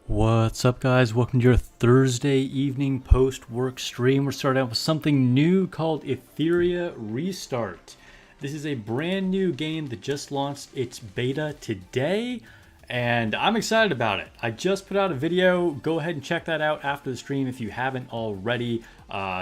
What's up, guys? Welcome to your Thursday evening post-work stream. We're starting out with something new called Etheria Restart. This is a brand new game that just launched its beta today, and I'm excited about it. I just put out a video. Go ahead and check that out after the stream if you haven't already.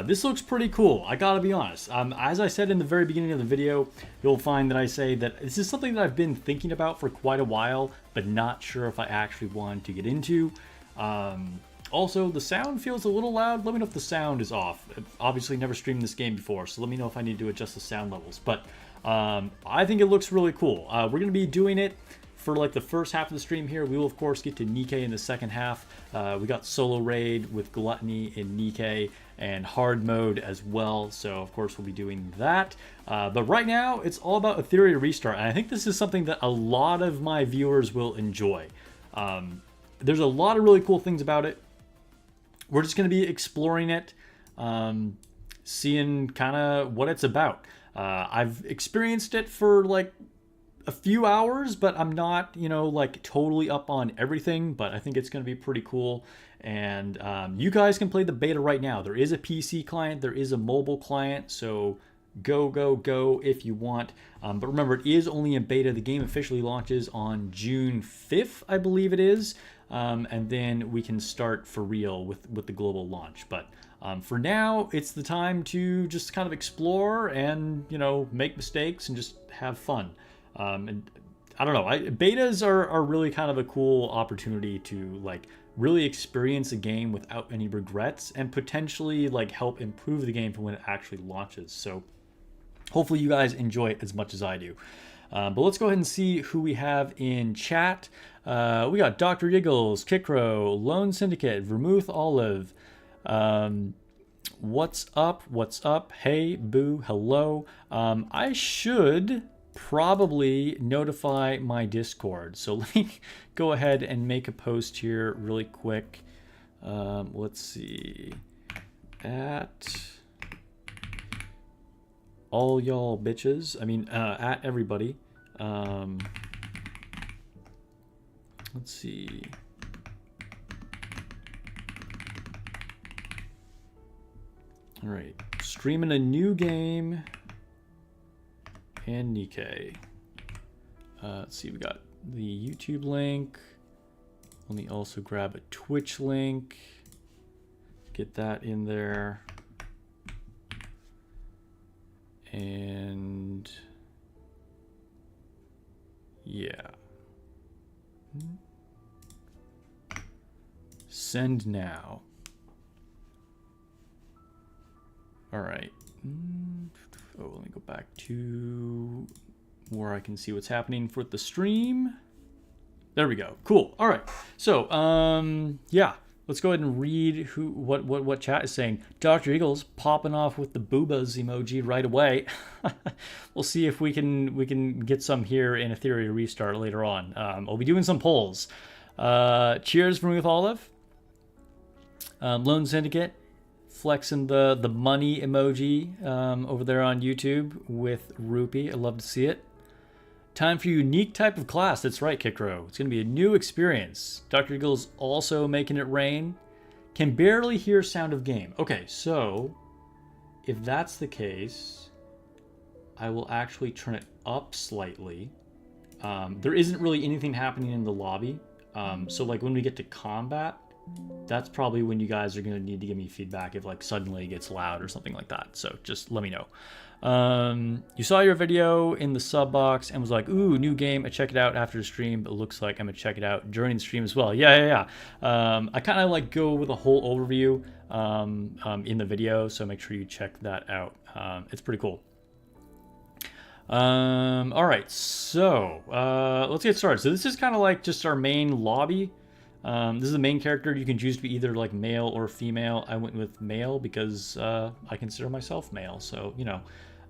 This looks pretty cool, I gotta be honest. As I said in the very beginning of the video, you'll find that I say that this is something that I've been thinking about for quite a while, but not sure if I actually wanted to get into. Also, the sound feels a little loud. Let me know if the sound is off. I've obviously never streamed this game before, so let me know if I need to adjust the sound levels. But I think it looks really cool. We're going to be doing it for like the first half of the stream here. We will of course get to Nikke in the second half. We got solo raid with Gluttony in Nikke and hard mode as well, so of course we'll be doing that. But right now it's all about Etheria Restart, and I think this is something that a lot of my viewers will enjoy. There's a lot of really cool things about it. We're just going to be exploring it, seeing kind of what it's about. I've experienced it for like a few hours, but I'm not, like totally up on everything, but I think it's going to be pretty cool. And you guys can play the beta right now. There is a PC client, there is a mobile client, so go if you want. But remember, it is only in beta. The game officially launches on June 5th, I believe it is. And then we can start for real with the global launch. But for now, it's the time to just kind of explore and, make mistakes and just have fun. And I don't know, betas are really kind of a cool opportunity to like really experience a game without any regrets and potentially like help improve the game for when it actually launches. So hopefully you guys enjoy it as much as I do. But let's go ahead and see who we have in chat. We got Dr. Yiggles, Kikro, Lone Syndicate, Vermouth Olive. What's up? What's up? Hey, boo, hello. I should probably notify my Discord. So let me go ahead and make a post here really quick. Let's see. At all y'all bitches. I mean, at everybody. Let's see. All right, streaming a new game and Nikke. Let's see, we got the YouTube link. Let me also grab a Twitch link. Get that in there. And yeah. Send now. All right. Oh, let me go back to where I can see what's happening for the stream. There we go. Cool. All right. So, yeah. Let's go ahead and read what chat is saying. Dr. Eagles popping off with the boobas emoji right away. We'll see if we can get some here in Etheria Restart later on. I'll be doing some polls. Cheers, Vermouth Olive. Lone Syndicate flexing the money emoji over there on YouTube with Rupee. I love to see it. Time for a unique type of class. That's right, Kikro. It's going to be a new experience. Dr. Eagle's also making it rain. Can barely hear sound of game. Okay, so if that's the case, I will actually turn it up slightly. There isn't really anything happening in the lobby. So like when we get to combat, that's probably when you guys are going to need to give me feedback if like suddenly it gets loud or something like that. So just let me know. You saw your video in the sub box and was like, ooh, new game. I check it out after the stream, but it looks like I'm gonna check it out during the stream as well. Yeah. I kind of like go with a whole overview in the video, so make sure you check that out. It's pretty cool. All right, so let's get started. So this is kind of like just our main lobby. This is the main character. You can choose to be either like male or female. I went with male because I consider myself male, so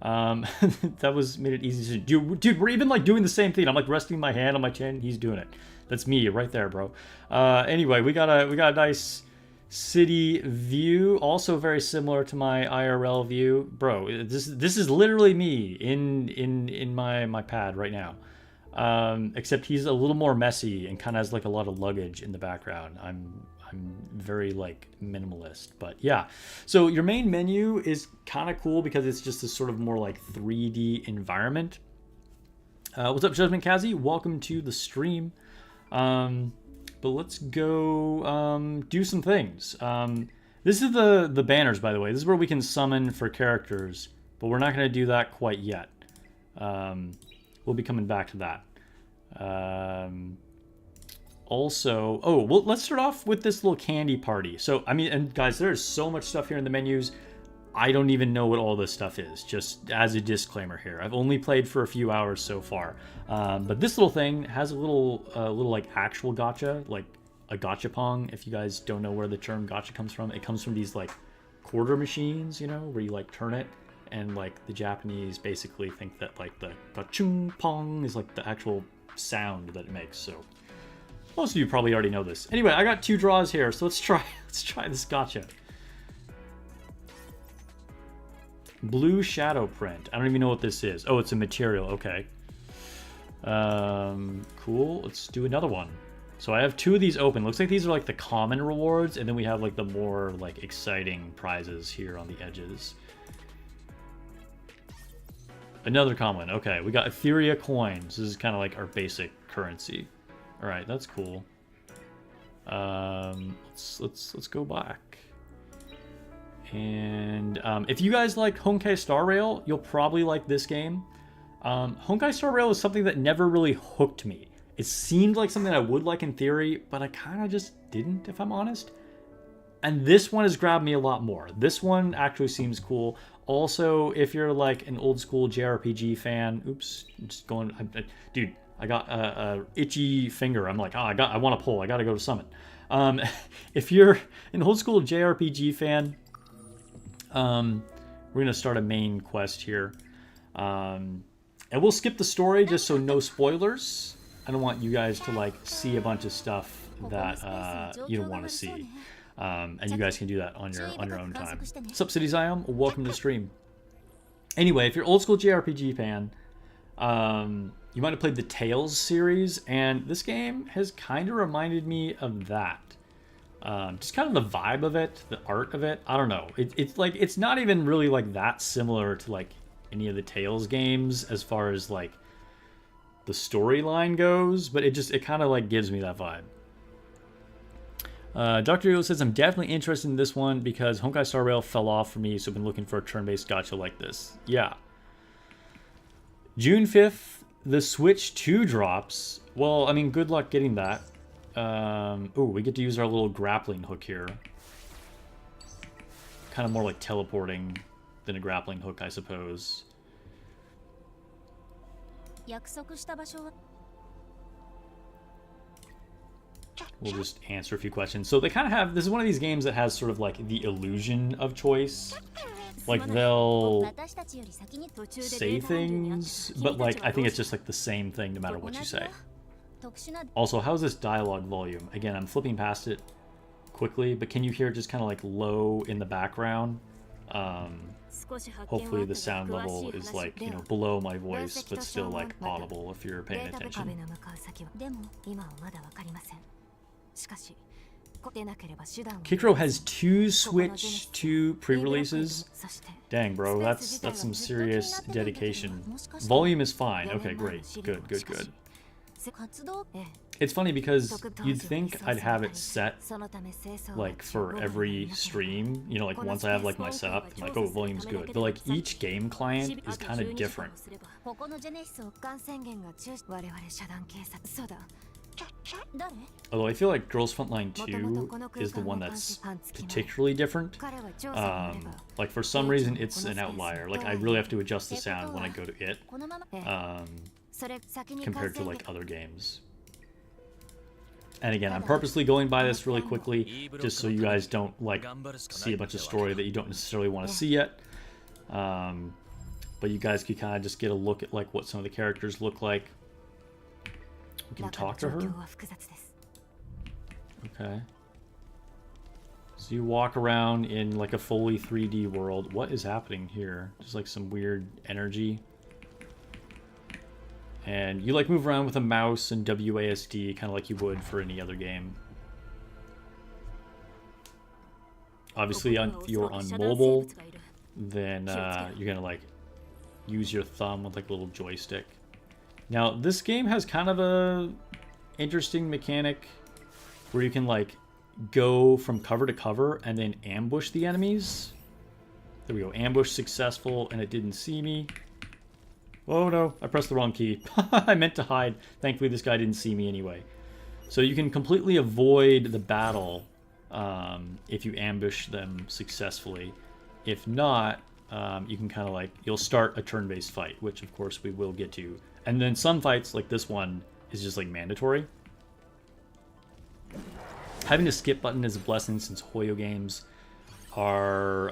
that made it easy to do. Dude, we're even like doing the same thing. I'm like resting my hand on my chin. He's doing it. That's me right there, bro. Anyway, we got a nice city view, also very similar to my IRL view, bro. This is literally me in my pad right now. Except he's a little more messy and kind of has like a lot of luggage in the background. I'm very like minimalist, but yeah. So your main menu is kind of cool because it's just this sort of more like 3D environment. What's up, Judgment Kazi? Welcome to the stream. But let's go do some things. This is the banners, by the way. This is where we can summon for characters, but we're not going to do that quite yet. We'll be coming back to that. Also, oh, well, let's start off with this little candy party. So, I mean, and guys, there's so much stuff here in the menus. I don't even know what all this stuff is, just as a disclaimer here. I've only played for a few hours so far. But this little thing has a little like actual gacha, like a gachapon. If you guys don't know where the term gacha comes from, it comes from these like quarter machines, you know, where you like turn it. And like the Japanese basically think that like the gachung pong is like the actual sound that it makes. So most of you probably already know this. Anyway, I got 2 draws here, so let's try this gacha. Blue shadow print. I don't even know what this is. Oh, it's a material. Okay. Cool. Let's do another one. So I have 2 of these open. Looks like these are like the common rewards, and then we have like the more like exciting prizes here on the edges. Another common. Okay, we got Etheria coins. This is kind of like our basic currency. All right, that's cool. Let's go back. And if you guys like Honkai Star Rail, you'll probably like this game. Honkai Star Rail is something that never really hooked me. It seemed like something I would like in theory, but I kind of just didn't, if I'm honest. And this one has grabbed me a lot more. This one actually seems cool. Also, if you're like an old school JRPG fan, oops, I'm just going, dude, I got a itchy finger. I'm like, oh, I want to pull. I got to go to summon. If you're an old school JRPG fan, we're gonna start a main quest here, and we'll skip the story just so no spoilers. I don't want you guys to like see a bunch of stuff that you don't want to see. And you guys can do that on your own time. Sup, City Zion? Welcome to the stream. Anyway, if you're old school JRPG fan, you might have played the Tales series, and this game has kind of reminded me of that. Just kind of the vibe of it, the art of it. I don't know. It's like it's not even really like that similar to like any of the Tales games as far as like the storyline goes, but it kind of like gives me that vibe. Dr. Yo says, I'm definitely interested in this one because Honkai Star Rail fell off for me, so I've been looking for a turn-based gacha like this. Yeah. June 5th, the Switch 2 drops. Well, I mean, good luck getting that. Oh, we get to use our little grappling hook here. Kind of more like teleporting than a grappling hook, I suppose. We'll just answer a few questions. So they kind of have, this is one of these games that has sort of like the illusion of choice. Like they'll say things, but like I think it's just like the same thing no matter what you say. Also, how's this dialogue volume? Again, I'm flipping past it quickly, but can you hear it just kind of like low in the background? Hopefully the sound level is like, you know, below my voice, but still like audible if you're paying attention. Kikro has 2 Switch 2 pre-releases. Dang, bro, that's some serious dedication. Volume is fine. Okay, great. Good. It's funny because you'd think I'd have it set like for every stream, you know, like once I have like my setup, I'm like, oh, volume's good. But like each game client is kind of different. Although I feel like Girls Frontline 2 is the one that's particularly different. Like for some reason it's an outlier. Like I really have to adjust the sound when I go to it, compared to like other games. And again, I'm purposely going by this really quickly just so you guys don't like see a bunch of story that you don't necessarily want to see yet. But you guys can kind of just get a look at like what some of the characters look like. We can talk to her. Okay. So you walk around in like a fully 3D world. What is happening here? Just like some weird energy. And you like move around with a mouse and WASD, kind of like you would for any other game. Obviously, if you're on mobile, then you're gonna like use your thumb with like a little joystick. Now, this game has kind of a interesting mechanic where you can like go from cover to cover and then ambush the enemies. There we go. Ambush successful, and it didn't see me. Oh no, I pressed the wrong key. I meant to hide. Thankfully, this guy didn't see me anyway. So you can completely avoid the battle if you ambush them successfully. If not, you can kind of like, you'll start a turn-based fight, which of course we will get to. And then some fights, like this one, is just like mandatory. Having a skip button is a blessing since Hoyo games are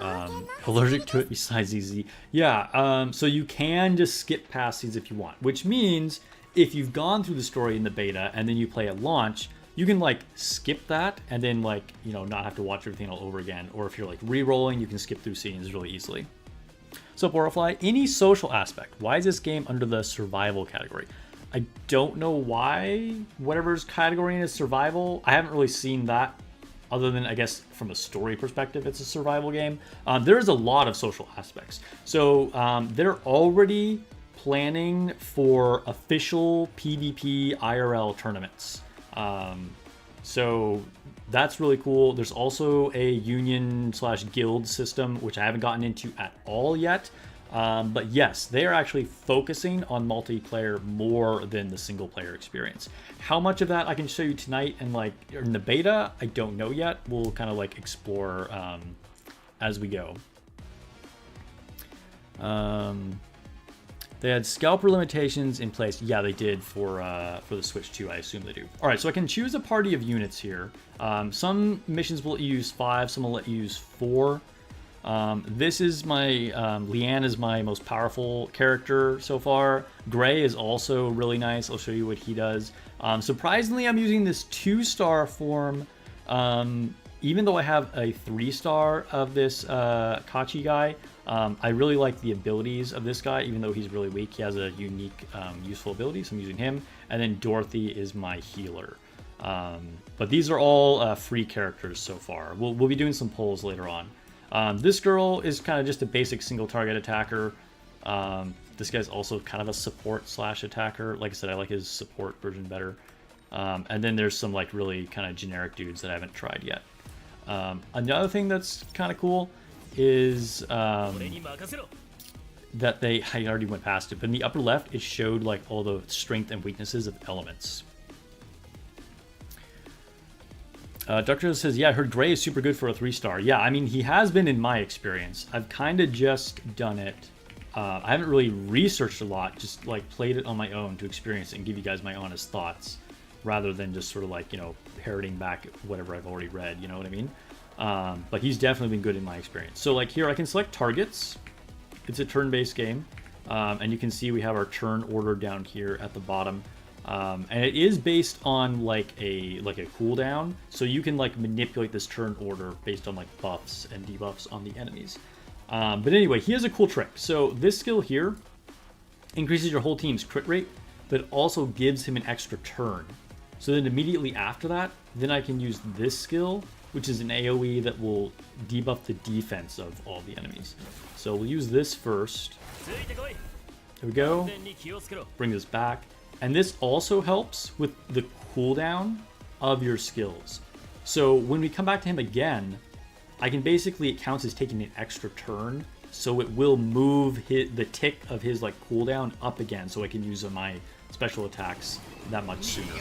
allergic to it besides easy. Yeah, so you can just skip past these if you want, which means if you've gone through the story in the beta and then you play at launch, you can like skip that and then like, you know, not have to watch everything all over again. Or if you're like re-rolling, you can skip through scenes really easily. So Borafly, any social aspect. Why is this game under the survival category? I don't know why whatever's category is survival. I haven't really seen that other than, I guess, from a story perspective, it's a survival game. There's a lot of social aspects. So they're already planning for official PvP IRL tournaments. So that's really cool. There's also a union/guild system, which I haven't gotten into at all yet. But yes, they are actually focusing on multiplayer more than the single player experience. How much of that I can show you tonight and like in the beta, I don't know yet. We'll kind of like explore as we go. They had scalper limitations in place. Yeah, they did for the Switch too. I assume they do. All right, so I can choose a party of units here. Some missions will let you use 5, some will let you use 4. This is my, Leanne is my most powerful character so far. Gray is also really nice. I'll show you what he does. Surprisingly, I'm using this 2-star form, even though I have a 3-star of this Kachi guy. I really like the abilities of this guy, even though he's really weak. He has a unique, useful ability, so I'm using him. And then Dorothy is my healer. But these are all free characters so far. We'll be doing some polls later on. This girl is kind of just a basic single target attacker. This guy's also kind of a support/attacker. Like I said, I like his support version better. And then there's some like really kind of generic dudes that I haven't tried yet. Another thing that's kind of cool is that I already went past it, but in the upper left, it showed like all the strength and weaknesses of elements. Dr. says, yeah, I heard Gray is super good for a 3-star. Yeah, I mean, he has been in my experience. I've kind of just done it. I haven't really researched a lot, just like played it on my own to experience it and give you guys my honest thoughts, rather than just sort of like, you know, parroting back whatever I've already read, you know what I mean? But he's definitely been good in my experience. So like here, I can select targets. It's a turn-based game. And you can see we have our turn order down here at the bottom. And it is based on like a cooldown, so you can like manipulate this turn order based on like buffs and debuffs on the enemies. But anyway, he has a cool trick. So this skill here increases your whole team's crit rate, but also gives him an extra turn. So then immediately after that, then I can use this skill, which is an AoE that will debuff the defense of all the enemies. So we'll use this first. There we go. Bring this back. And this also helps with the cooldown of your skills. So when we come back to him again, I can basically, it counts as taking an extra turn. So it will move the tick of his like cooldown up again, so I can use my special attacks that much sooner.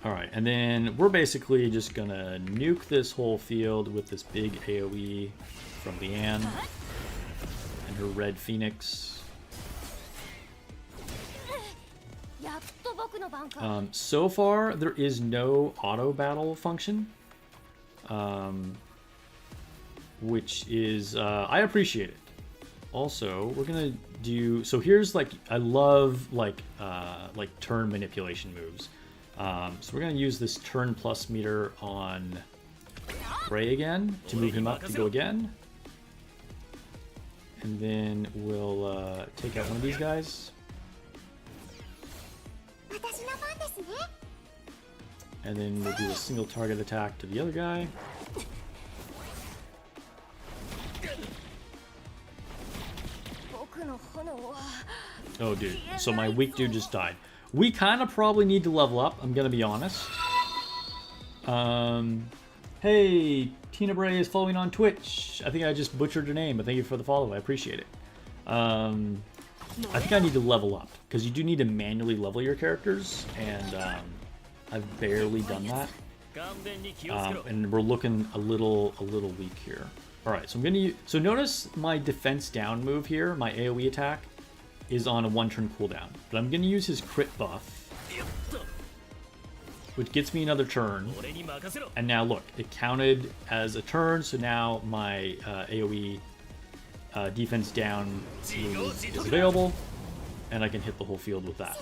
Alright, and then we're basically just gonna nuke this whole field with this big AoE from Leanne and her red phoenix. So far, there is no auto battle function, which is, I appreciate it. Also, we're gonna do, so here's like, I love like turn manipulation moves. So we're gonna use this turn plus meter on Gray again to move him up to go again. And then we'll take out one of these guys. And then we'll do a single target attack to the other guy. Oh, dude. So my weak dude just died. We kind of probably need to level up, I'm going to be honest. Hey, Tina Bray is following on Twitch. I think I just butchered her name, but thank you for the follow. I appreciate it. I think I need to level up, because you do need to manually level your characters, and I've barely done that. And we're looking a little weak here. All right, so I'm gonna use, so notice my defense down move here, my AoE attack, is on a 1-turn cooldown. But I'm gonna use his crit buff, which gets me another turn. And now look, it counted as a turn, so now my AoE defense down move is available, and I can hit the whole field with that.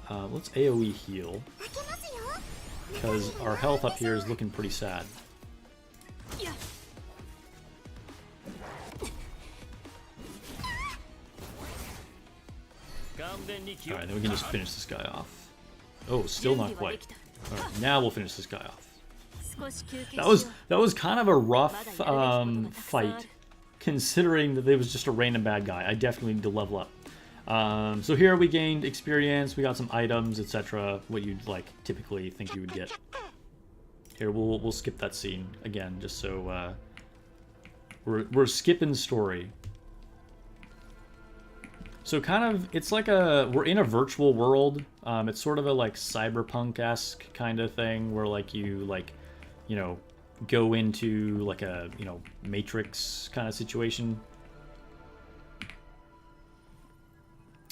Let's AoE heal, because our health up here is looking pretty sad. Alright, then we can just finish this guy off. Oh, still not quite. Alright, now we'll finish this guy off. That was kind of a rough fight, considering that it was just a random bad guy. I definitely need to level up. So here we gained experience, we got some items, etc. What you'd like typically think you would get. Here, we'll skip that scene again, just so we're skipping story. So kind of, it's like we're in a virtual world. It's sort of a like cyberpunk-esque kind of thing, where like you go into like a Matrix kind of situation.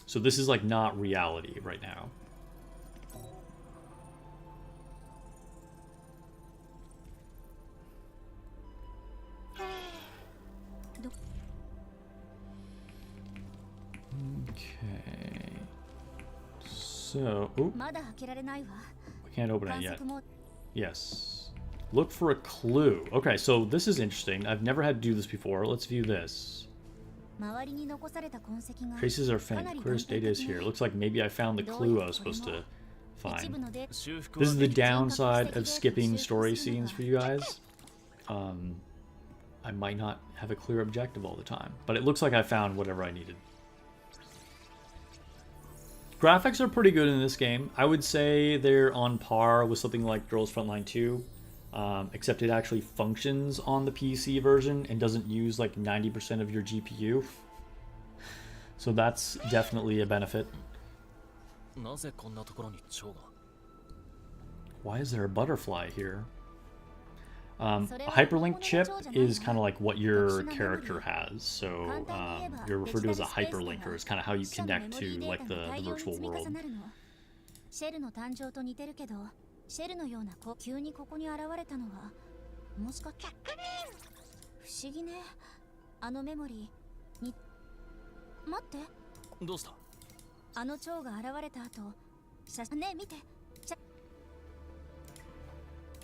So this is like not reality right now. Okay. So, we can't open it yet. Yes. Look for a clue. Okay, so this is interesting. I've never had to do this before. Let's view this. Traces are faint. Clearest data is here. Looks like maybe I found the clue I was supposed to find. This is the downside of skipping story scenes for you guys. I might not have a clear objective all the time, but it looks like I found whatever I needed. Graphics are pretty good in this game. I would say they're on par with something like Girls Frontline 2, except it actually functions on the PC version and doesn't use like 90% of your GPU. So that's definitely a benefit. Why is there a butterfly here? A hyperlink chip is kind of like what your character has, so you're referred to as a hyperlinker. It's kind of how you connect to like the virtual world.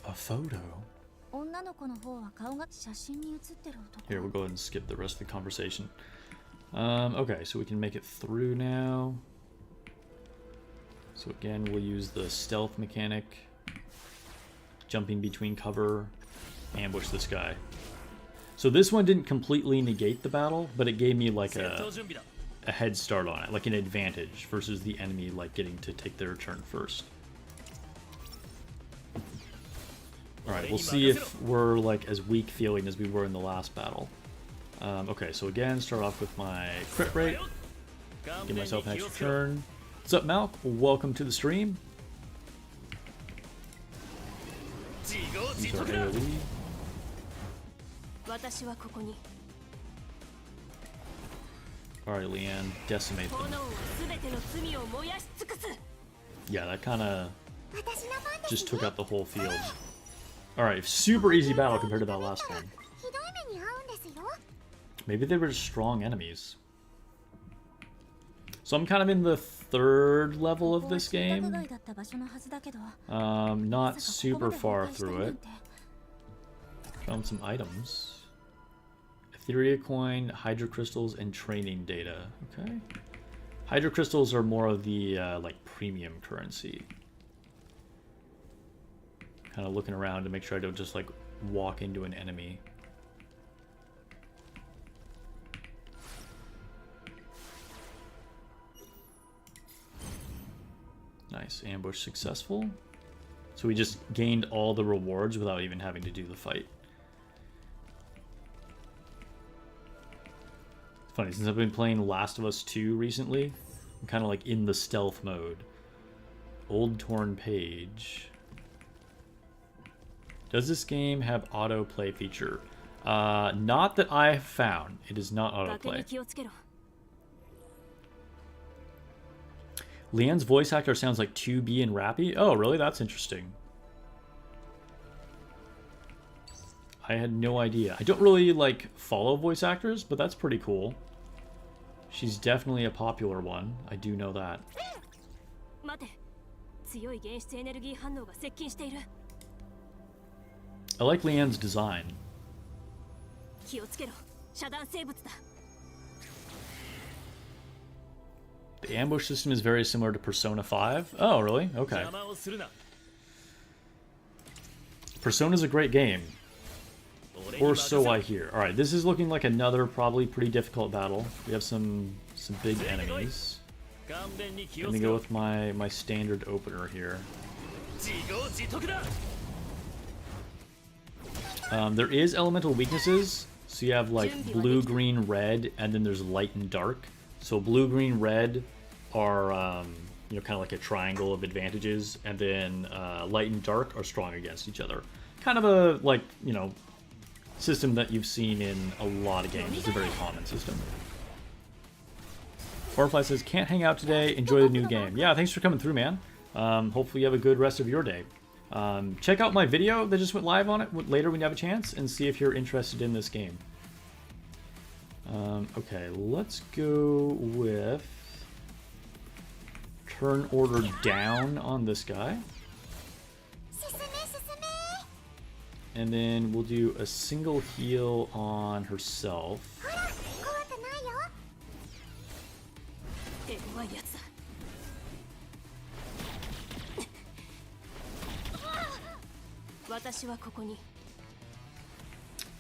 A photo? Here, we'll go ahead and skip the rest of the conversation. Okay, so we can make it through now. So again, we'll use the stealth mechanic. Jumping between cover, ambush this guy. So this one didn't completely negate the battle, but it gave me like a head start on it, like an advantage versus the enemy like getting to take their turn first. Alright, we'll see if we're like as weak feeling as we were in the last battle. Okay, so again, start off with my crit rate. Give myself an extra turn. What's up, Malk? Welcome to the stream. Use our AoE. Alright, Leanne, decimate them. Yeah, that kind of just took out the whole field. Alright, super easy battle compared to that last one. Maybe they were just strong enemies. So I'm kind of in the third level of this game. Not super far through it. Found some items. Etheria coin, hydro crystals, and training data. Okay. Hydro crystals are more of the like premium currency. Kind of looking around to make sure I don't just like walk into an enemy. Nice, ambush successful. So we just gained all the rewards without even having to do the fight. It's funny, since I've been playing Last of Us 2 recently, I'm kind of like in the stealth mode. Old torn page. Does this game have autoplay feature? Not that I have found. It is not autoplay. Leanne's voice actor sounds like 2B and Rappy. Oh, really? That's interesting. I had no idea. I don't really like follow voice actors, but that's pretty cool. She's definitely a popular one. I do know that. I like Leanne's design. The ambush system is very similar to Persona 5. Oh, really? Okay. Persona's a great game. Or so I hear. Alright, this is looking like another probably pretty difficult battle. We have some big enemies. Let me go with my standard opener here. There is elemental weaknesses. So you have like blue, green, red, and then there's light and dark. So blue, green, red are you know, kind of like a triangle of advantages, and then light and dark are strong against each other. Kind of a like, you know, system that you've seen in a lot of games. It's a very common system. Firefly says, can't hang out today, enjoy the new game. Yeah, thanks for coming through, man. Hopefully you have a good rest of your day. Check out my video that just went live on it later when you have a chance, and see if you're interested in this game. Okay, let's go with turn order down on this guy. And then we'll do a single heal on herself.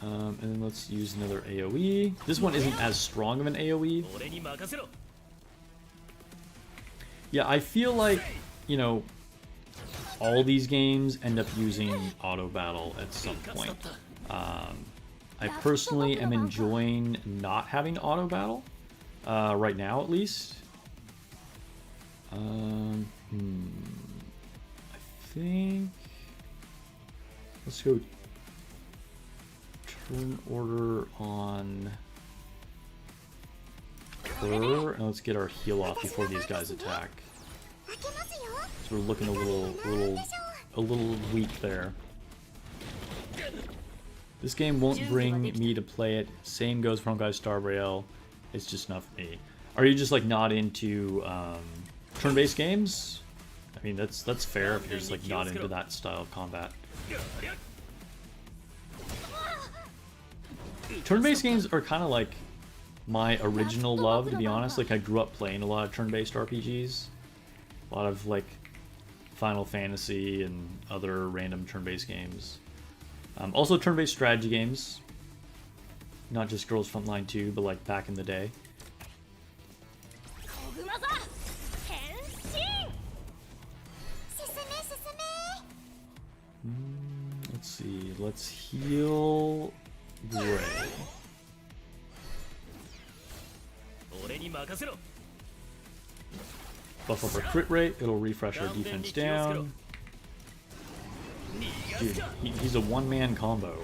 And then let's use another AoE. This one isn't as strong of an AoE. Yeah, I feel like, you know, all these games end up using auto battle at some point. I personally am enjoying not having auto battle, right now at least. I think let's go turn order on her, and let's get our heal off before these guys attack. So we're looking a little weak there. This game won't bring me to play it. Same goes for Honkai Star Rail. It's just not for me. Are you just like not into turn-based games? I mean, that's fair if you're just like not into that style of combat. Turn-based games are kind of like my original love, to be honest. Like, I grew up playing a lot of turn-based RPGs. A lot of like Final Fantasy and other random turn-based games. Also turn-based strategy games. Not just Girls Frontline 2, but like back in the day. Let's see. Let's heal Gray. Buff up our crit rate. It'll refresh our defense down. Dude, he's a one-man combo.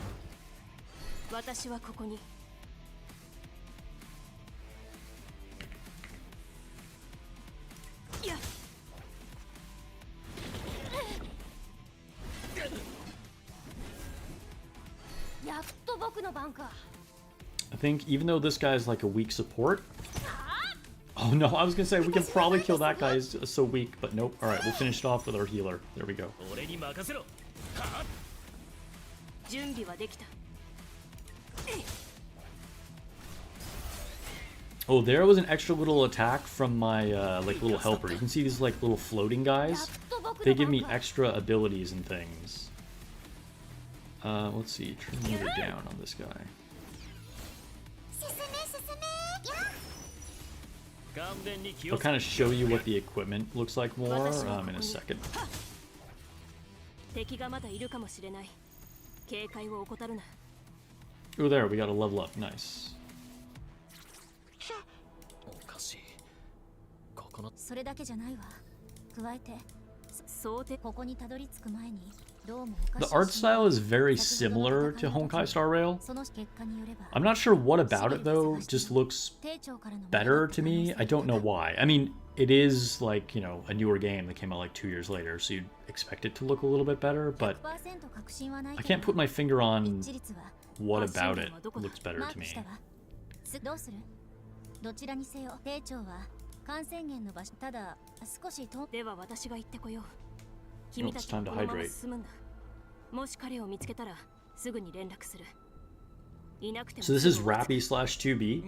I think even though this guy's like a weak support. Oh no, I was gonna say we can probably kill that guy. He's so weak, but nope. Alright, we'll finish it off with our healer. There we go. Oh, there was an extra little attack from my like little helper. You can see these like little floating guys. They give me extra abilities and things. Let's see. Turn the meter down on this guy. I'll kind of show you what the equipment looks like more in a second. Oh, there, we got a level up. Nice. The art style is very similar to Honkai Star Rail. I'm not sure what about it though just looks better to me. I don't know why. I mean, it is like, you know, a newer game that came out like 2 years later, so you'd expect it to look a little bit better, but I can't put my finger on what about it looks better to me. Oh, it's time to hydrate. So this is Rappy/2B?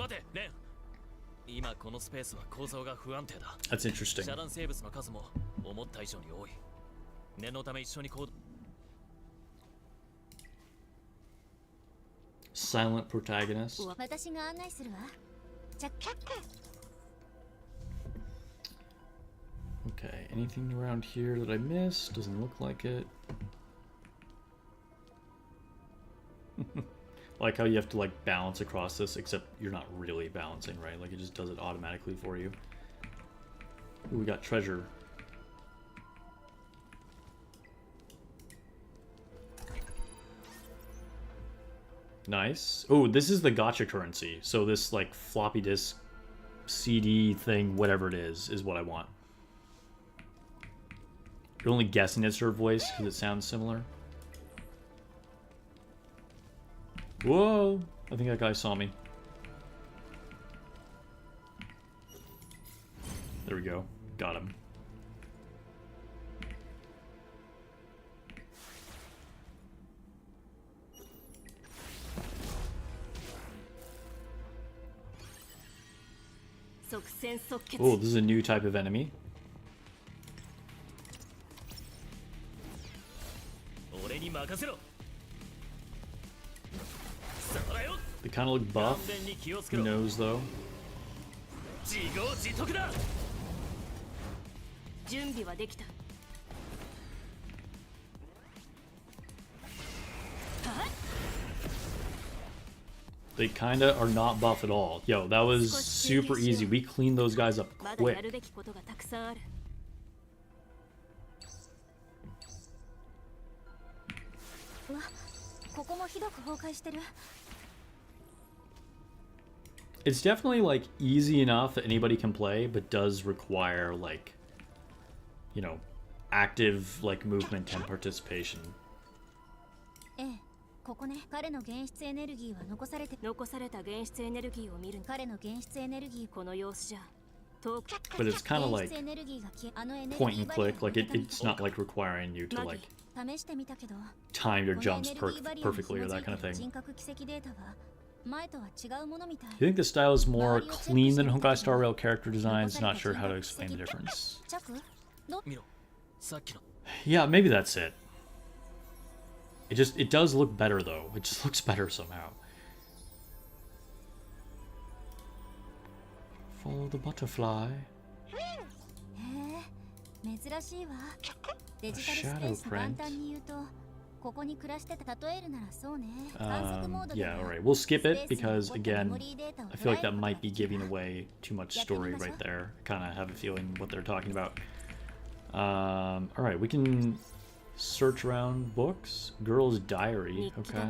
That's interesting. Silent protagonist. Okay, anything around here that I missed? Doesn't look like it. Like how you have to like balance across this, except you're not really balancing, right? Like it just does it automatically for you. Ooh, we got treasure. Nice. Oh, this is the gacha currency. So this like floppy disk CD thing, whatever it is what I want. You're only guessing it's her voice because it sounds similar. Whoa! I think that guy saw me. There we go. Got him. Oh, this is a new type of enemy. They kind of look buff. Who knows, though? They kind of are not buff at all. Yo, that was super easy. We cleaned those guys up quick. It's definitely like easy enough that anybody can play, but does require like, you know, active like movement and participation. But it's kind of like point and click, like it's not like requiring you to like time your jumps perfectly or that kind of thing. Do you think the style is more clean than Honkai Star Rail character designs? Not sure how to explain the difference. Yeah, maybe that's it. It does look better though. It just looks better somehow. Follow the butterfly. A shadow print. Yeah, alright. We'll skip it because, again, I feel like that might be giving away too much story right there. I kind of have a feeling what they're talking about. Alright, we can search around books. Girl's diary. Okay.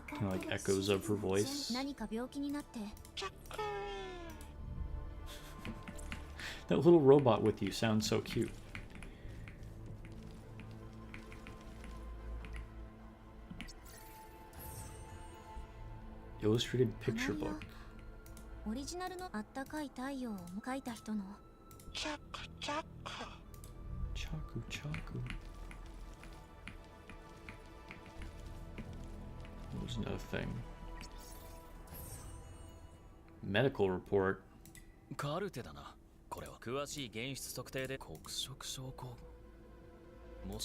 Kind of like echoes of her voice. That little robot with you sounds so cute. Illustrated picture book. Chaku chaku. there's another thing. Medical report.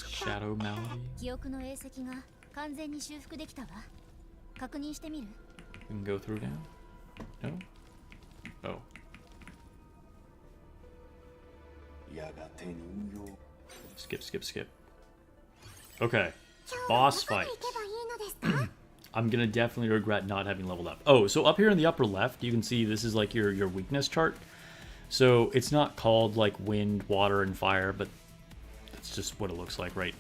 Shadow malady. We can go through now? No? Oh. Skip. Okay. Boss fight. I'm gonna definitely regret not having leveled up. Oh, so up here in the upper left, you can see this is like your weakness chart. So it's not called like wind, water, and fire, but that's just what it looks like, right?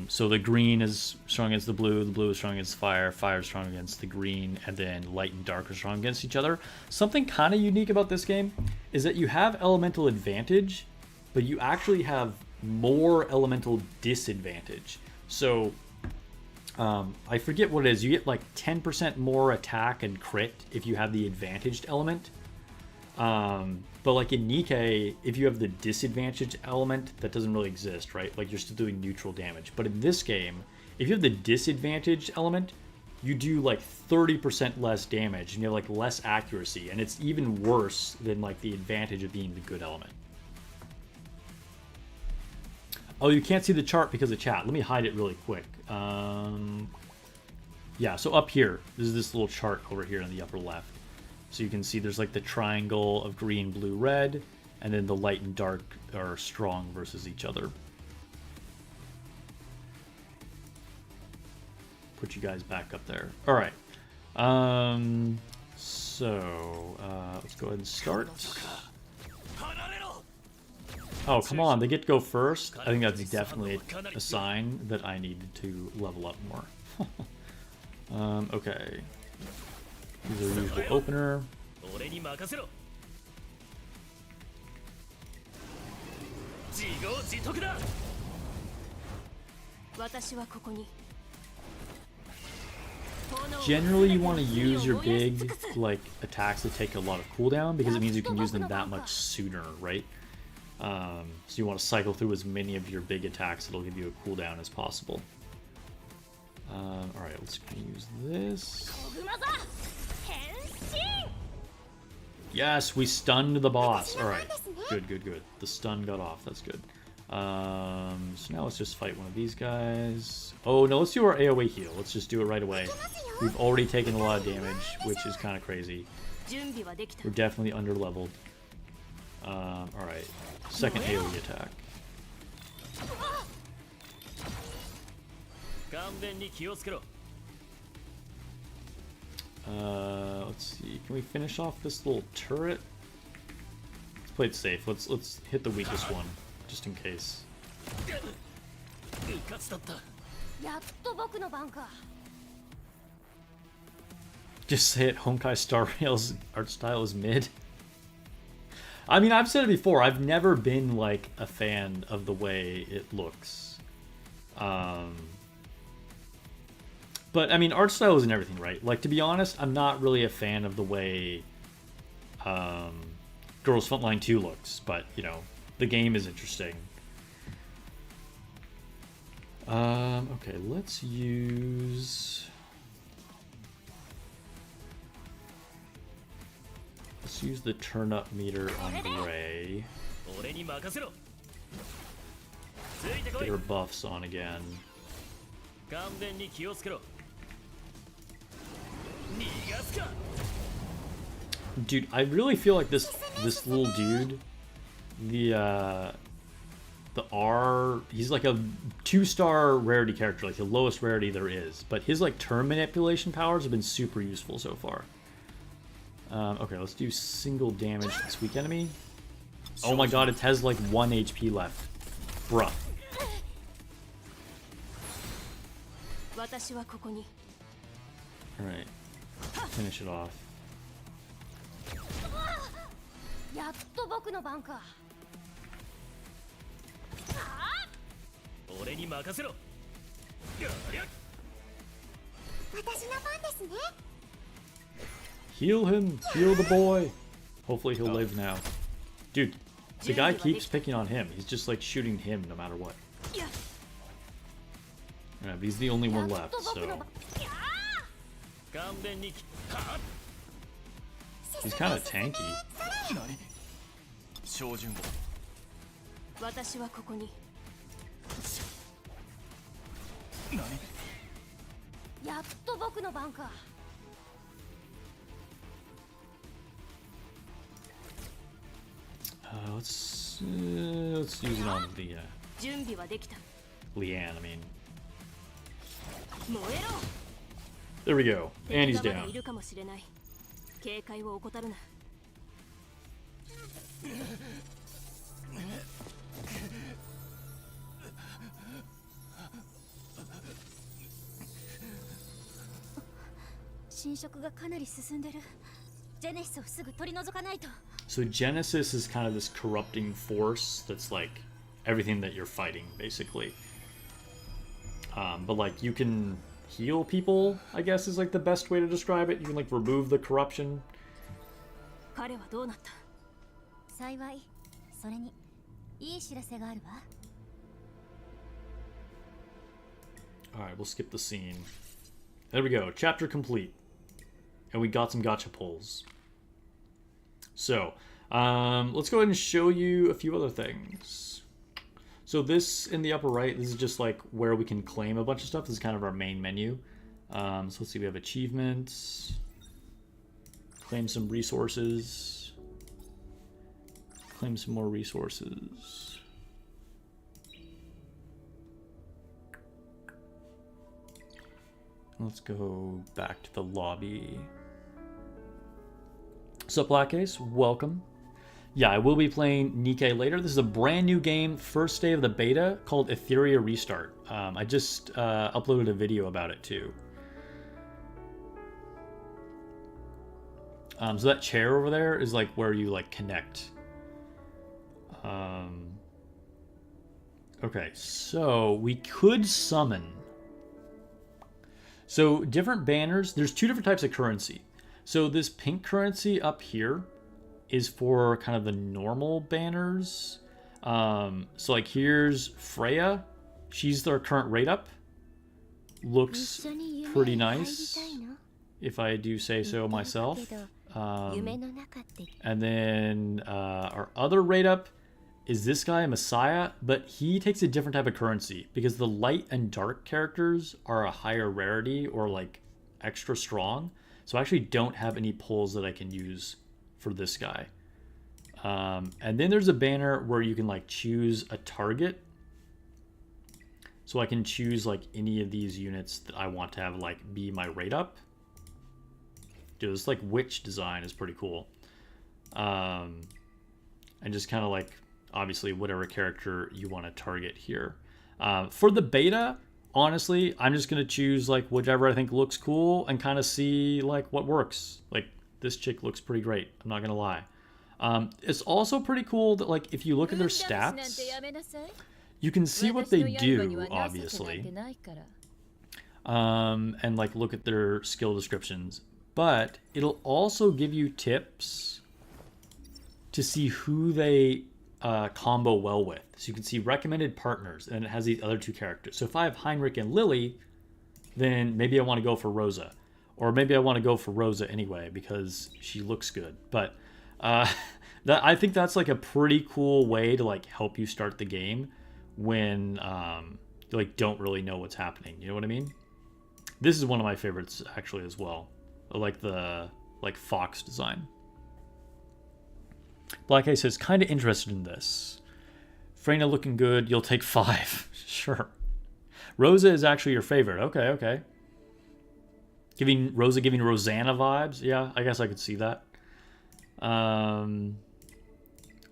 So the green is strong against the blue is strong against fire is strong against the green, and then light and dark are strong against each other. Something kind of unique about this game is that you have elemental advantage, but you actually have more elemental disadvantage. So I forget what it is. You get like 10% more attack and crit if you have the advantaged element. But like in Nikke, if you have the disadvantaged element, that doesn't really exist, right? Like you're still doing neutral damage. But in this game, if you have the disadvantaged element, you do like 30% less damage and you have like less accuracy. And it's even worse than like the advantage of being the good element. Oh, you can't see the chart because of chat. Let me hide it really quick. Yeah, so up here, there's this little chart over here in the upper left. So you can see there's like the triangle of green, blue, red, and then the light and dark are strong versus each other. Put you guys back up there. All right. So let's go ahead and start. Oh, come on, they get to go first? I think that's definitely a sign that I need to level up more. Okay. Here's our usual opener. Generally, you want to use your big like attacks that take a lot of cooldown because it means you can use them that much sooner, right? So you want to cycle through as many of your big attacks that'll give you a cooldown as possible. Alright, let's use this. Yes, we stunned the boss. Alright, good. The stun got off, that's good. So now let's just fight one of these guys. Oh no, let's do our AoE heal. Let's just do it right away. We've already taken a lot of damage, which is kind of crazy. We're definitely under-leveled. Alright, second AoE attack. Let's see. Can we finish off this little turret? Let's play it safe. Let's hit the weakest one, just in case. Just say it. Honkai Star Rail's art style is mid. I mean, I've said it before. I've never been like a fan of the way it looks. But, I mean, art style isn't everything, right? Like, to be honest, I'm not really a fan of the way Girls Frontline 2 looks. But, you know, the game is interesting. Okay, let's use... Let's use the turn-up meter on Gray. Get her buffs on again. Dude, I really feel like this little dude, the R, he's like a 2-star rarity character, like the lowest rarity there is. But his like turn manipulation powers have been super useful so far. Okay, let's do single damage to this weak enemy. Oh my god, it has like 1 HP left. Bruh. Alright. Finish it off. Heal him! Heal the boy! Hopefully he'll live now. Dude, the guy keeps picking on him. He's just like shooting him no matter what. Alright, but he's the only one left, so... He's kind of tanky. 私はここに。やっと僕の番か。Let's use it on the 準備はできた。 Leanne. I mean, 燃えろ。 there we go. And he's 敵がまだ down. いるかもしれない。警戒を怠るな。侵食がかなり進んでる。ジェネシスをすぐ取り除かないと。 So Genesis is kind of this corrupting force that's like everything that you're fighting, basically. But like you can heal people, I guess is like the best way to describe it. You can like remove the corruption. 彼はどうなった？幸い、それにいい知らせがあるわ。 Alright, we'll skip the scene. There we go. Chapter complete. And we got some gacha pulls. So, let's go ahead and show you a few other things. So this in the upper right, this is just like where we can claim a bunch of stuff. This is kind of our main menu. So let's see, we have achievements. Claim some resources. Claim some more resources. Let's go back to the lobby. Sup, Black Ace? Welcome. Yeah, I will be playing Nikke later. This is a brand new game, first day of the beta, called Etheria Restart. I just uploaded a video about it too. So that chair over there is like where you like connect. Okay, so we could summon. So different banners, there's two different types of currency. So this pink currency up here is for kind of the normal banners. So like here's Freya. She's their current rate up. Looks pretty nice, if I do say so myself. And then our other rate up is this guy, Messiah, but he takes a different type of currency because the light and dark characters are a higher rarity or like extra strong. So I actually don't have any pulls that I can use for this guy. And then there's a banner where you can like choose a target. So I can choose like any of these units that I want to have like be my rate up. Dude, this like witch design is pretty cool. And just kind of like obviously whatever character you want to target here. For the beta, honestly, I'm just going to choose like whichever I think looks cool and kind of see like what works. Like this chick looks pretty great. I'm not going to lie. It's also pretty cool that like if you look at their stats, you can see what they do, obviously. And like look at their skill descriptions. But it'll also give you tips to see who they combo well with. So you can see recommended partners, and it has these other two characters. So if I have Heinrich and Lily, then maybe I want to go for Rosa. Or maybe I want to go for Rosa anyway because she looks good. But I think that's like a pretty cool way to like help you start the game when you like don't really know what's happening. You know what I mean? This is one of my favorites actually as well. I like the like fox design. Black Ace says, kind of interested in this. Freyna looking good. You'll take 5. Sure. Rosa is actually your favorite. Okay, okay. Rosa giving Rosanna vibes. Yeah, I guess I could see that.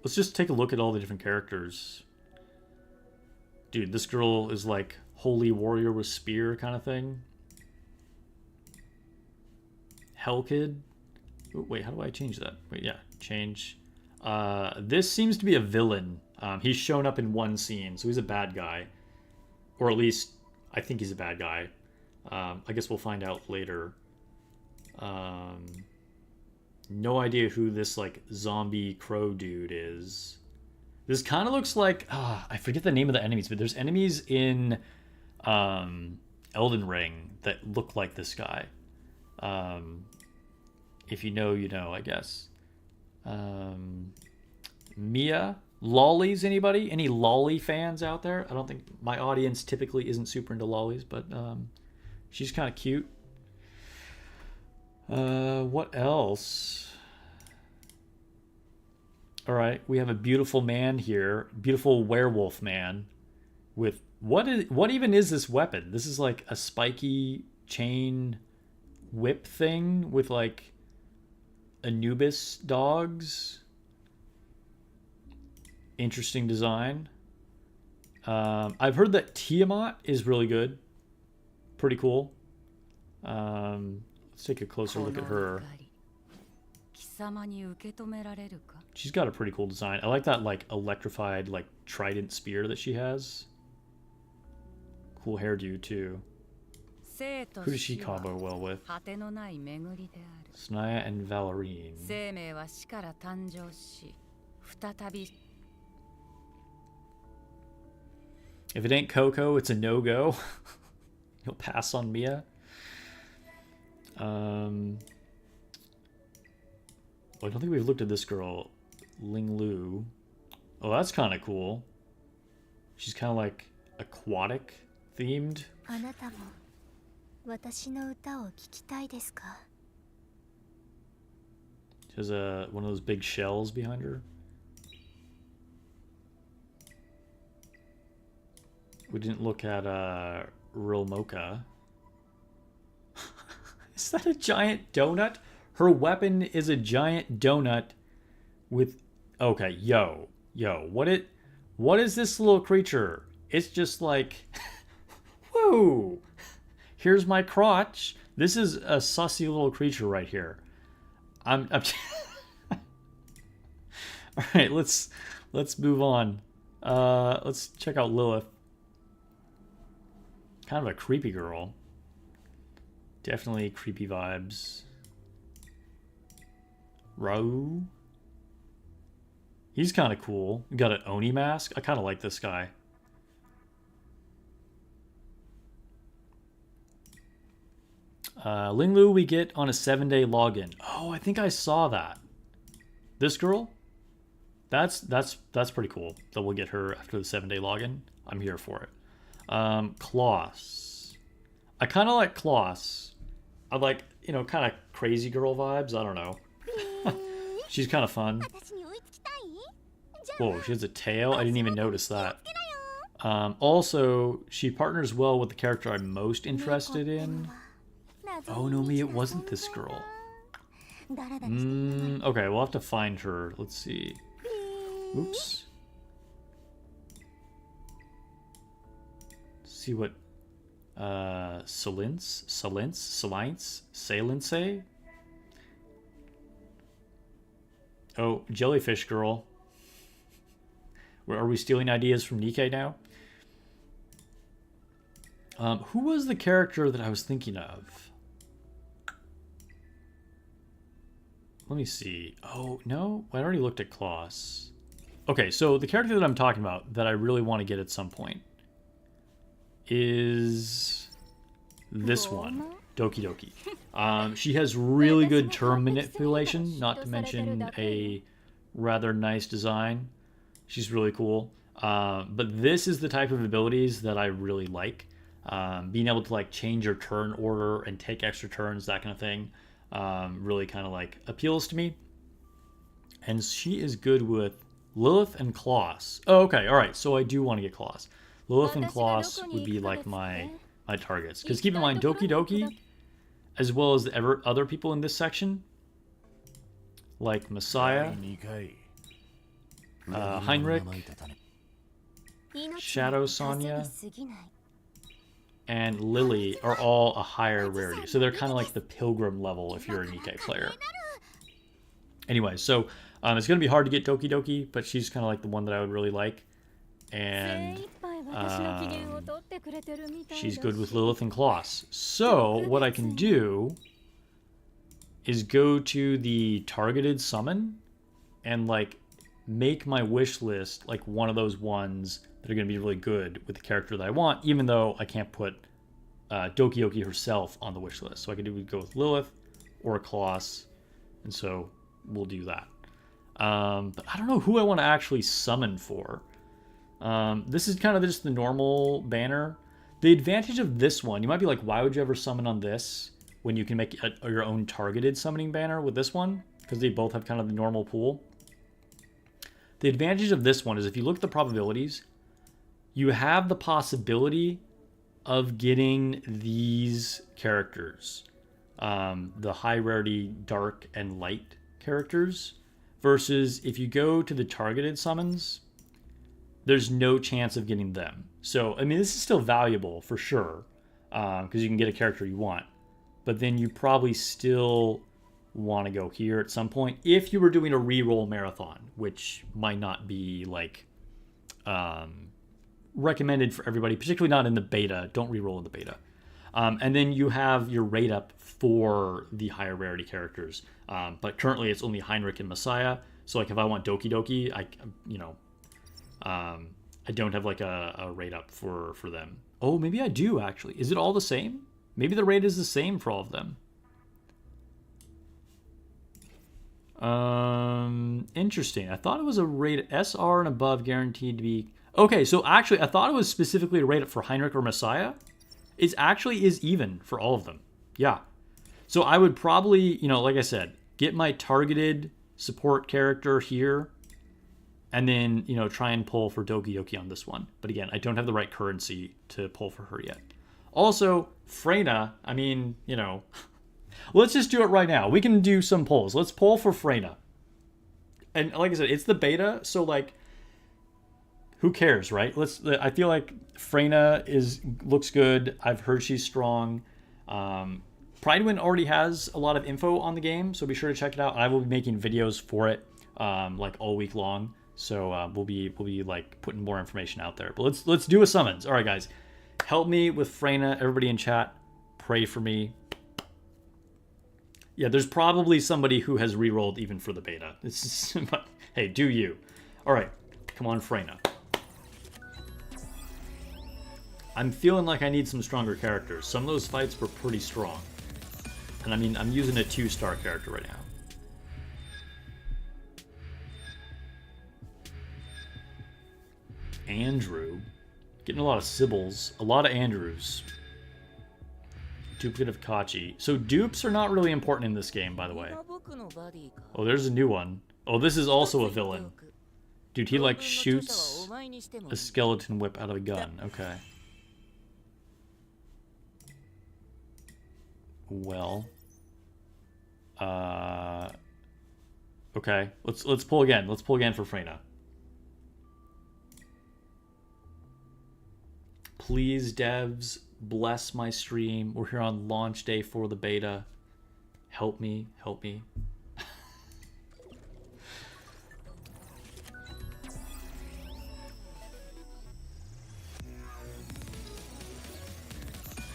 Let's just take a look at all the different characters. Dude, this girl is like holy warrior with spear kind of thing. Hellkid. Ooh, wait, how do I change that? Wait, yeah, change. This seems to be a villain. He's shown up in one scene, so he's a bad guy. Or at least, I think he's a bad guy. I guess we'll find out later. No idea who this, like, zombie crow dude is. This kind of looks like... I forget the name of the enemies, but there's enemies in Elden Ring that look like this guy. If you know, you know, I guess. Mia, lollies, anybody? Any lolly fans out there? I don't think my audience typically isn't super into lollies, but she's kind of cute. What else? All right, we have a beautiful man here, beautiful werewolf man with what even is this weapon? This is like a spiky chain whip thing with like Anubis dogs. Interesting design. I've heard that Tiamat is really good. Pretty cool. Let's take a closer look at her. She's got a pretty cool design. I like that like electrified like trident spear that she has. Cool hairdo too. Who does she combo well with? Snaya and Valorine. If it ain't Coco, it's a no-go. You'll pass on Mia. Well, I don't think we've looked at this girl, Ling Lu. Oh, that's kind of cool. She's kind of like aquatic themed. She has one of those big shells behind her. We didn't look at Real Mocha. Is that a giant donut? Her weapon is a giant donut with... Okay, yo. What is this little creature? It's just like... Whoa! Here's my crotch. This is a sussy little creature right here. I'm All right, let's move on. Let's check out Lilith. Kind of a creepy girl. Definitely creepy vibes. Rau. He's kind of cool. Got an Oni mask. I kind of like this guy. Ling Lu we get on a 7-day login. Oh, I think I saw that. This girl? That's pretty cool that we'll get her after the 7-day login. I'm here for it. Kloss. I kind of like Kloss. I like, you know, kind of crazy girl vibes. I don't know. She's kind of fun. Whoa, she has a tail? I didn't even notice that. Also, she partners well with the character I'm most interested in. Oh, no, me, it wasn't this girl. Okay, we'll have to find her. Let's see. Oops. See what Salence? Oh, jellyfish girl. Are we stealing ideas from Nikke now? Who was the character that I was thinking of? Let me see. Oh, no. I already looked at Kloss. Okay, so the character that I'm talking about that I really want to get at some point is this one, Doki Doki. She has really good term manipulation, not to mention a rather nice design. She's really cool. But this is the type of abilities that I really like. Being able to like change your turn order and take extra turns, that kind of thing, really kind of like appeals to me. And she is good with Lilith and Kloss. Oh, okay, all right. So I do want to get Kloss. Lilith and Kloss would be like my targets. Because keep in mind, Doki Doki, as well as the other people in this section, like Messiah, Heinrich, Shadow Sonya, and Lily are all a higher rarity. So they're kind of like the Pilgrim level if you're a Nikke player. Anyway, so it's going to be hard to get Doki Doki, but she's kind of like the one that I would really like. And she's good with Lilith and Kloss. So what I can do is go to the targeted summon and like make my wish list like one of those ones that are going to be really good with the character that I want, even though I can't put Doki Doki herself on the wish list. So I could go with Lilith or Colossus, and so we'll do that. But I don't know who I want to actually summon for. This is kind of just the normal banner. The advantage of this one, you might be like, why would you ever summon on this when you can make your own targeted summoning banner with this one? Because they both have kind of the normal pool. The advantage of this one is if you look at the probabilities, you have the possibility of getting these characters. The high rarity dark and light characters. Versus if you go to the targeted summons, there's no chance of getting them. So, I mean, this is still valuable for sure. Because you can get a character you want. But then you probably still want to go here at some point if you were doing a reroll marathon, which might not be like recommended for everybody, particularly not in the beta. Don't reroll in the beta. And then you have your rate up for the higher rarity characters, but currently it's only Heinrich and Messiah. So like if I want Doki Doki, I don't have like a rate up for them. Oh, maybe I do actually. Is it all the same? Maybe the rate is the same for all of them. Interesting. I thought it was a rate SR and above guaranteed to be... Okay, so actually I thought it was specifically a rate up for Heinrich or Messiah. It actually is even for all of them. Yeah. So I would probably, like I said, get my targeted support character here and then, try and pull for Doki Doki on this one. But again, I don't have the right currency to pull for her yet. Also, Freyna, I mean, let's just do it right now. We can do some polls. Let's poll for Freyna. And like I said, it's the beta, so like, who cares, right? I feel like Freyna looks good. I've heard she's strong. Pridewind already has a lot of info on the game, so be sure to check it out. I will be making videos for it, like all week long. So we'll be like putting more information out there. But let's do a summons. All right, guys, help me with Freyna. Everybody in chat, pray for me. Yeah, there's probably somebody who has rerolled even for the beta. But, hey, do you? All right, come on, Freyna. I'm feeling like I need some stronger characters. Some of those fights were pretty strong. And I mean, I'm using a 2-star character right now. Andrew. Getting a lot of Sybils. A lot of Andrews. Duplicate of Kachi. So dupes are not really important in this game, by the way. Oh, there's a new one. Oh, this is also a villain. Dude, he like shoots a skeleton whip out of a gun. Okay. Well. Okay. Let's pull again. Let's pull again for Freyna. Please, devs, bless my stream. We're here on launch day for the beta. Help me. Help me.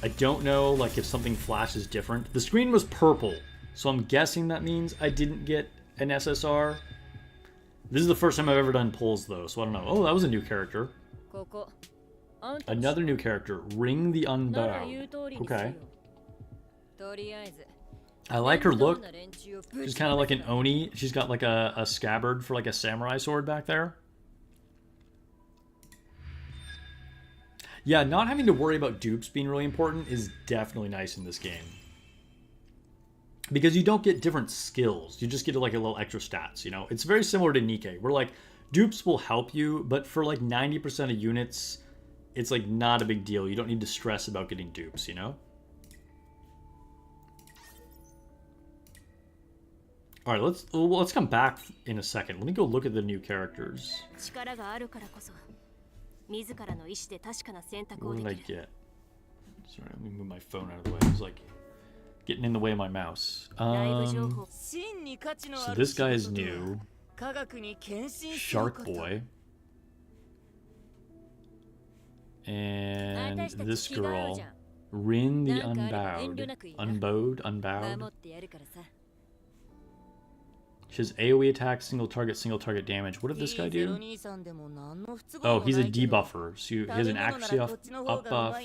I don't know, like, if something flashes different. The screen was purple, so I'm guessing that means I didn't get an SSR. This is the first time I've ever done polls, though, so I don't know. Oh, that was a new character. Another new character, Ring the Unbowed. Okay. I like her look. She's kind of like an Oni. She's got like a scabbard for like a samurai sword back there. Yeah, not having to worry about dupes being really important is definitely nice in this game. Because you don't get different skills. You just get like a little extra stats, It's very similar to Nikke, where like dupes will help you, but for like 90% of units, it's like not a big deal. You don't need to stress about getting dupes, All right, let's come back in a second. Let me go look at the new characters. What did I get? Sorry, let me move my phone out of the way. It's like getting in the way of my mouse. So this guy is new. Shark Boy. And this girl, Rin the Unbowed. Unbowed. She has AoE attack, single target damage. What did this guy do? Oh, he's a debuffer. So he has an accuracy up buff.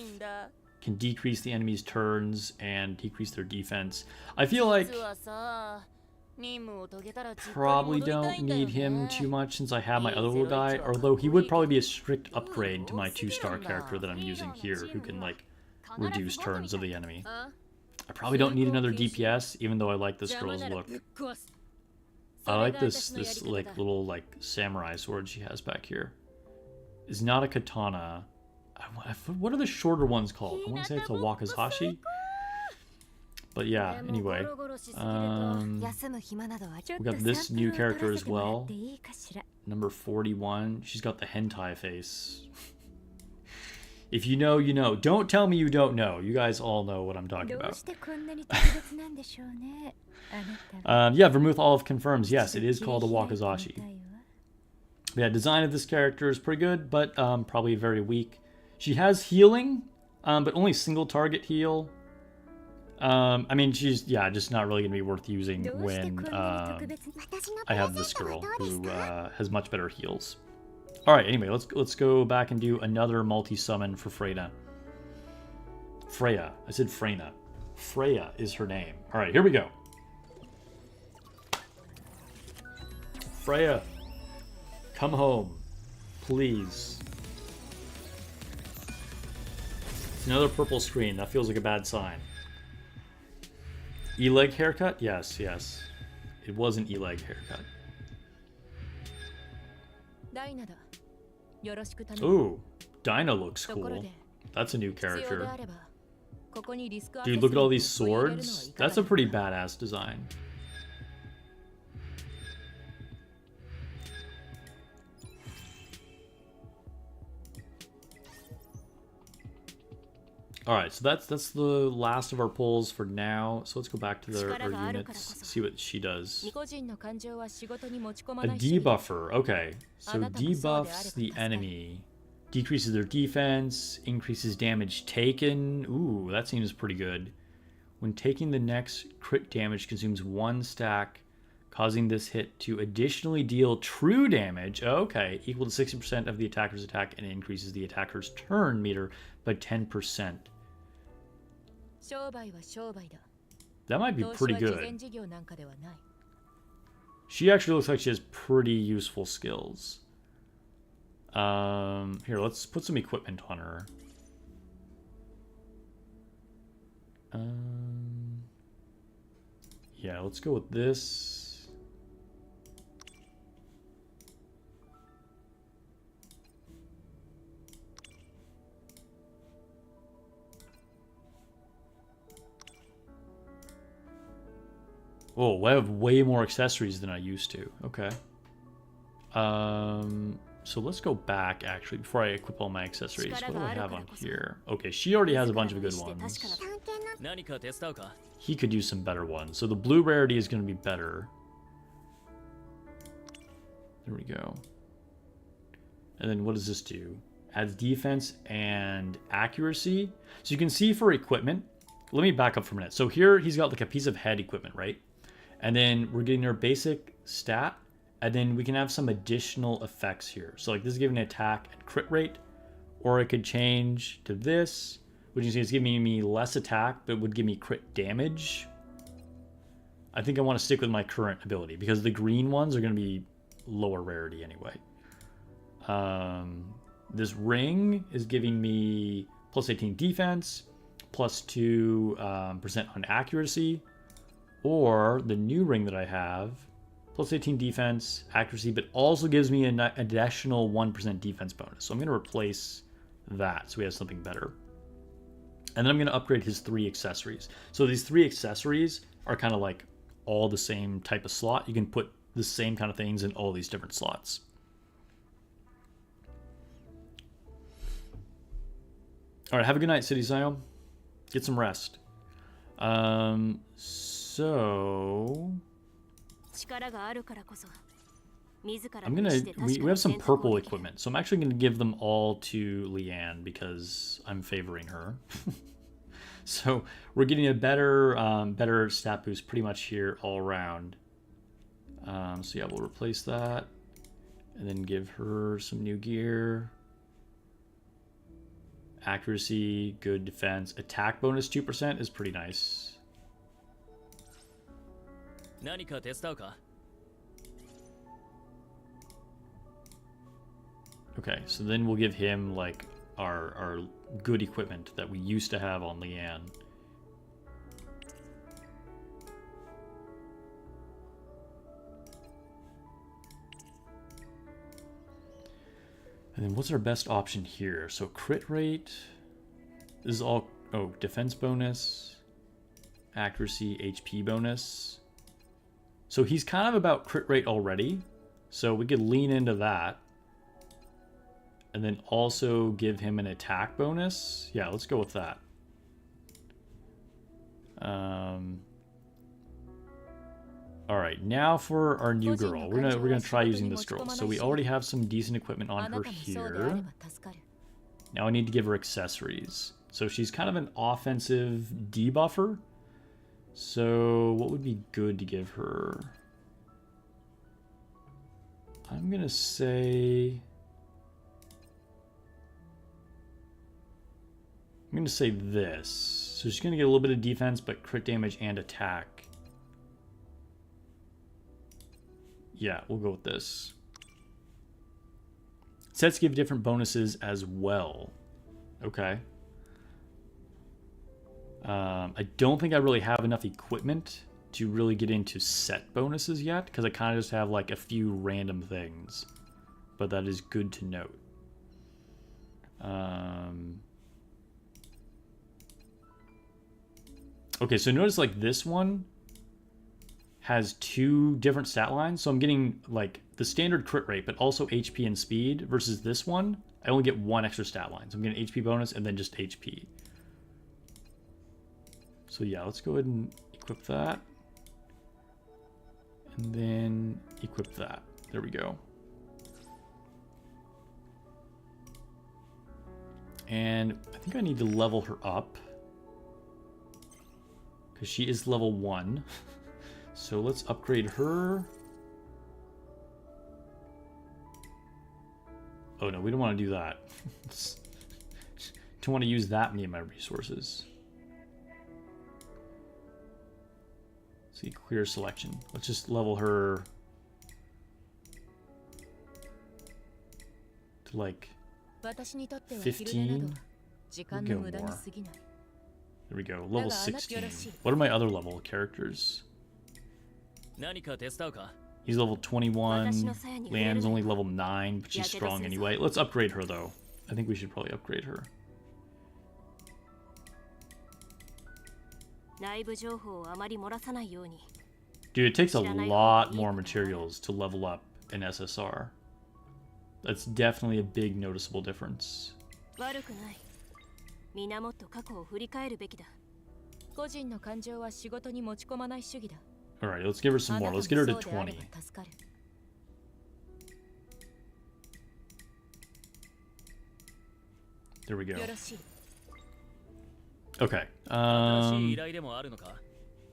can decrease the enemy's turns and decrease their defense. I feel like probably don't need him too much since I have my other little guy, although he would probably be a strict upgrade to my 2-star character that I'm using here, who can like reduce turns of the enemy. I probably don't need another DPS, even though I like this girl's look. I like this like little like samurai sword she has back here. It's not a katana. What are the shorter ones called? I want to say it's a wakizashi. But yeah, anyway. We got this new character as well. Number 41. She's got the hentai face. If you know, you know. Don't tell me you don't know. You guys all know what I'm talking about. Yeah, Vermouth Olive confirms. Yes, it is called a wakizashi. Yeah, design of this character is pretty good, but probably very weak. She has healing, but only single target heal. I mean, she's, yeah, just not really going to be worth using when I have this girl who has much better heals. Alright, anyway, let's go back and do another multi-summon for Freyna. Freya. I said Freyna. Freya is her name. Alright, here we go. Freya, come home, please. It's another purple screen. That feels like a bad sign. E-leg haircut? Yes, yes. It was an E-leg haircut. Ooh, Dinah looks cool. That's a new character. Dude, look at all these swords. That's a pretty badass design. Alright, so that's the last of our pulls for now. So let's go back to our units, see what she does. A debuffer, okay. So debuffs the enemy, decreases their defense, increases damage taken. Ooh, that seems pretty good. When taking the next crit damage, consumes 1 stack, causing this hit to additionally deal true damage, okay, equal to 60% of the attacker's attack, and increases the attacker's turn meter by 10%. That might be pretty good. She actually looks like she has pretty useful skills. Here, let's put some equipment on her. Yeah, let's go with this. Oh, I have way more accessories than I used to. Okay. So let's go back, actually, before I equip all my accessories. What do I have on here? Okay, she already has a bunch of good ones. He could use some better ones. So the blue rarity is going to be better. There we go. And then what does this do? Adds defense and accuracy. So you can see for equipment, let me back up for a minute. So here he's got like a piece of head equipment, right? And then we're getting our basic stat, and then we can have some additional effects here. So like this is giving an attack and crit rate, or it could change to this, which you see is giving me less attack, but would give me crit damage. I think I want to stick with my current ability because the green ones are going to be lower rarity anyway. This ring is giving me plus 18 defense, plus 2% on accuracy. Or the new ring that I have, plus 18 defense, accuracy, but also gives me an additional 1% defense bonus. So I'm going to replace that so we have something better. And then I'm going to upgrade his 3 accessories. So these 3 accessories are kind of like all the same type of slot. You can put the same kind of things in all these different slots. All right, have a good night, City Zion. Get some rest. So I'm gonna we have some purple equipment, so I'm actually gonna give them all to Leanne because I'm favoring her. So we're getting a better stat boost pretty much here all around. So yeah, we'll replace that and then give her some new gear. Accuracy, good defense. Attack bonus 2% is pretty nice. 何か手伝うか? Okay, so then we'll give him like our good equipment that we used to have on Leanne. And then what's our best option here? So crit rate. This is all, oh, defense bonus, accuracy, HP bonus. So he's kind of about crit rate already. So we could lean into that. And then also give him an attack bonus. Yeah, let's go with that. All right, now for our new girl. We're gonna try using this girl. So we already have some decent equipment on her here. Now I need to give her accessories. So she's kind of an offensive debuffer. So what would be good to give her? I'm gonna say this. So she's gonna get a little bit of defense, but crit damage and attack. Yeah, we'll go with this. Sets give different bonuses as well. Okay. I don't think I really have enough equipment to really get into set bonuses yet, because I kind of just have like a few random things. But that is good to note. Okay, so notice like this one has two different stat lines. So I'm getting like the standard crit rate, but also HP and speed, versus this one, I only get one extra stat line. So I'm getting HP bonus and then just HP. So yeah, let's go ahead and equip that. And then equip that. There we go. And I think I need to level her up, because she is level 1. So let's upgrade her. Oh no, we don't want to do that. Don't want to use that many of my resources. See, clear selection. Let's just level her to like 15. We'll go more. There we go, level 16. What are my other level characters? He's level 21. Leanne's only level 9, but she's strong anyway. Let's upgrade her though. I think we should probably upgrade her. Dude, it takes a lot more materials to level up in SSR. That's definitely a big noticeable difference. Alright, let's give her some more. Let's get her to 20. There we go. Okay.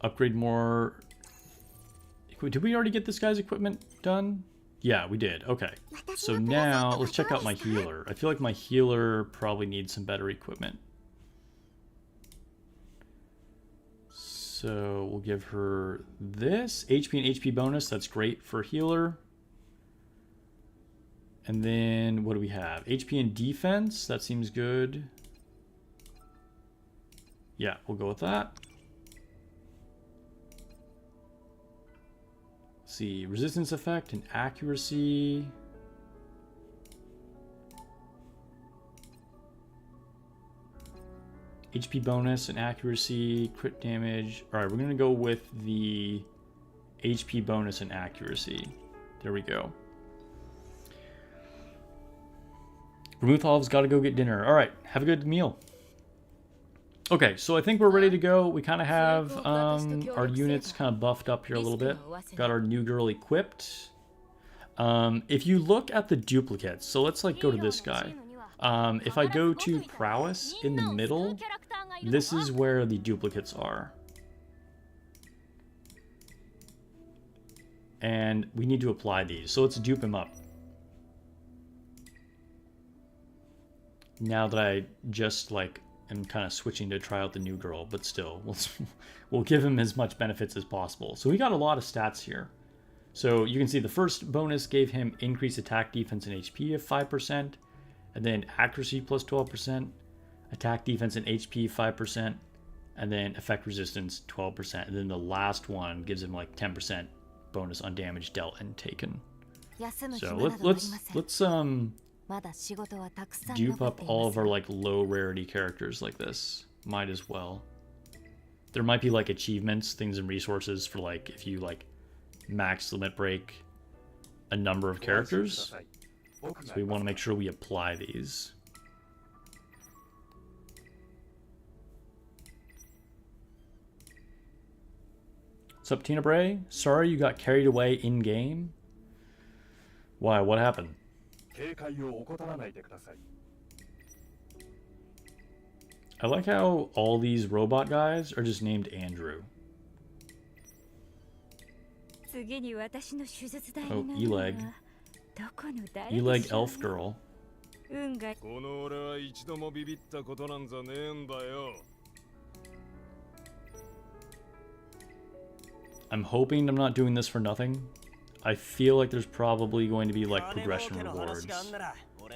Upgrade more. Did we already get this guy's equipment done? Yeah, we did. Okay. So now let's check out my healer. I feel like my healer probably needs some better equipment. So we'll give her this. HP and HP bonus. That's great for healer. And then what do we have? HP and defense. That seems good. Yeah, we'll go with that. Let's see, resistance effect and accuracy. HP bonus and accuracy, crit damage. All right, we're gonna go with the HP bonus and accuracy. There we go. Vermuthov's got to go get dinner. All right, have a good meal. Okay, so I think we're ready to go. We kind of have our units kind of buffed up here a little bit. Got our new girl equipped. If you look at the duplicates, so let's like go to this guy. If I go to prowess in the middle, this is where the duplicates are. And we need to apply these. So let's dupe him up. now that I just like am kind of switching to try out the new girl, but still, we'll give him as much benefits as possible. So we got a lot of stats here. So you can see the first bonus gave him increased attack, defense, and HP of 5%, and then accuracy plus 12%, attack, defense, and HP 5%, and then effect resistance 12%, and then the last one gives him like 10% bonus on damage dealt and taken. So let's dupe up all of our like low rarity characters like this. Might as well. There might be like achievements, things and resources for like if you like max limit break a number of characters. So we want to make sure we apply these. What's up, Tina Bray? Sorry you got carried away in game. Why? What happened? I like how all these robot guys are just named Andrew. Oh, Eleg. Eleg elf girl. I'm hoping I'm not doing this for nothing. I feel like there's probably going to be like progression rewards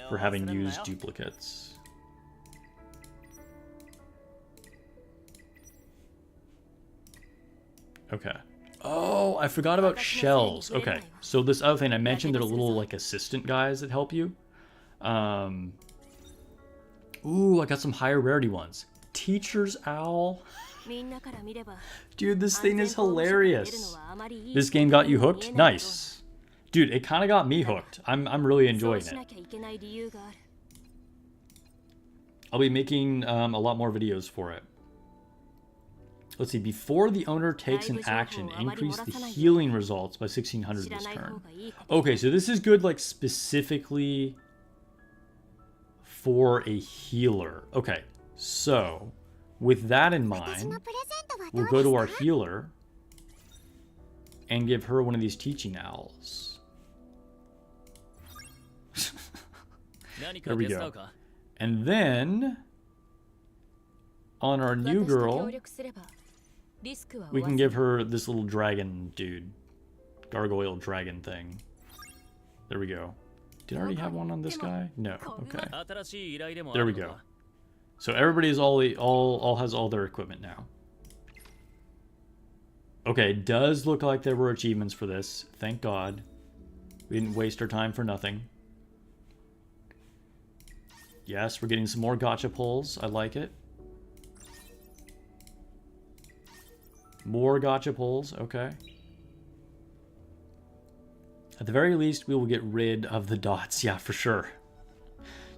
for having used duplicates. Okay. Oh, I forgot about shells. Okay, so this other thing I mentioned, there are little like assistant guys that help you. Ooh, I got some higher rarity ones. Teacher's owl. Dude, this thing is hilarious. This game got you hooked? Nice. Dude, it kind of got me hooked. I'm really enjoying it. I'll be making a lot more videos for it. Let's see, before the owner takes an action, increase the healing results by 1600 this turn. Okay, so this is good like specifically for a healer. Okay, so with that in mind, we'll go to our healer and give her one of these teaching owls. There we go. And then on our new girl, we can give her this little dragon dude. Gargoyle dragon thing. There we go. Did I already have one on this guy? No. Okay. There we go. So everybody is all has all their equipment now. Okay, it does look like there were achievements for this. Thank God. We didn't waste our time for nothing. Yes, we're getting some more gacha pulls. I like it. More gacha pulls. Okay. At the very least, we will get rid of the dots. Yeah, for sure.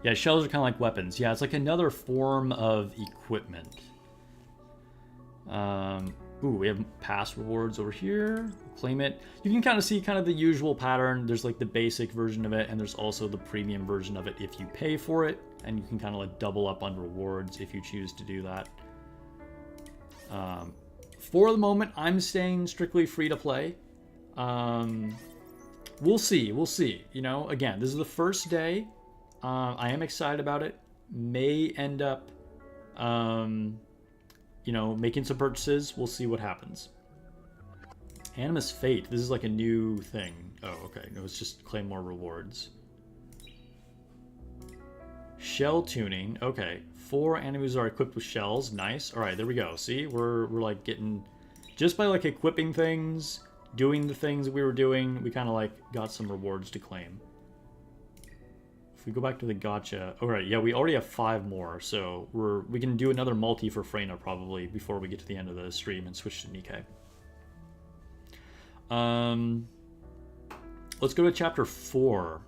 Yeah, shells are kind of like weapons. Yeah, it's like another form of equipment. Ooh, we have pass rewards over here. Claim it. You can kind of see kind of the usual pattern. There's like the basic version of it, and there's also the premium version of it if you pay for it. And you can kind of like double up on rewards if you choose to do that. For the moment, I'm staying strictly free to play. We'll see. We'll see. You know, again, this is the first day. I am excited about it. May end up, you know, making some purchases. We'll see what happens. Animus Fate. This is like a new thing. Oh, okay. No, it's just claim more rewards. Shell tuning. Okay. 4 enemies are equipped with shells. Nice. All right, there we go. See, we're like getting, just by like equipping things, doing the things we were doing, we kind of like got some rewards to claim. If we go back to the gacha, all right, yeah, we already have 5 more, so we can do another multi for Freyna probably before we get to the end of the stream and switch to Nikke. Let's go to chapter 4.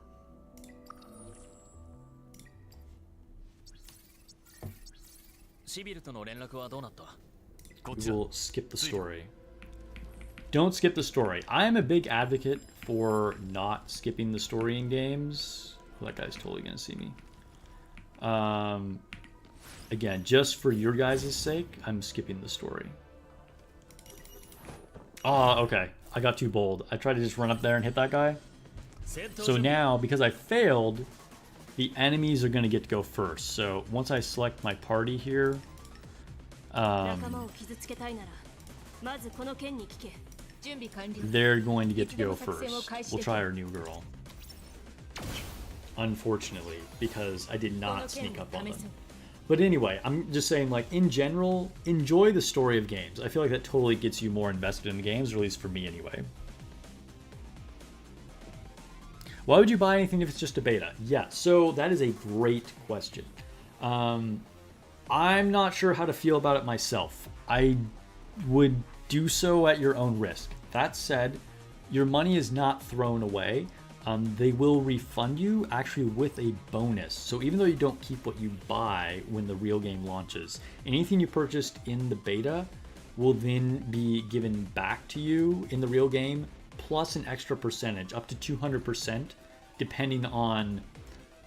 We will skip the story. Don't skip the story. I am a big advocate for not skipping the story in games. Oh, that guy's totally gonna see me. Again, just for your guys' sake, I'm skipping the story. Oh, okay. I got too bold. I tried to just run up there and hit that guy. So now, because I failed, the enemies are going to get to go first. So once I select my party here, 仲間を傷つけたいならまずこの剣に聞け。準備完了。 they're going to get to go first. We'll try our new girl. Unfortunately, because I did not sneak up on them. But anyway, I'm just saying, like, in general, enjoy the story of games. I feel like that totally gets you more invested in the games, or at least for me anyway. Why would you buy anything if it's just a beta? Yeah, so that is a great question. I'm not sure how to feel about it myself. I would do so at your own risk. That said, your money is not thrown away. They will refund you actually with a bonus. So even though you don't keep what you buy when the real game launches, anything you purchased in the beta will then be given back to you in the real game, plus an extra percentage, up to 200%, depending on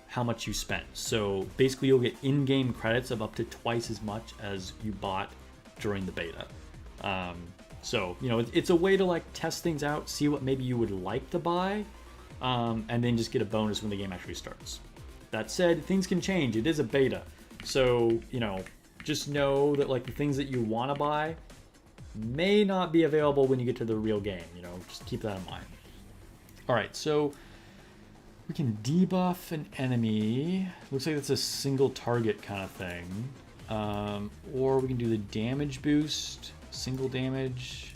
how much you spent. So basically you'll get in-game credits of up to twice as much as you bought during the beta. So, you know, it's a way to like test things out, see what maybe you would like to buy, and then just get a bonus when the game actually starts. That said, things can change. It is a beta. So, you know, just know that like the things that you want to buy may not be available when you get to the real game. You know, just keep that in mind. All right, so we can debuff an enemy. Looks like that's a single target kind of thing. Or we can do the damage boost, single damage.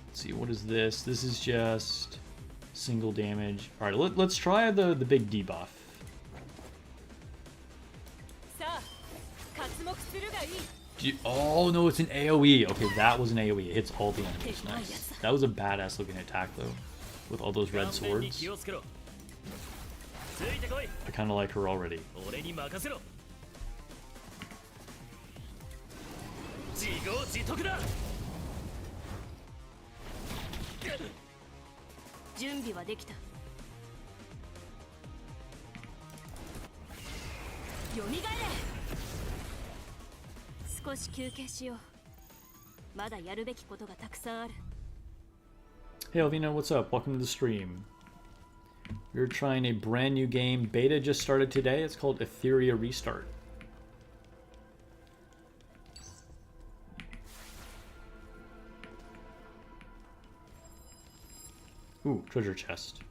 Let's see, what is this? This is just single damage. All right, let's try the big debuff. Oh no, it's an AoE. Okay, that was an AoE. It hits all the enemies. Nice. That was a badass looking attack though, with all those red swords. I kind of like her already. Hey Alvina, what's up? Welcome to the stream. We're trying a brand new game. Beta just started today. It's called Etheria Restart. Ooh, treasure chest.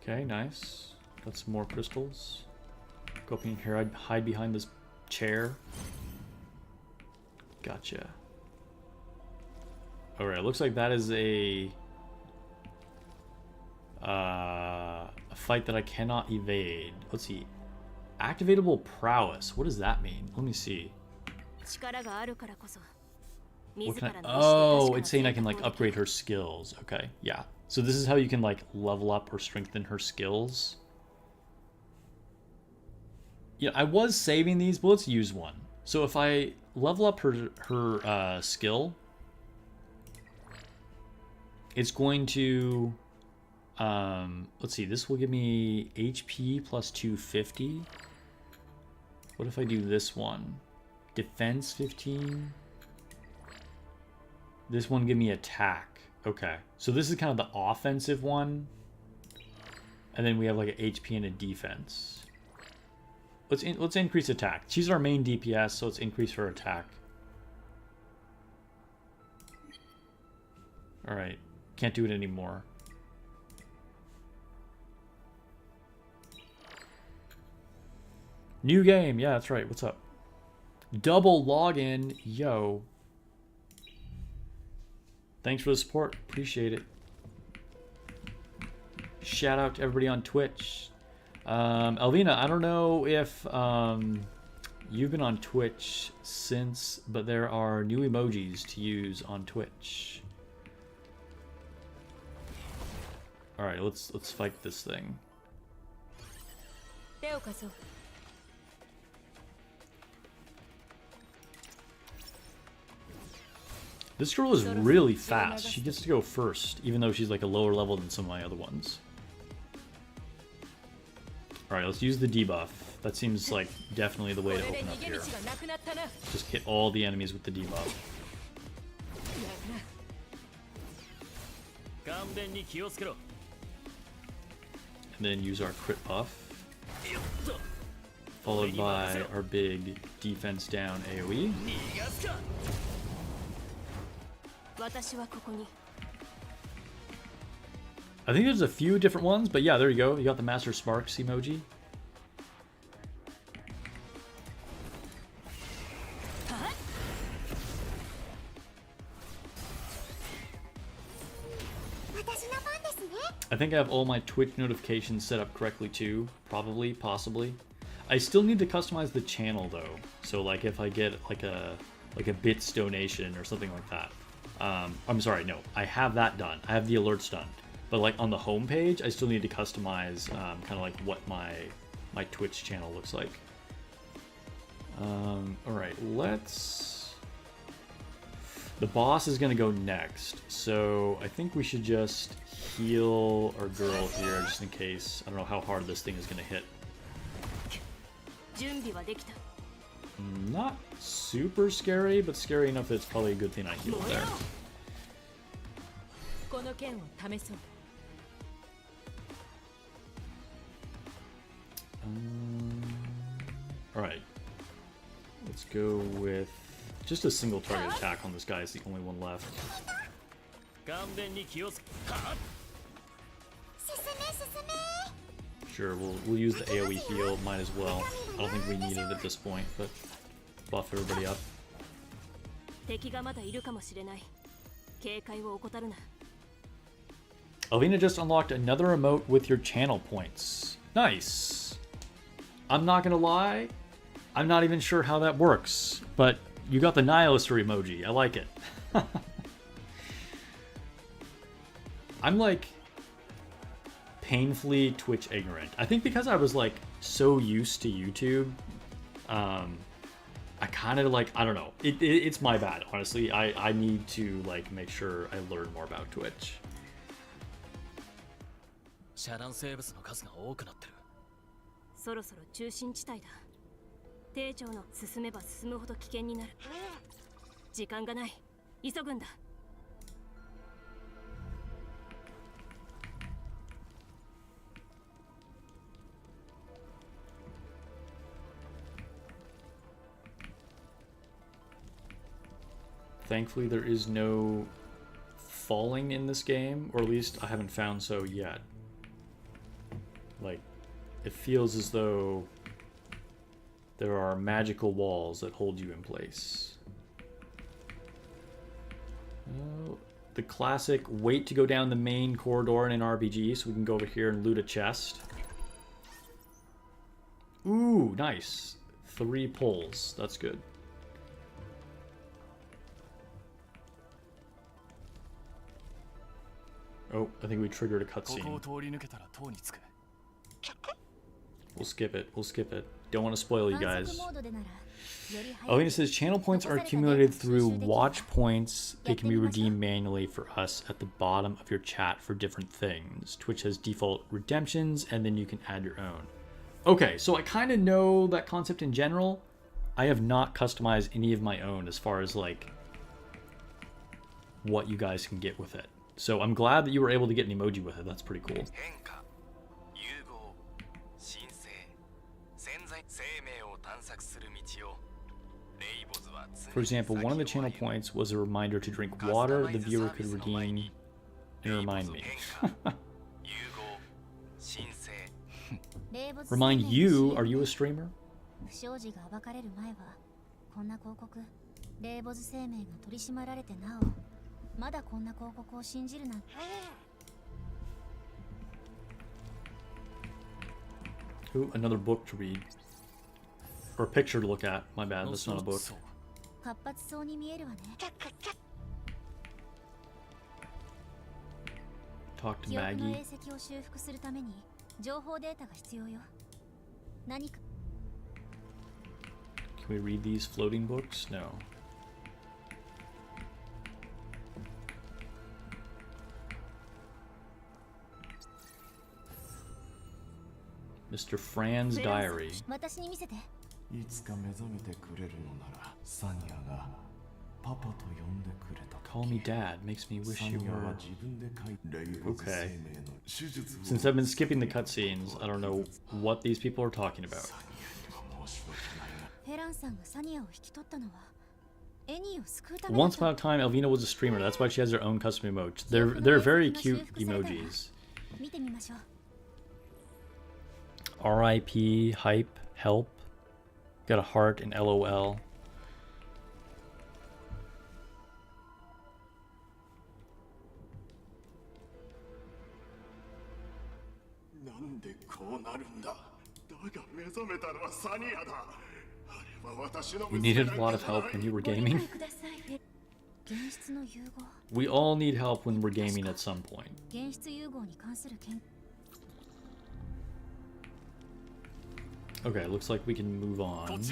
Okay, nice. Got some more crystals. Go up in here, I'd hide behind this chair. Gotcha. Alright, looks like that is a fight that I cannot evade. Let's see. Activatable prowess. What does that mean? Let me see. What can I, oh, it's saying I can like upgrade her skills. Okay, yeah. So this is how you can like level up or strengthen her skills. Yeah, I was saving these, but let's use one. So if I level up her skill, it's going to, let's see, this will give me HP plus 250. What if I do this one? Defense 15. This one give me attack. Okay, so this is kind of the offensive one. And then we have like an HP and a defense. Let's increase attack. She's our main DPS, so let's increase her attack. Alright, can't do it anymore. New game, yeah, that's right. What's up? Double login, yo. Thanks for the support, appreciate it. Shout out to everybody on Twitch. Alvina, I don't know if you've been on Twitch since, but there are new emojis to use on Twitch. All right, let's fight this thing. This girl is really fast. She gets to go first, even though she's like a lower level than some of my other ones. Alright, let's use the debuff. That seems like definitely the way to open up here. Just hit all the enemies with the debuff. and then use our crit buff, followed by our big defense down AoE. I think there's a few different ones, but yeah, there you go. You got the Master Sparks emoji. I think I have all my Twitch notifications set up correctly too. Probably, possibly. I still need to customize the channel though. So like if I get like a bits donation or something like that. I'm sorry, no, I have that done. I have the alerts done. But like on the home page, I still need to customize kind of like what my Twitch channel looks like. All right, let's. The boss is gonna go next, so I think we should just heal our girl here just in case. I don't know how hard this thing is gonna hit. Not super scary, but scary enough that it's probably a good thing I healed there. Alright. Let's go with just a single target attack on this guy. It's the only one left. Sure, we'll use the AoE heal. Might as well. I don't think we need it at this point, but buff everybody up. Alina just unlocked another emote with your channel points. Nice. I'm not gonna lie, I'm not even sure how that works, but you got the Nihilister emoji. I like it. I'm like painfully Twitch ignorant. I think because I was like so used to YouTube, I kind of like, I don't know. It's my bad, honestly. I need to like make sure I learn more about Twitch. 遮断生物の数が多くなってる。そろそろ中心地帯だ。艇長の進めば進むほど危険になる。時間がない。急ぐんだ。Thankfully, there is no falling in this game, or at least I haven't found so yet. Like, it feels as though there are magical walls that hold you in place. Oh, the classic wait to go down the main corridor in an RPG so we can go over here and loot a chest. Ooh, nice. 3 pulls. That's good. Oh, I think we triggered a cutscene. We'll skip it. We'll skip it. Don't want to spoil you guys. Alina says channel points are accumulated through watch points. They can be redeemed manually for us at the bottom of your chat for different things. Twitch has default redemptions, and then you can add your own. Okay, so I kind of know that concept in general. I have not customized any of my own as far as like what you guys can get with it. So I'm glad that you were able to get an emoji with it. That's pretty cool. For example, one of the channel points was a reminder to drink water the viewer could redeem and remind me. Remind you? Are you a streamer? Ooh, another book to read. Or a picture to look at. My bad, that's not a book. Talk to Maggie. Can we read these floating books? No. Mr. Fran's diary. call me dad. Makes me wish you were... Okay. Since I've been skipping the cutscenes, I don't know what these people are talking about. Once upon a time, Elvina was a streamer. That's why she has her own custom emotes. They're very cute emojis. R.I.P. Hype. Help. Got a heart and LOL. You needed a lot of help when you were gaming. We all need help when we're gaming at some point. Okay, looks like we can move on.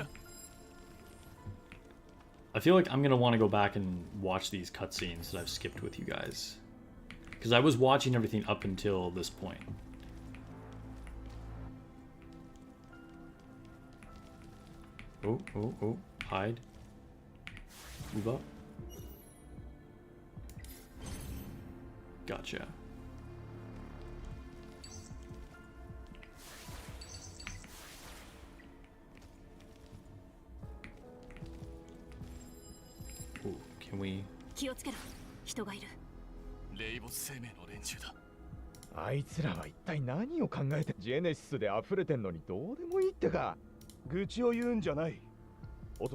I feel like I'm gonna want to go back and watch these cutscenes that I've skipped with you guys, because I was watching everything up until this point. Oh, oh, oh, hide. Move up. Gotcha. Ooh, can we... 気をつけろ。人がいる。霊没生命の連中だ。あいつらは一体何を考えてジェネシスで溢れてんのにどうでもいいってか。愚痴を言うんじゃない。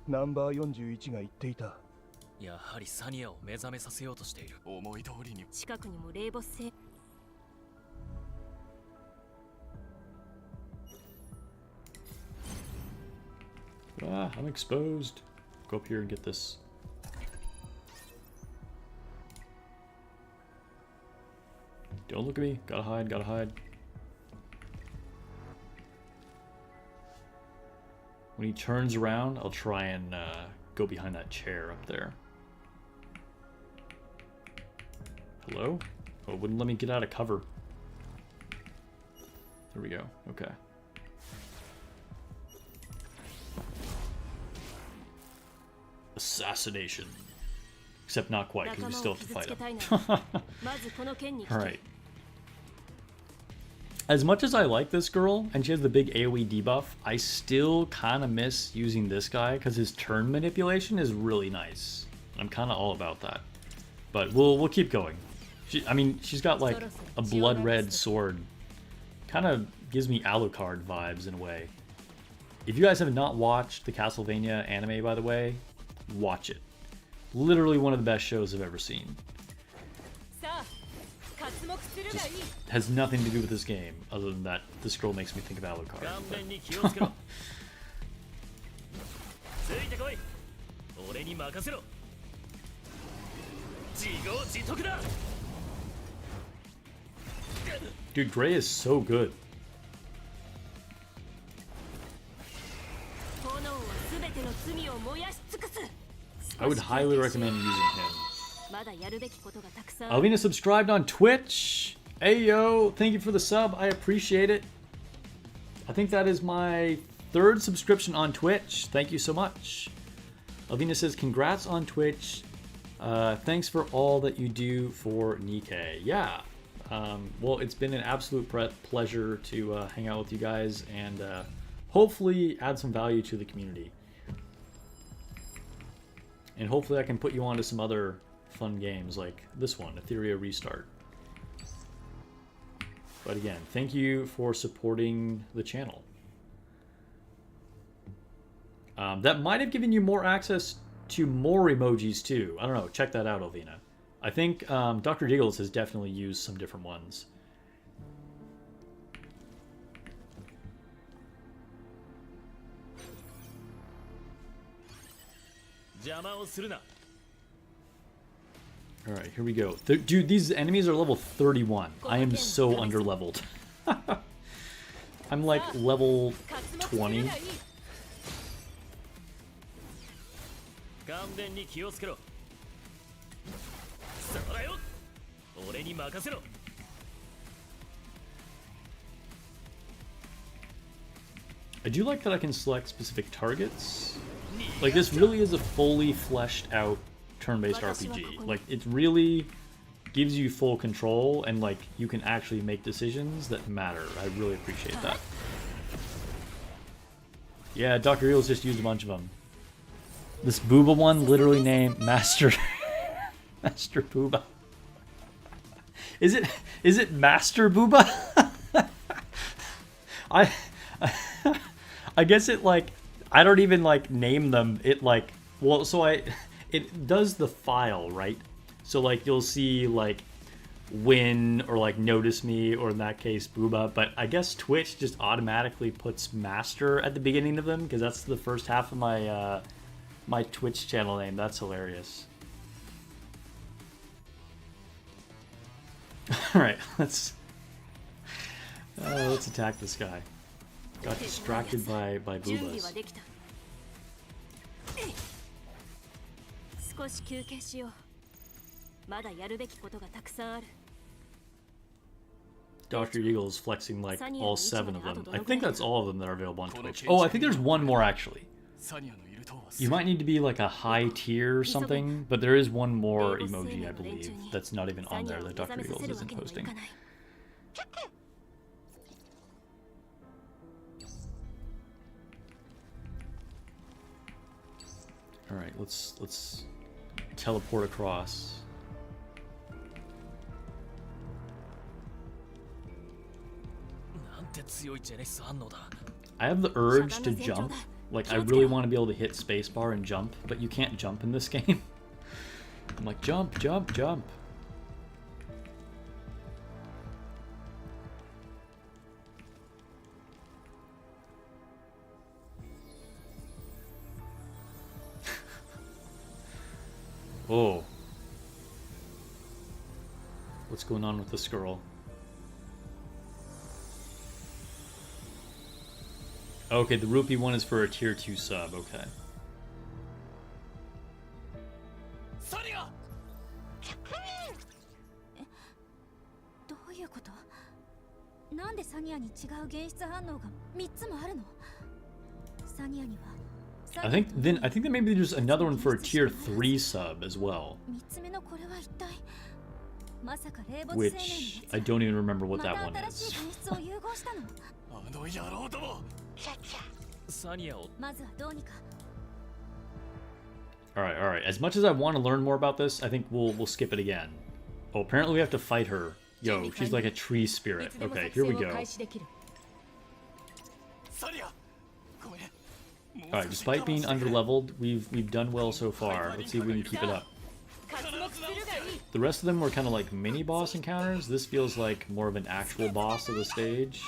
ナンバー41が言っていた。やはりサニアを目覚めさせようとしている。思い通りに。近くにも霊没生。Ah, I'm exposed. Go up here and get this. Don't look at me. Gotta hide, gotta hide. When he turns around, I'll try and go behind that chair up there. Hello? Oh, it wouldn't let me get out of cover. There we go. Okay. Assassination. Except not quite, because we still have to fight him. Alright. As much as I like this girl, and she has the big AoE debuff, I still kind of miss using this guy, because his turn manipulation is really nice. I'm kind of all about that. But we'll keep going. I mean, she's got like a blood red sword. Kind of gives me Alucard vibes in a way. If you guys have not watched the Castlevania anime, by the way, watch it. Literally one of the best shows I've ever seen. Just has nothing to do with this game, other than that this girl makes me think of Alucard. Dude, Gray is so good. I would highly recommend using him. Alvina subscribed on Twitch. Hey yo, thank you for the sub. I appreciate it. I think that is my 3rd subscription on Twitch. Thank you so much. Alvina says, congrats on Twitch. Thanks for all that you do for Nikke. Yeah. Well, it's been an absolute pleasure to hang out with you guys and hopefully add some value to the community. And hopefully I can put you on to some other fun games like this one, Etheria Restart. But again, thank you for supporting the channel. That might have given you more access to more emojis too. I don't know. Check that out, Elvina. I think Dr. Diggles has definitely used some different ones. Alright, here we go. Dude, these enemies are level 31. I am so underleveled. I'm like level 20. I do like that I can select specific targets. Like, this really is a fully fleshed out turn-based RPG. Like, it really gives you full control, and like you can actually make decisions that matter. I really appreciate that. Yeah, Dr. Eels just used a bunch of them. This Booba one literally named Master Master Booba. Is it Master Booba? I guess it like, I don't even like name them. It like, well, so it does the file, right? So like you'll see like win or like notice me, or in that case Booba, but I guess Twitch just automatically puts Master at the beginning of them because that's the first half of my my Twitch channel name. That's hilarious. All right, let's attack this guy. Got distracted by Boobas. 少し休憩しよう。まだやるべきことがたくさんある。 Dr. Eagle is flexing like all 7 of them. I think that's all of them that are available on Twitch. Oh, I think there's one more actually. You might need to be like a high tier or something, but there is one more emoji, I believe, that's not even on there that Dr. Eagles isn't posting. All right, let's teleport across. I have the urge to jump. Like, I really want to be able to hit spacebar and jump, but you can't jump in this game. I'm like, jump, jump, jump. Oh. What's going on with this girl? Okay, the rupee one is for a tier 2 sub, okay. どういうこと？なんでサニアに違う現実反応が3つもあるの？サニアには I think that maybe there's another one for a tier 3 sub as well. 3つ目のこれは一体まさか霊没 Which I don't even remember what that one また is. 新しい現実を融合したの？ まずはどうにか Alright. As much as I want to learn more about this, I think we'll skip it again. Oh, apparently we have to fight her. Yo, she's like a tree spirit. Okay, here we go. Alright, despite being underleveled, we've done well so far. Let's see if we can keep it up. The rest of them were kind of like mini boss encounters. This feels like more of an actual boss of the stage.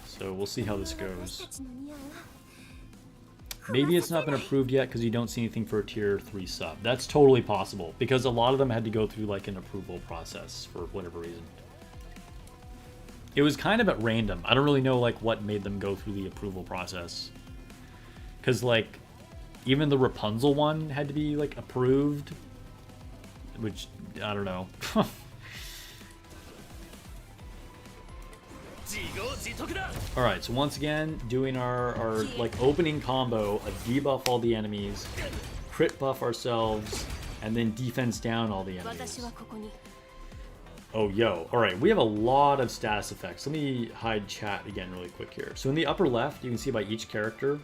So we'll see how this goes. Maybe it's not been approved yet because you don't see anything for a tier 3 sub. That's totally possible because a lot of them had to go through like an approval process for whatever reason. It was kind of at random. I don't really know like what made them go through the approval process. Because like even the Rapunzel one had to be like approved, which I don't know. Alright, so once again, doing our like opening combo of debuff all the enemies, crit buff ourselves, and then defense down all the enemies. Oh, yo. Alright, we have a lot of status effects. Let me hide chat again really quick here. So in the upper left, you can see by each character,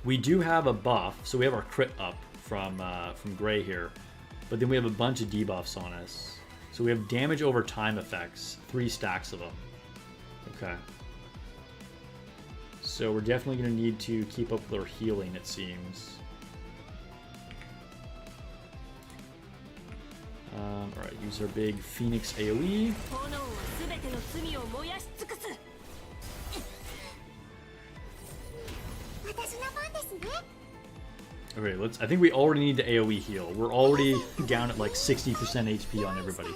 we do have a buff. So we have our crit up from Gray here, but then we have a bunch of debuffs on us. So we have damage over time effects, 3 stacks of them. Okay. So we're definitely going to need to keep up with our healing, it seems. Alright, use our big Phoenix AoE. Okay, I think we already need to AoE heal. We're already down at like 60% HP on everybody.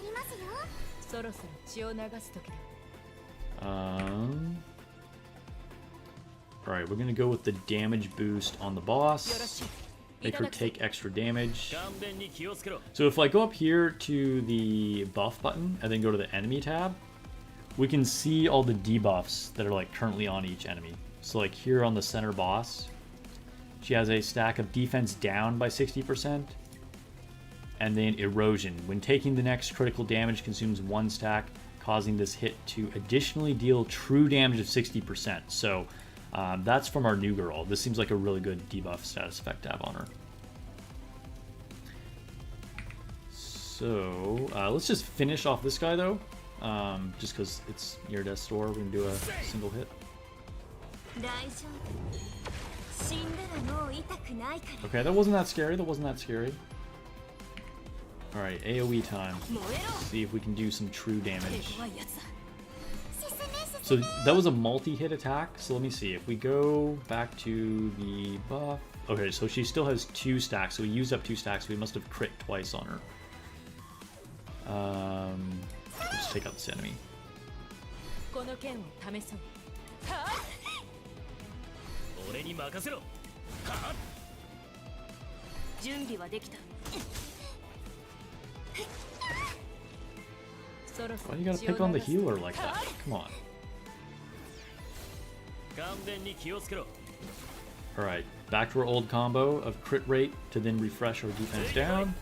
Alright, we're gonna go with the damage boost on the boss. Make her take extra damage. So if I go up here to the buff button and then go to the enemy tab, we can see all the debuffs that are like currently on each enemy. So like here on the center boss, She has a stack of defense down by 60%. And then erosion. When taking the next critical damage, consumes 1 stack, causing this hit to additionally deal true damage of 60%. So that's from our new girl. This seems like a really good debuff status effect to have on her. So let's just finish off this guy though. Just because it's near death's door, we're gonna do a single hit. Okay, that wasn't that scary. That wasn't that scary. Alright, AoE time. Let's see if we can do some true damage. So that was a multi-hit attack. So let me see. If we go back to the buff. Okay, so she still has 2 stacks. So we used up 2 stacks. So we must have crit twice on her. Let's take out this enemy. Why you gotta pick on the healer like that? Come on. Alright, back to our old combo of crit rate to then refresh our defense down.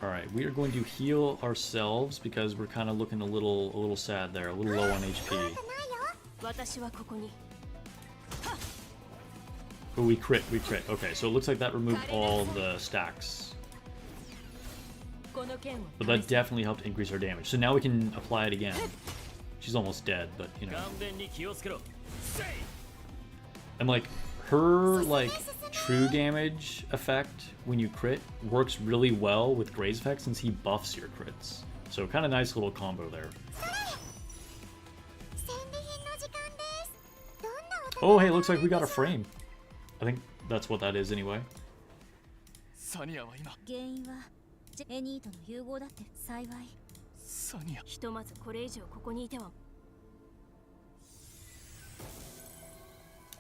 Alright, we are going to heal ourselves because we're kind of looking a little sad there, a little low on HP. Oh, we crit. Okay, so it looks like that removed all the stacks. But that definitely helped increase our damage. So now we can apply it again. She's almost dead, but you know. And like, her like true damage effect when you crit works really well with Gray's effect since he buffs your crits. So kind of nice little combo there. Oh, hey, looks like we got a frame. I think that's what that is anyway.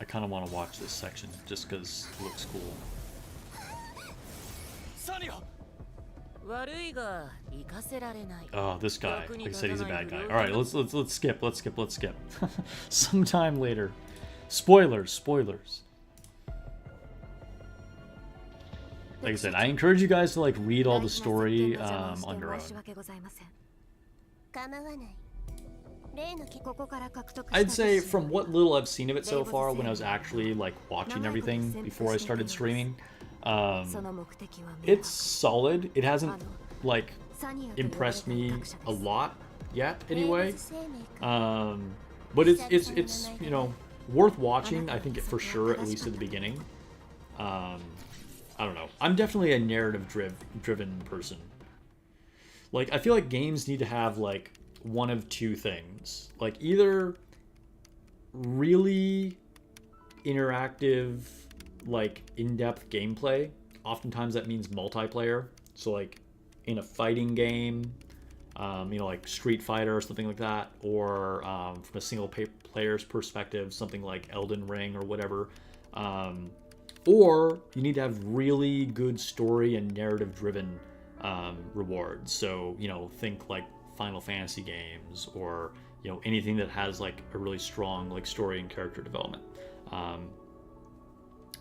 I kind of want to watch this section just because it looks cool. Oh, this guy. Like I said, he's a bad guy. All right, let's skip. Sometime later. Spoilers. Like I said, I encourage you guys to like read all the story on your own. I'd say from what little I've seen of it so far, when I was actually like watching everything before I started streaming, it's solid. It hasn't like impressed me a lot yet, anyway. But it's you know, worth watching. I think for sure, at least at the beginning. I don't know. I'm definitely a narrative-driven person. Like, I feel like games need to have, like, one of 2 things. Like, either really interactive, like, in-depth gameplay. Oftentimes that means multiplayer. So, like, in a fighting game, you know, like Street Fighter or something like that. Or from a single player's perspective, something like Elden Ring or whatever. Or you need to have really good story and narrative-driven rewards. So, you know, think like Final Fantasy games or, you know, anything that has like a really strong like story and character development.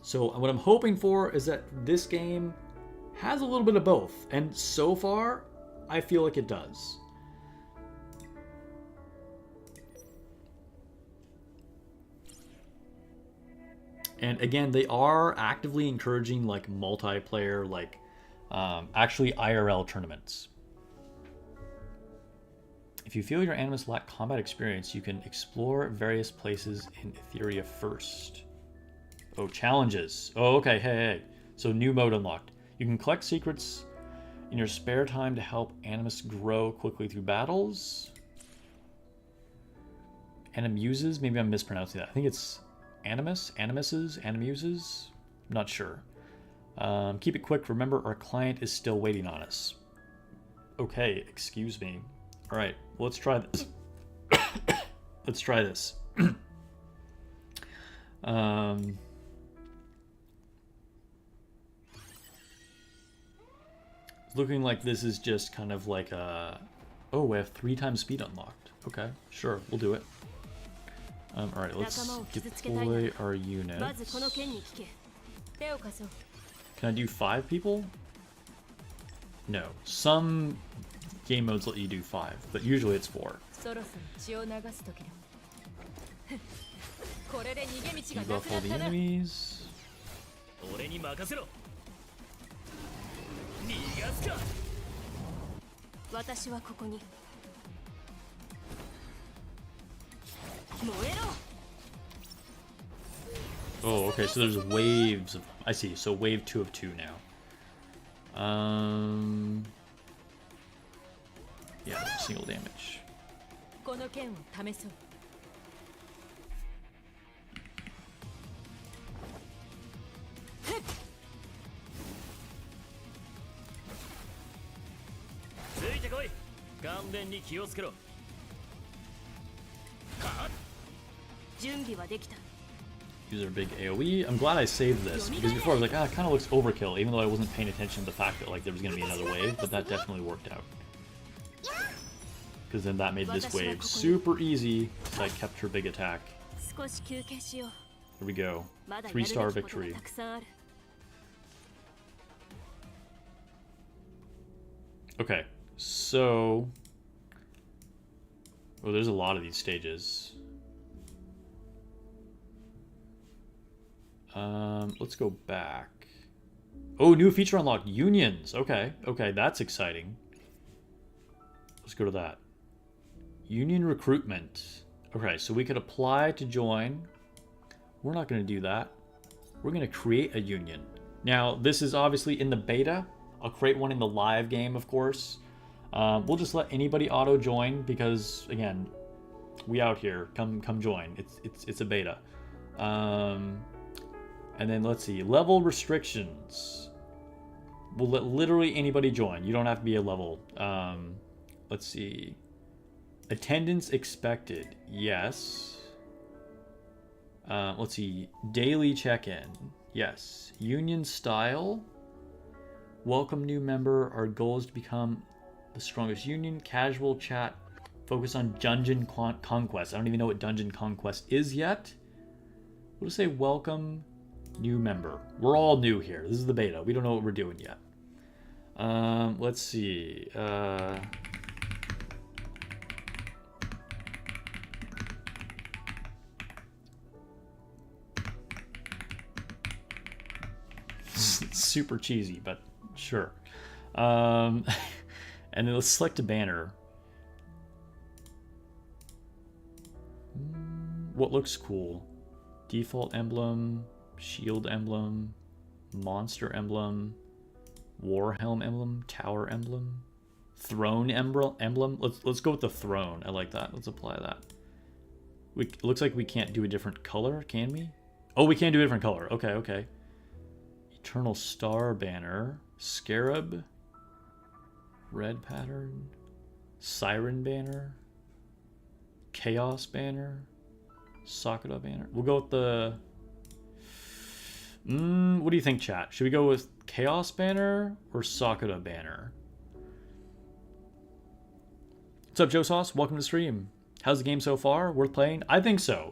So what I'm hoping for is that this game has a little bit of both. And so far, I feel like it does. And again, they are actively encouraging like multiplayer, like actually IRL tournaments. If you feel your animus lack combat experience, you can explore various places in Etheria first. Oh, challenges. Oh, okay, hey. So new mode unlocked. You can collect secrets in your spare time to help animus grow quickly through battles. Animuses? Maybe I'm mispronouncing that. I think it's animuses. I'm not sure. Keep it quick. Remember, our client is still waiting on us. Okay, excuse me. All right, let's try this. Let's try this. looking like this is just kind of like a... Oh, we have 3 times speed unlocked. Okay, sure, we'll do it. Alright, let's deploy our units. Can I do 5 people? No. Some game modes let you do 5, but usually it's 4. Debuff all the enemies. 俺に任せろ。逃がすか。私はここに。燃えろ。 Oh, okay, so there's waves of... I see, so wave 2 of 2 now. Yeah, single damage. この剣を試そう。ついてこい。顔面に気をつけろ。準備はできた。 Use our big AoE. I'm glad I saved this, because before I was like, ah, it kind of looks overkill, even though I wasn't paying attention to the fact that like there was going to be another wave, but that definitely worked out. Because then that made this wave super easy, so I kept her big attack. Here we go. 3-star victory. Okay, so... Oh, there's a lot of these stages. Let's go back. Oh, new feature unlocked. Unions. Okay, okay, that's exciting. Let's go to that. Union recruitment. Okay, so we could apply to join. We're not going to do that. We're going to create a union. Now, this is obviously in the beta. I'll create one in the live game, of course. We'll just let anybody auto join because, again, we out here. Come join. It's a beta. And then let's see, level restrictions. We'll let literally anybody join. You don't have to be a level. Let's see. Attendance expected. Yes. Let's see. Daily check-in. Yes. Union style. Welcome new member. Our goal is to become the strongest union. Casual chat. Focus on dungeon conquest. I don't even know what dungeon conquest is yet. We'll just say welcome new member. We're all new here. This is the beta. We don't know what we're doing yet. Let's see. Super cheesy, but sure. And then let's select a banner. What looks cool? Default emblem. Shield emblem, monster emblem, warhelm emblem, tower emblem, throne emblem. Let's go with the throne. I like that. Let's apply that. It looks like we can't do a different color, can we? Oh, we can do a different color. Okay, okay. Eternal star banner, scarab, red pattern, siren banner, chaos banner, Sakura banner. We'll go with the... what do you think, chat? Should we go with Chaos Banner or Sakura Banner? What's up, Joe Sauce? Welcome to the stream. How's the game so far? Worth playing? I think so.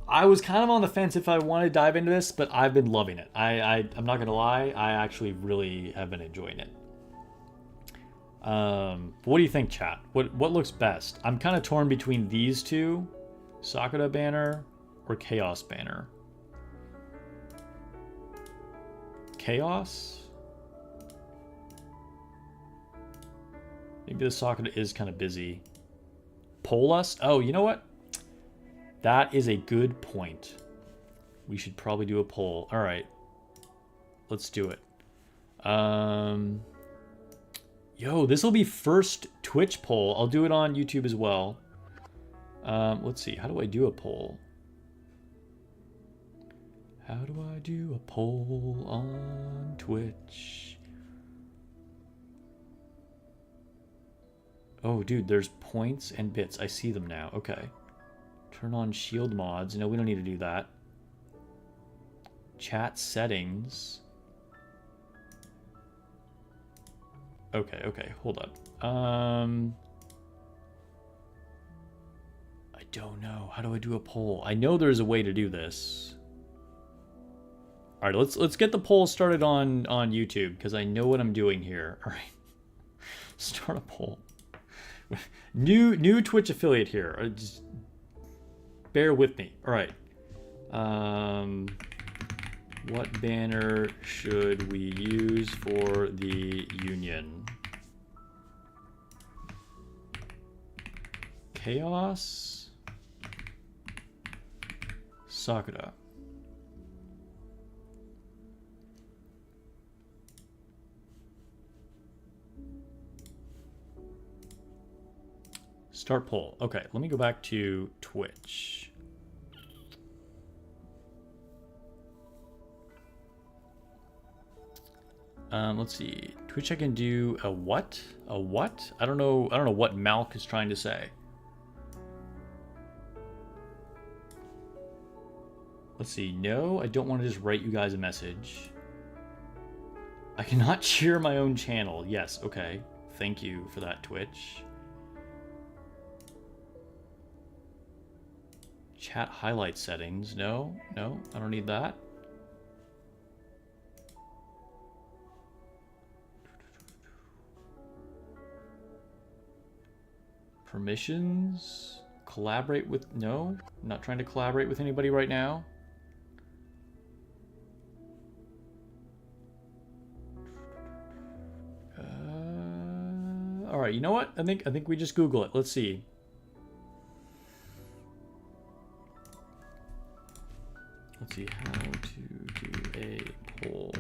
I was kind of on the fence if I wanted to dive into this, but I've been loving it. I'm not gonna lie. I actually really have been enjoying it. What do you think, chat? What looks best? I'm kind of torn between these two, Sakura Banner or Chaos Banner. Chaos? Maybe the socket is kind of busy. Poll us? Oh, you know what? That is a good point. We should probably do a poll. All right. Let's do it. Yo, this will be first Twitch poll. I'll do it on YouTube as well. Let's see. How do I do a poll? How do I do a poll on Twitch? Oh, dude, there's points and bits. I see them now. Okay. Turn on shield mods. No, we don't need to do that. Chat settings. Okay, hold up. I don't know. How do I do a poll? I know there's a way to do this. All right, let's get the poll started on YouTube because I know what I'm doing here. All right, start a poll. New Twitch affiliate here. Just bear with me. All right. What banner should we use for the union? Chaos? Sakura. Start poll. Okay, let me go back to Twitch. Let's see. Twitch I can do a what? A what? I don't know what Malk is trying to say. Let's see. No, I don't want to just write you guys a message. I cannot cheer my own channel. Yes, okay. Thank you for that, Twitch. Chat highlight settings. No, I don't need that. Permissions? Collaborate with... No, I'm not trying to collaborate with anybody right now. All right, you know what? I think we just Google it. Let's see. Let's see how to do a poll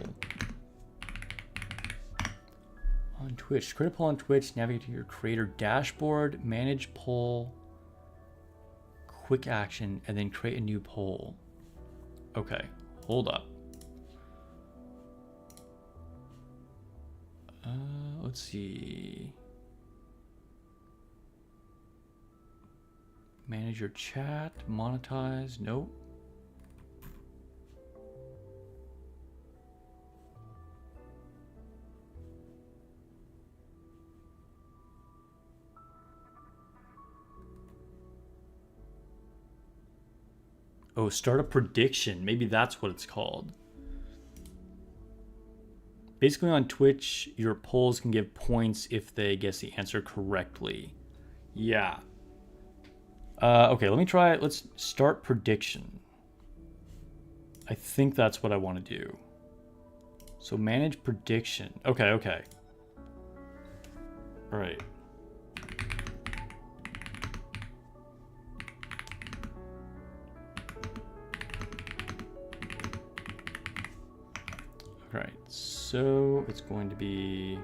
on Twitch. Create a poll on Twitch, navigate to your creator dashboard, manage poll, quick action, and then create a new poll. Okay, hold up. Let's see. Manage your chat, monetize, nope. Oh, start a prediction. Maybe that's what it's called. Basically on Twitch, your polls can give points if they guess the answer correctly. Yeah. Okay, let me try it. Let's start prediction. I think that's what I want to do. So manage prediction. Okay. All right. All right, so it's going to be...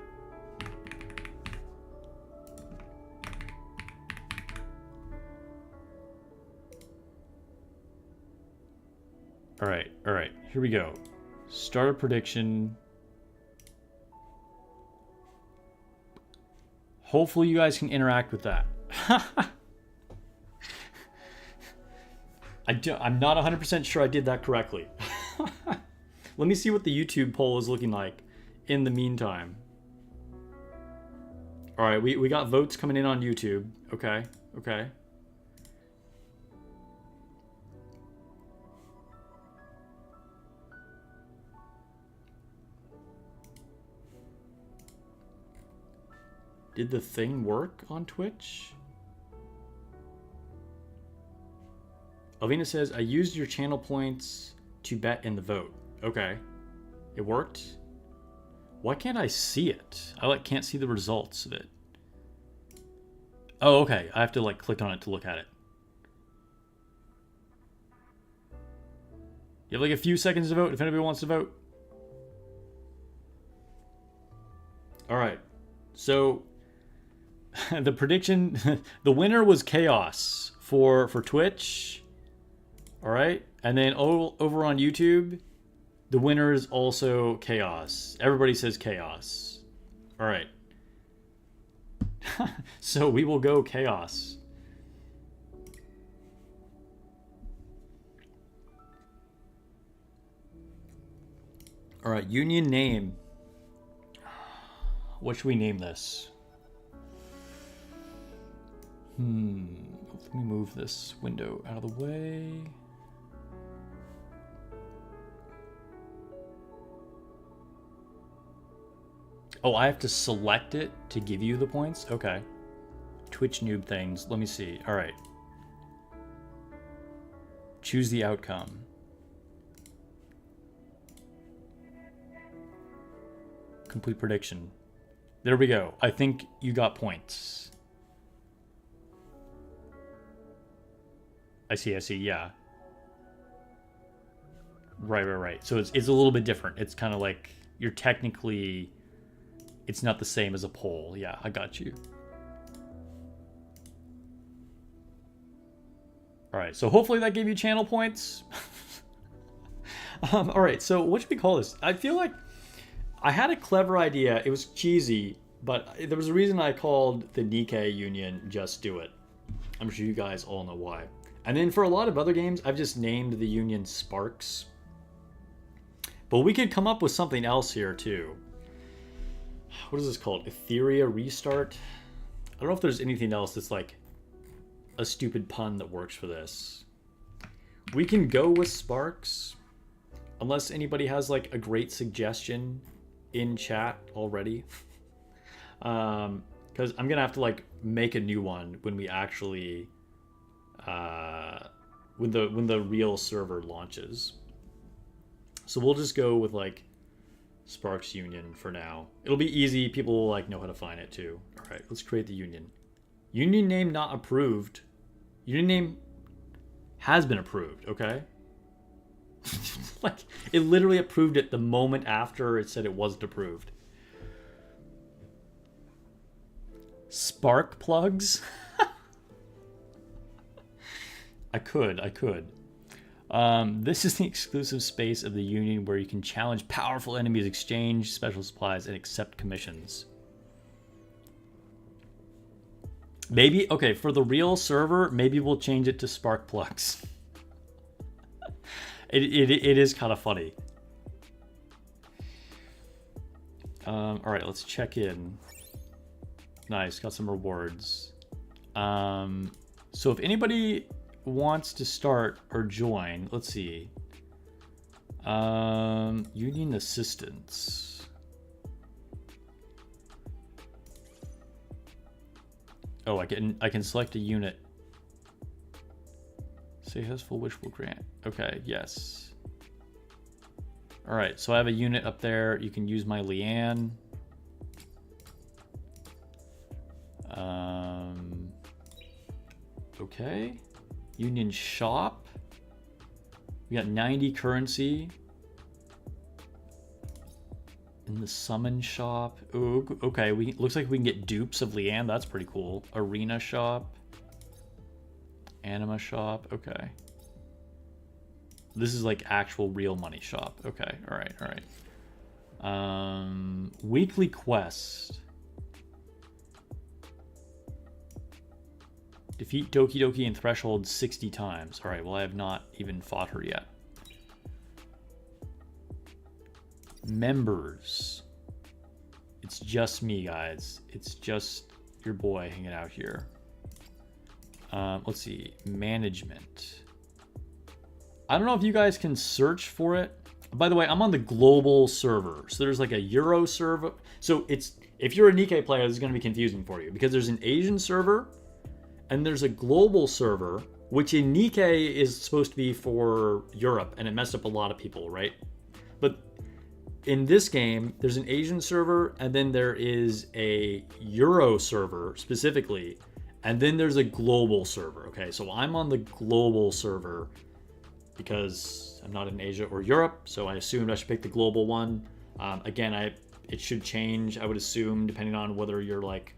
All right, here we go. Start a prediction. Hopefully you guys can interact with that. I'm not 100% sure I did that correctly. Let me see what the YouTube poll is looking like in the meantime. All right, we got votes coming in on YouTube. Okay. Did the thing work on Twitch? Alvina says, I used your channel points to bet in the vote. Okay. It worked? Why can't I see it? I can't see the results of it. Oh, okay. I have to click on it to look at it. You have a few seconds to vote if anybody wants to vote. All right. So the prediction, the winner was Chaos for Twitch. All right. And then over on YouTube, the winner is also Chaos. Everybody says Chaos. All right. So we will go Chaos. All right, union name. What should we name this? Let me move this window out of the way. Oh, I have to select it to give you the points? Okay. Twitch noob things. Let me see. All right. Choose the outcome. Complete prediction. There we go. I think you got points. I see, yeah. Right. So it's a little bit different. It's kind of like you're technically... It's not the same as a poll. Yeah, I got you. All right, so hopefully that gave you channel points. All right, so what should we call this? I feel like I had a clever idea. It was cheesy, but there was a reason I called the Nikke Union Just Do It. I'm sure you guys all know why. And then for a lot of other games, I've just named the Union Sparks. But we could come up with something else here too. What is this called? Etheria Restart? I don't know if there's anything else that's like a stupid pun that works for this. We can go with Sparks. Unless anybody has like a great suggestion in chat already. Because I'm going to have to like make a new one when we actually... when the real server launches. So we'll just go with like Sparks Union for now. It'll be easy. People will like know how to find it too. All right, let's create the union. Union name not approved. Union name has been approved. Okay. Like it literally approved it the moment after it said it wasn't approved. Spark plugs. I could. This is the exclusive space of the Union where you can challenge powerful enemies, exchange special supplies, and accept commissions. Maybe, okay, for the real server, maybe we'll change it to Spark Plugs. It is kind of funny. Alright, let's check in. Nice, got some rewards. So if anybody wants to start or join, let's see. Union assistance. Oh, I can select a unit. Successful wish will grant. Okay, yes. All right, so I have a unit up there. You can use my Leanne. Okay. Union shop. We got 90 currency. In the summon shop. Ooh, okay, looks like we can get dupes of Leanne. That's pretty cool. Arena shop. Anima shop. Okay. This is like actual real money shop. Okay, all right. Weekly quest. Defeat Doki Doki in Threshold 60 times. All right, well, I have not even fought her yet. Members. It's just me, guys. It's just your boy hanging out here. Let's see. Management. I don't know if you guys can search for it. By the way, I'm on the global server. So there's like a Euro server. So if you're a Nikke player, this is going to be confusing for you because there's an Asian server and there's a global server, which in Nikke is supposed to be for Europe, and it messed up a lot of people, right? But in this game, there's an Asian server, and then there is a Euro server specifically, and then there's a global server, okay? So I'm on the global server because I'm not in Asia or Europe, so I assumed I should pick the global one. Again, it should change, I would assume, depending on whether you're like,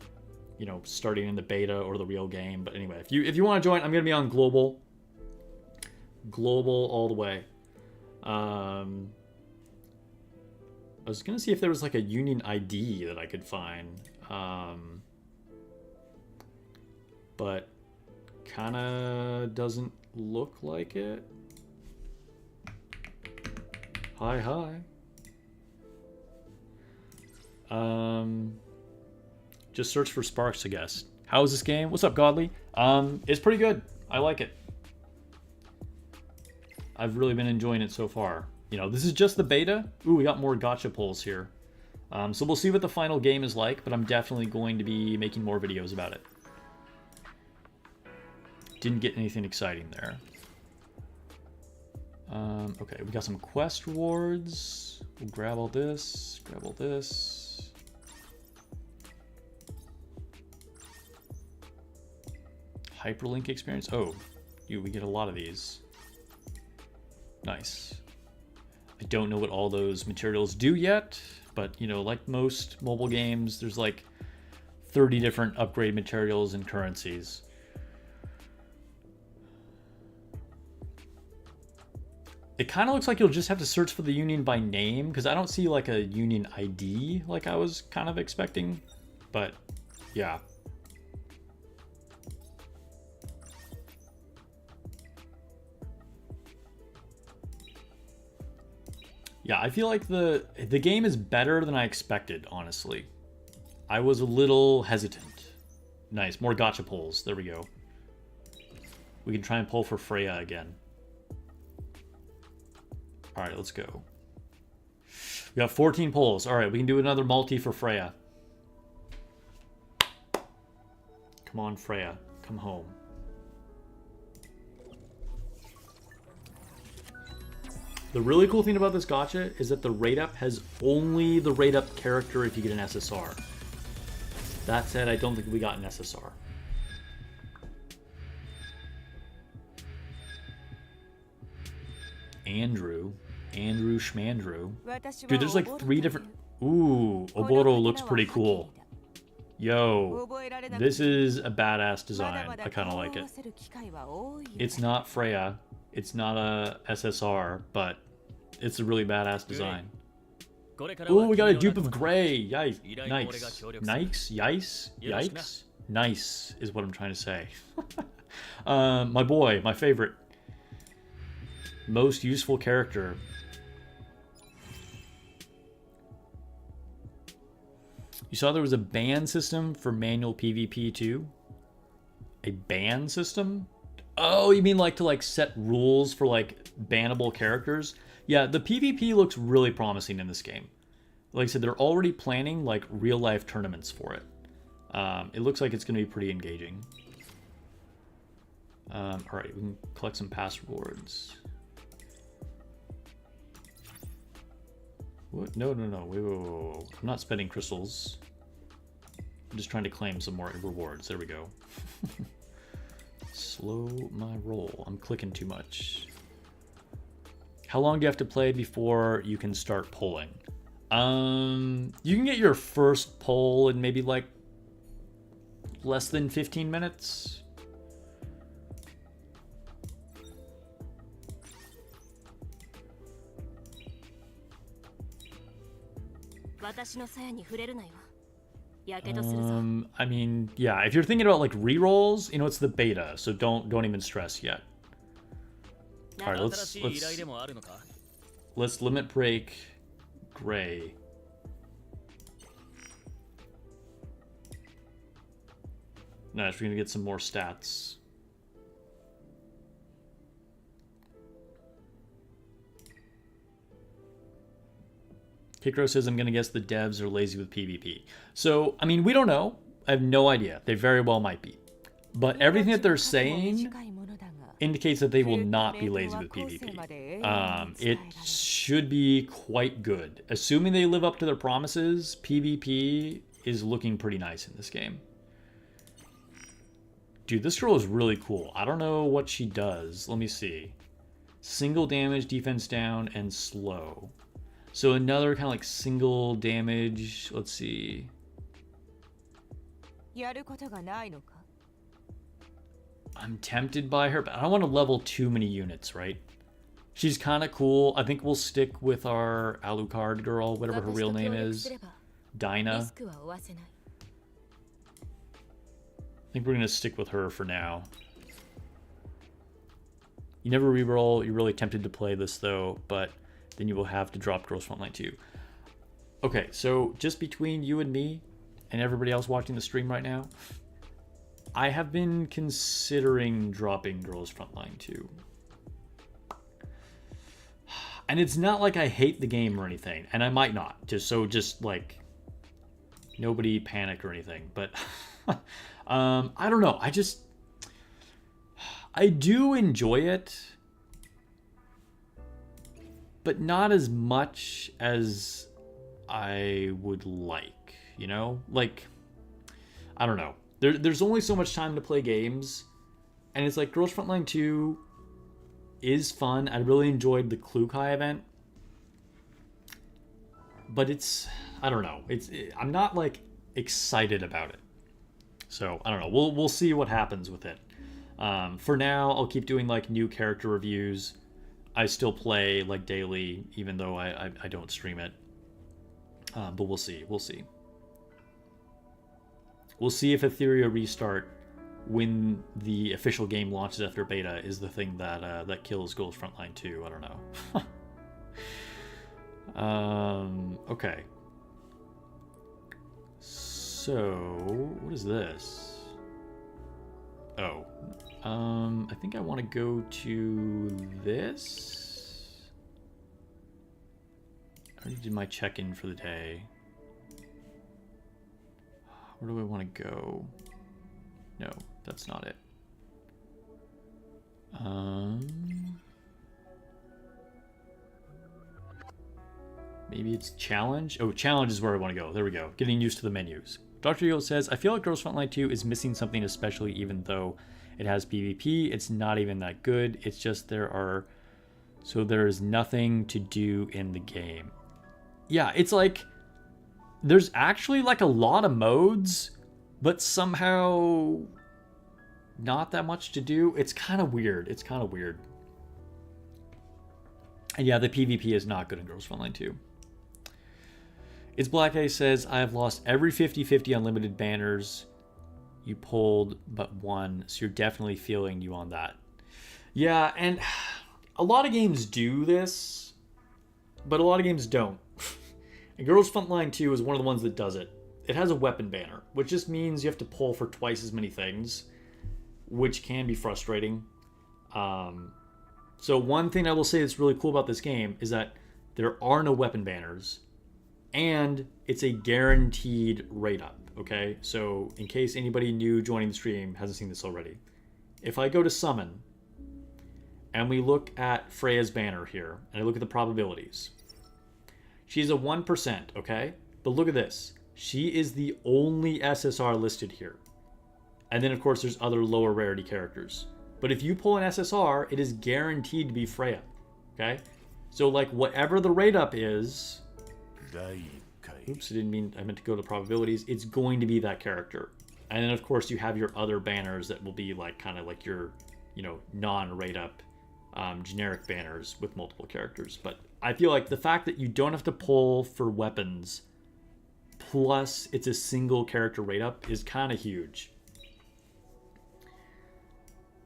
you know, starting in the beta or the real game. But anyway, if you want to join, I'm gonna be on global all the way. I was gonna see if there was like a union ID that I could find, but kind of doesn't look like it. Hi. Just search for Sparks, I guess. How is this game? What's up, Godly? It's pretty good. I like it. I've really been enjoying it so far. You know, this is just the beta. Ooh, we got more gacha pulls here. So we'll see what the final game is like, but I'm definitely going to be making more videos about it. Didn't get anything exciting there. Okay, we got some quest rewards. We'll grab all this, grab all this. Hyperlink experience. Oh, we get a lot of these. Nice. I don't know what all those materials do yet, but you know, like most mobile games, there's like 30 different upgrade materials and currencies. It kind of looks like you'll just have to search for the union by name, because I don't see like a union ID like I was kind of expecting, but yeah. Yeah, I feel like the game is better than I expected, honestly. I was a little hesitant. Nice, more gacha pulls. There we go. We can try and pull for Freya again. All right, let's go. We got 14 pulls. All right, we can do another multi for Freya. Come on, Freya. Come home. The really cool thing about this gacha is that the rate up has only the rate up character if you get an SSR. That said, I don't think we got an SSR. Andrew Schmandrew. Dude, there's like 3 different... Ooh, Oboro looks pretty cool. Yo, this is a badass design. I kind of like it. It's not Freya. It's not a SSR, but it's a really badass design. Ooh, we got a dupe of Gray. Yikes. Nice. Nice? Yice? Yikes? Nice is what I'm trying to say. My boy, my favorite. Most useful character. You saw there was a ban system for manual PvP too? A ban system? Oh, you mean like to like set rules for like bannable characters? Yeah, the PvP looks really promising in this game. Like I said, they're already planning like real life tournaments for it. It looks like it's going to be pretty engaging. All right, we can collect some pass rewards. What? No. Wait. I'm not spending crystals. I'm just trying to claim some more rewards. There we go. Slow my roll. I'm clicking too much. How long do you have to play before you can start pulling? You can get your first pull in maybe like less than 15 minutes. I mean, yeah, if you're thinking about like rerolls, you know, it's the beta, so don't even stress yet. All right, let's limit break Gray. Nice, we're gonna get some more stats. Kikro says, I'm going to guess the devs are lazy with PvP. So, I mean, we don't know. I have no idea. They very well might be. But everything that they're saying indicates that they will not be lazy with PvP. It should be quite good. Assuming they live up to their promises, PvP is looking pretty nice in this game. Dude, this girl is really cool. I don't know what she does. Let me see. Single damage, defense down, and slow. So another kind of like single damage. Let's see. I'm tempted by her, but I don't want to level too many units, right? She's kind of cool. I think we'll stick with our Alucard girl, whatever her real name is. Dinah. I think we're going to stick with her for now. You never reroll. You're really tempted to play this, though, but then you will have to drop Girls Frontline 2. Okay, so just between you and me, and everybody else watching the stream right now, I have been considering dropping Girls Frontline 2. And it's not like I hate the game or anything, and I might not. Just like, nobody panic or anything. But I don't know. I do enjoy it, but not as much as I would like, you know? Like, I don't know. There's only so much time to play games, and it's like Girls Frontline 2 is fun. I really enjoyed the Klukai event, but I don't know. I'm not like excited about it. So I don't know. We'll see what happens with it. For now, I'll keep doing like new character reviews. I still play like daily, even though I don't stream it. But we'll see. We'll see. We'll see if Etheria Restart, when the official game launches after beta, is the thing that kills Girls Frontline 2. I don't know. Okay. So, what is this? Oh. I think I want to go to this. I already did my check-in for the day. Where do I want to go? No, that's not it. Maybe it's challenge? Oh, challenge is where I want to go. There we go. Getting used to the menus. Dr. Eagle says, I feel like Girls Frontline 2 is missing something especially, even though it has PvP. It's not even that good. It's just there is nothing to do in the game. Yeah, it's like there's actually like a lot of modes, but somehow not that much to do. It's kind of weird. It's kind of weird. And yeah, the PvP is not good in Girls Frontline 2. It's Black Ace says, I have lost every 50-50 unlimited banners you pulled but one, so you're definitely feeling you on that. Yeah, and a lot of games do this, but a lot of games don't. And Girls Frontline 2 is one of the ones that does it. It has a weapon banner, which just means you have to pull for twice as many things, which can be frustrating. So one thing I will say that's really cool about this game is that there are no weapon banners, and it's a guaranteed rate up, okay? So in case anybody new joining the stream hasn't seen this already, if I go to summon, and we look at Freya's banner here, and I look at the probabilities, she's a 1%, okay? But look at this. She is the only SSR listed here. And then, of course, there's other lower rarity characters. But if you pull an SSR, it is guaranteed to be Freya, okay? So, like, whatever the rate up is... Oops, I meant to go to probabilities. It's going to be that character. And then, of course, you have your other banners that will be, like, kind of like your, you know, non-rate up generic banners with multiple characters. But I feel like the fact that you don't have to pull for weapons, plus it's a single character rate up, is kind of huge.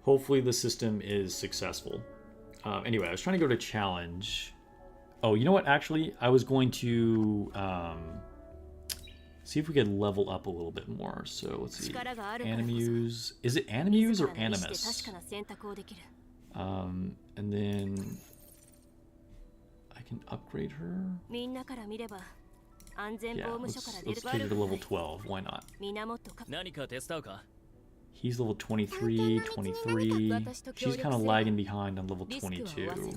Hopefully the system is successful. Anyway, I was trying to go to challenge. Oh, you know what? Actually, I was going to see if we could level up a little bit more. So let's see. Animuse. Is it Animuse or Animus? And then I can upgrade her. Yeah, let's take her to level 12. Why not? 何か手伝うか He's level 23, 23. She's kind of lagging behind on level 22.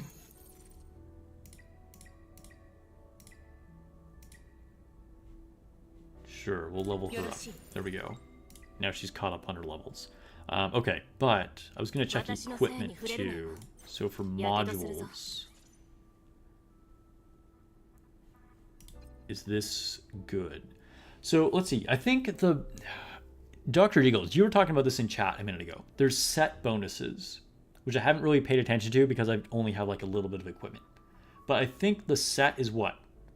Sure, we'll level her up. There we go. Now she's caught up on her levels. Okay, but I was going to check equipment too. So for modules, is this good? So let's see. I think the... Dr. Eagles, you were talking about this in chat a minute ago. There's set bonuses, which I haven't really paid attention to because I only have like a little bit of equipment. But I think the set is what?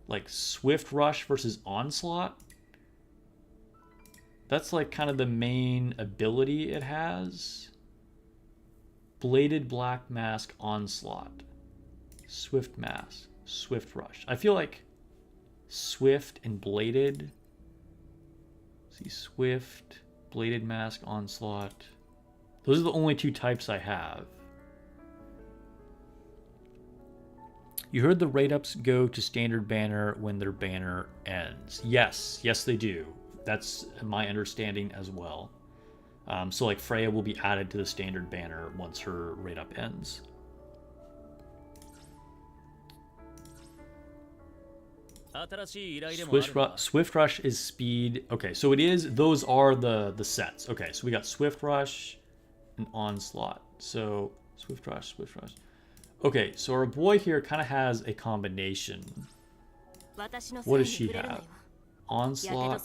Like Swift Rush versus Onslaught? That's like kind of the main ability it has. Bladed Black Mask Onslaught. Swift Mask. Swift Rush. I feel like Swift and Bladed See, Swift, Bladed Mask, Onslaught. Those are the only two types I have. You heard the rate-ups go to standard banner when their banner ends. Yes, yes they do. That's my understanding as well. So like Freya will be added to the standard banner once her rate-up ends. Swift Rush is speed. Okay, so it is, those are the sets. Okay, so we got Swift Rush and Onslaught. So Swift Rush. Okay, so our boy here kind of has a combination. What does she have? Onslaught.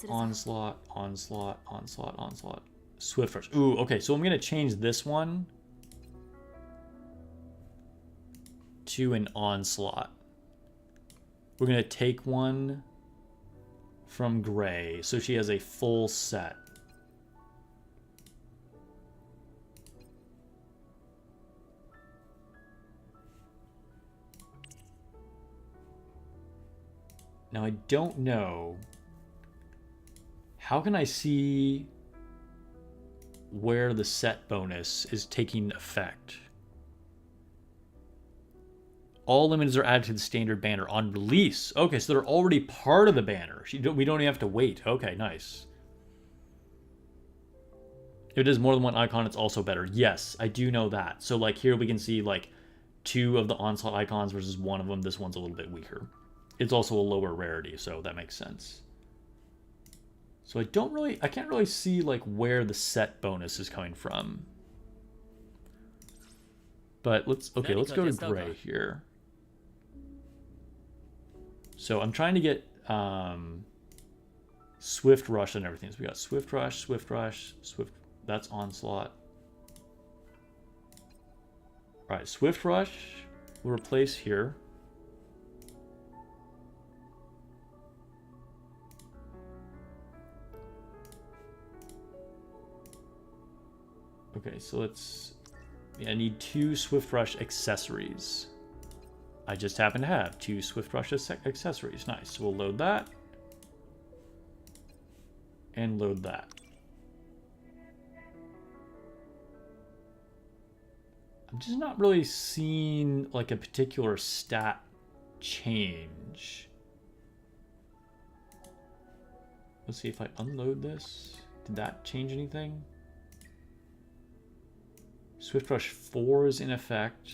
Swift Rush. Ooh, okay, so I'm going to change this one to an Onslaught. We're going to take one from Gray, so she has a full set. Now, I don't know. How can I see where the set bonus is taking effect? All limiteds are added to the standard banner on release. Okay, so they're already part of the banner. We don't even have to wait. Okay, nice. If it is more than one icon, it's also better. Yes, I do know that. So like here we can see like 2 of the Onslaught icons versus 1 of them. This one's a little bit weaker. It's also a lower rarity, so that makes sense. So I can't really see like where the set bonus is coming from. But let's go to Gray here. So I'm trying to get Swift Rush and everything. So we got Swift Rush, that's Onslaught. All right, Swift Rush we'll replace here. Okay, so I need 2 Swift Rush accessories. I just happen to have 2 Swift Rush accessories. Nice. So we'll load that. And load that. I'm just not really seeing like a particular stat change. Let's see if I unload this. Did that change anything? Swift Rush 4 is in effect.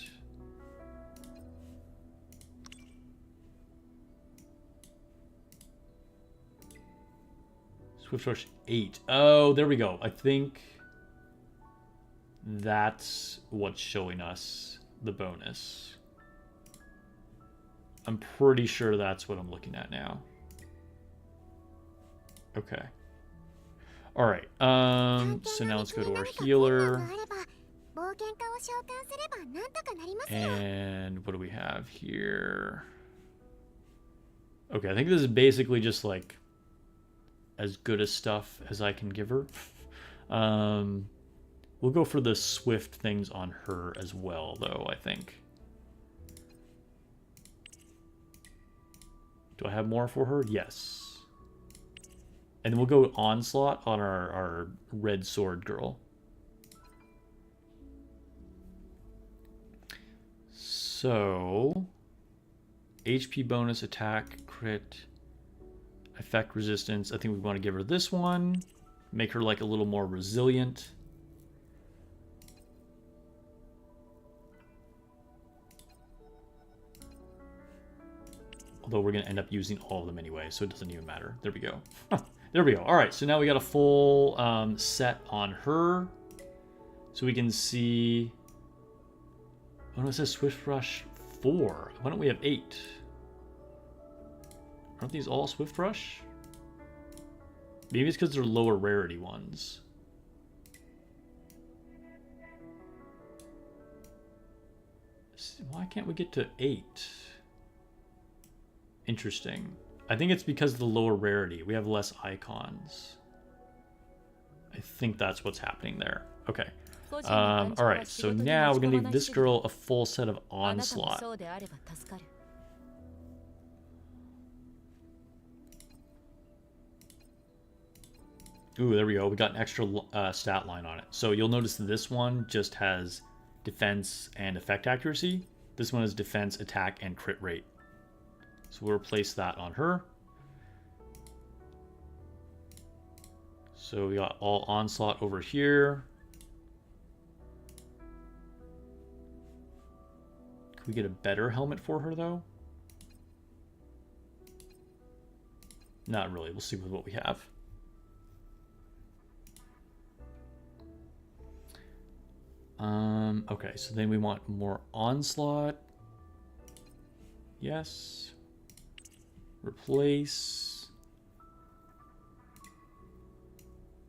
Swift Rush 8. Oh, there we go. I think that's what's showing us the bonus. I'm pretty sure that's what I'm looking at now. Okay. All right. So now let's go to our healer. And what do we have here? Okay, I think this is basically just like as good as stuff as I can give her. We'll go for the Swift things on her as well, though, I think. Do I have more for her? Yes. And then we'll go Onslaught on our red sword girl. So, HP bonus, attack, crit, effect resistance. I think we want to give her this one. Make her like a little more resilient. Although we're going to end up using all of them anyway, so it doesn't even matter. There we go. There we go. All right, so now we got a full set on her. So we can see... Oh no, it says Swift Rush 4. Why don't we have 8? Aren't these all Swift Rush? Maybe it's because they're lower rarity ones. Why can't we get to 8? Interesting. I think it's because of the lower rarity. We have less icons. I think that's what's happening there. Okay. All right, so now we're going to give this girl a full set of Onslaught. Ooh, there we go. We got an extra stat line on it. So you'll notice that this one just has defense and effect accuracy. This one is defense, attack, and crit rate. So we'll replace that on her. So we got all onslaught over here. Can we get a better helmet for her though? Not really. We'll see with what we have. Okay, so then we want more onslaught. Yes. Replace.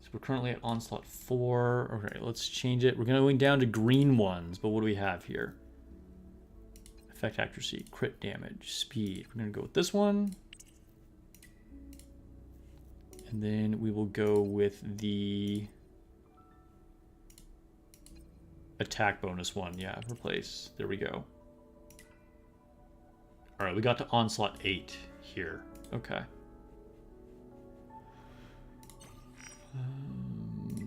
So we're currently at onslaught 4. Okay, let's change it. We're going down to green ones, but what do we have here? Effect accuracy, crit damage, speed. We're going to go with this one. And then we will go with the attack bonus one. Yeah, replace. There we go. All right, we got to onslaught 8 here. Okay.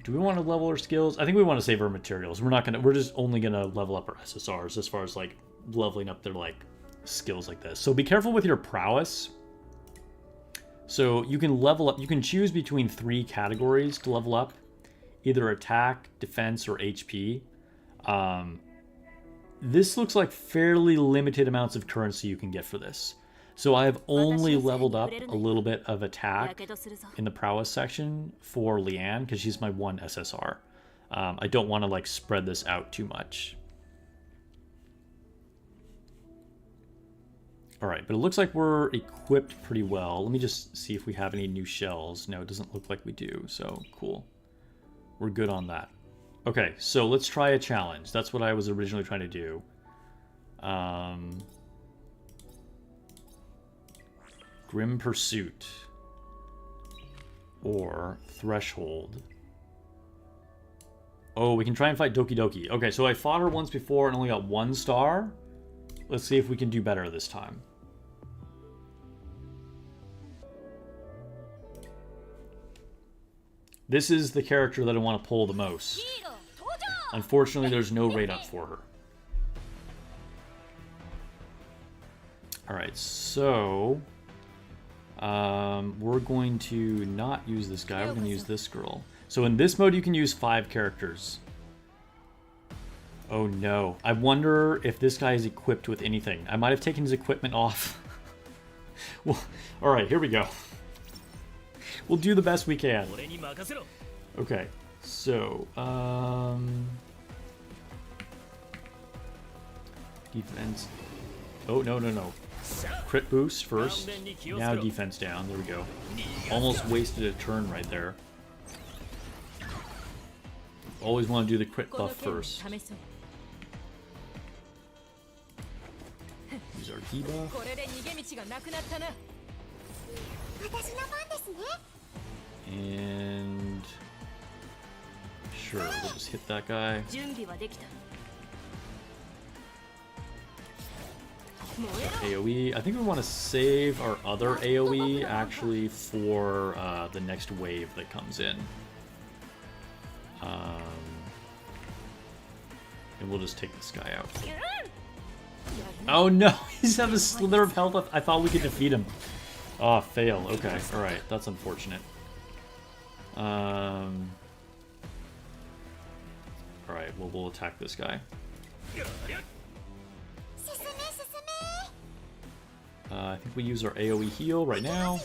Do we want to level our skills? I think we want to save our materials. We're just only gonna level up our SSRs as far as like leveling up their like skills like this. So be careful with your prowess. So you can level up, you can choose between 3 categories to level up, either attack, defense, or HP. This looks like fairly limited amounts of currency you can get for this. So I have only leveled up a little bit of attack in the prowess section for Leanne because she's my 1 SSR. I don't want to like spread this out too much. All right, but it looks like we're equipped pretty well. Let me just see if we have any new shells. No, it doesn't look like we do, so cool. We're good on that. Okay, so let's try a challenge. That's what I was originally trying to do. Grim Pursuit. Or Threshold. Oh, we can try and fight Doki Doki. Okay, so I fought her once before and only got 1 star. Let's see if we can do better this time. This is the character that I want to pull the most. Unfortunately, there's no rate up for her. Alright, so... we're going to not use this guy, we're going to use this girl. So in this mode, you can use 5 characters. Oh no. I wonder if this guy is equipped with anything. I might have taken his equipment off. Well, alright, here we go. We'll do the best we can. Okay, so, defense. Oh, no. Crit boost first. Now defense down. There we go. Almost wasted a turn right there. Always want to do the crit buff first. Use our debuff. And sure, we'll just hit that guy. AoE. I think we want to save our other AoE actually for the next wave that comes in. And we'll just take this guy out. Oh no, he's have a slither of health. I thought we could defeat him. Oh, fail. Okay, alright, that's unfortunate. Alright, well, we'll attack this guy. I think we use our AoE heal right now.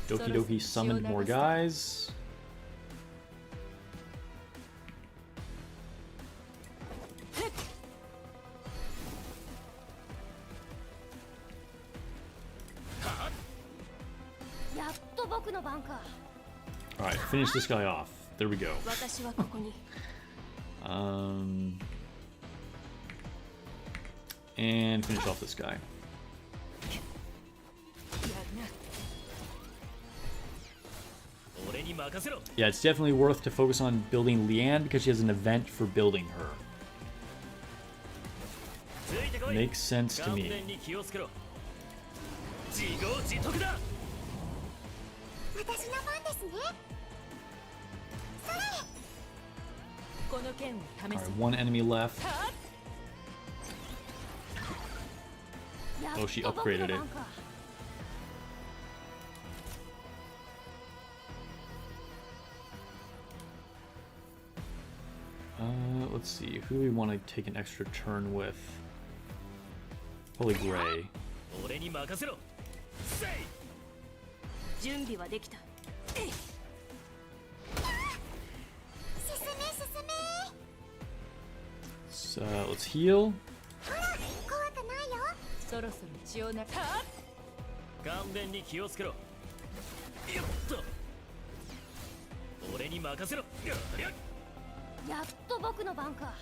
Doki Doki summoned more guys. Alright, finish this guy off. There we go. And finish off this guy. Yeah, it's definitely worth to focus on building Leanne because she has an event for building her. Makes sense to me. 私の番ですね。それ。この剣を試 Alright, す。 one enemy left. やっ Oh, she と僕の upgraded it. 番か。 Let's see. Who do we want to take an extra turn with? Probably Gray. 俺に任せろ。せい。準備はできた。進め進め。 So, let's heal. ほら、怖くないよ。そろそろ血を流。顔面に気をつけろ。よっと。俺に任せろ。よっよっ。やっと僕の番か。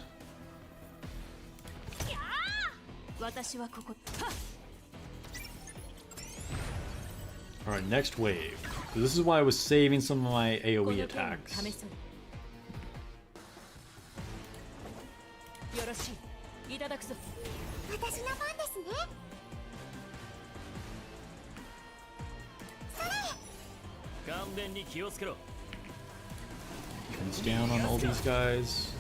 やあ。私はここ。はっ。 Alright, next wave. So this is why I was saving some of my こ AoE の剣を attacks. 試そう。よろしい。いただくぞ。私の番ですね。それ。顔面に気をつけろ。 Defense down on all these guys.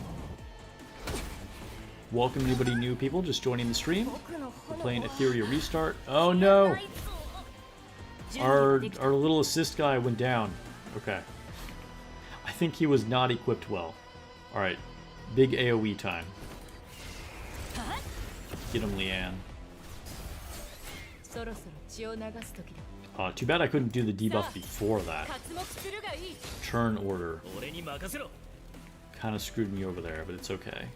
Welcome anybody new people just joining the stream. 僕の We're 炎 playing は Etheria Restart. Oh no! 準備は Our できた。 our little assist guy went down. Okay. I think he was not equipped well. Alright. Big AoE time. Get him, Leanne. そろそろ血を流す時だ。 Too bad I couldn't do the debuff before that. 刮目するがいい。 Turn order. 俺に任せろ。 Kind of screwed me over there, but it's okay.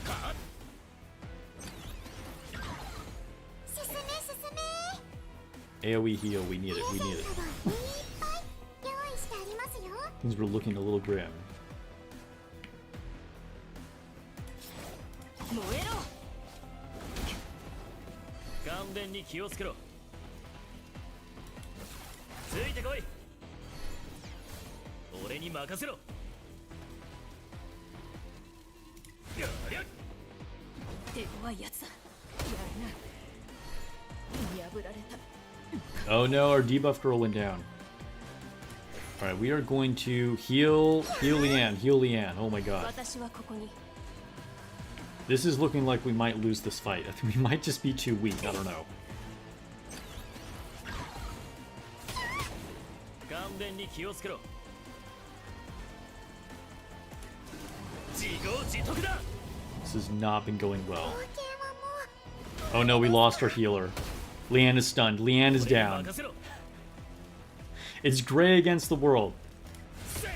はっ。進め進め。 AoE heal, we need it, we need it. いっぱい用意してありますよ。 Things were looking a little grim. 燃えろ。顔面に気をつけろ。ついてこい。俺に任せろ。よっよっ。手強いやつだ。やるな。破られた。 Oh no, our debuff girl went down. Alright, we are going to heal Leanne, heal Leanne. Oh my god. 私はここに。 This is looking like we might lose this fight. I think we might just be too weak, I don't know. 顔面に気をつけろ。自業自得だ。 This has not been going well. 冒険はもう。 Oh no, we lost our healer. Leanne is stunned. Leanne is 俺に down. 任せろ。 It's Gray against the world. せい。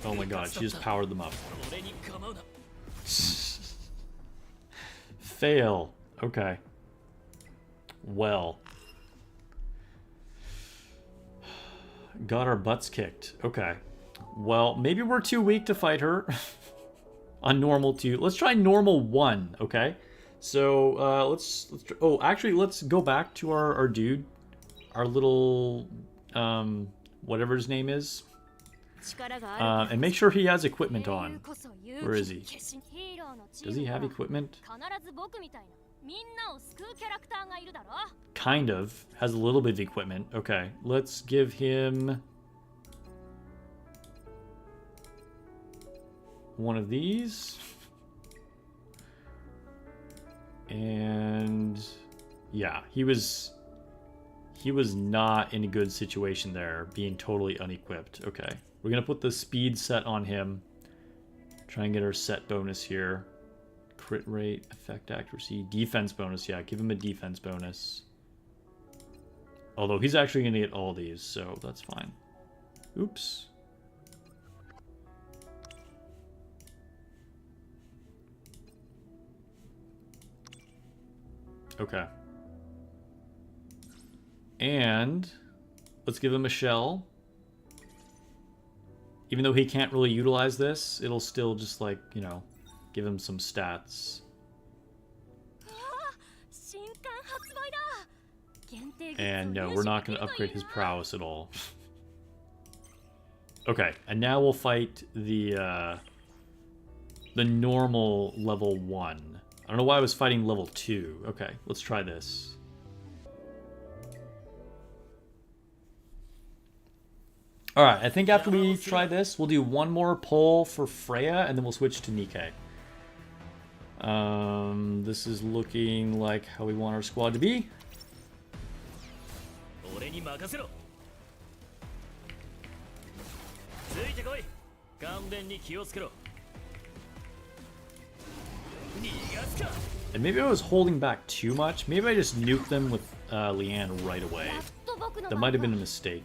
Oh my god, she just powered them up. 俺に構うな。 Fail. Okay. Well. Got our butts kicked. Okay. Well, maybe we're too weak to fight her. On normal 2. Let's try normal 1, okay? So, let's oh, actually, let's go back to our dude. Our little, whatever his name is. 力がある。 And make sure he has equipment on. こそ勇気 Where is he? ヒーローのチ Does ー he ム have には equipment? 必ず僕みたいなみんなを救うキャラクターがいるだろ。 Kind of. Has a little bit of equipment. Okay. Let's give him one of these. And yeah, he was not in a good situation there, being totally unequipped. Okay. We're going to put the speed set on him. Try and get our set bonus here. Crit rate, effect accuracy, defense bonus. Yeah, give him a defense bonus. Although he's actually going to get all these, so that's fine. Oops. Okay. And let's give him a shell. Even though he can't really utilize this, it'll still just, like, you know, give him some stats. 新刊発売だ。限定グッズを And no, 入 we're 手 not でき going る to といい upgrade his な。 prowess at all. Okay, and now we'll fight the normal level 1. I don't know why I was fighting level 2. Okay, let's try this. All right, I think after we try this, we'll do one more poll for Freya, and then we'll switch to Nikke. This is looking like how we want our squad to be. 俺に任せろ。ついてこい。眼電に気をつけろ。逃がすか。 And maybe I was holding back too much. Maybe I just nuked them with Leanne right away. That might have been a mistake.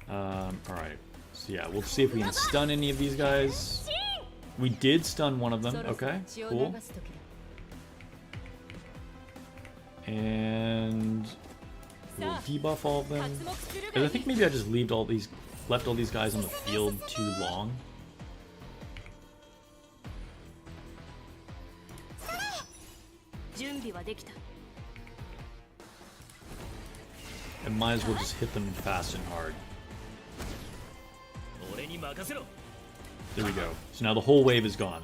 Alright. So yeah, we'll see if we can stun any of these guys. We did stun one of them. Okay, cool. And we'll debuff all of them. And I think maybe I just left all these guys on the field too long. And might as well just hit them fast and hard. There we go. So now the whole wave is gone.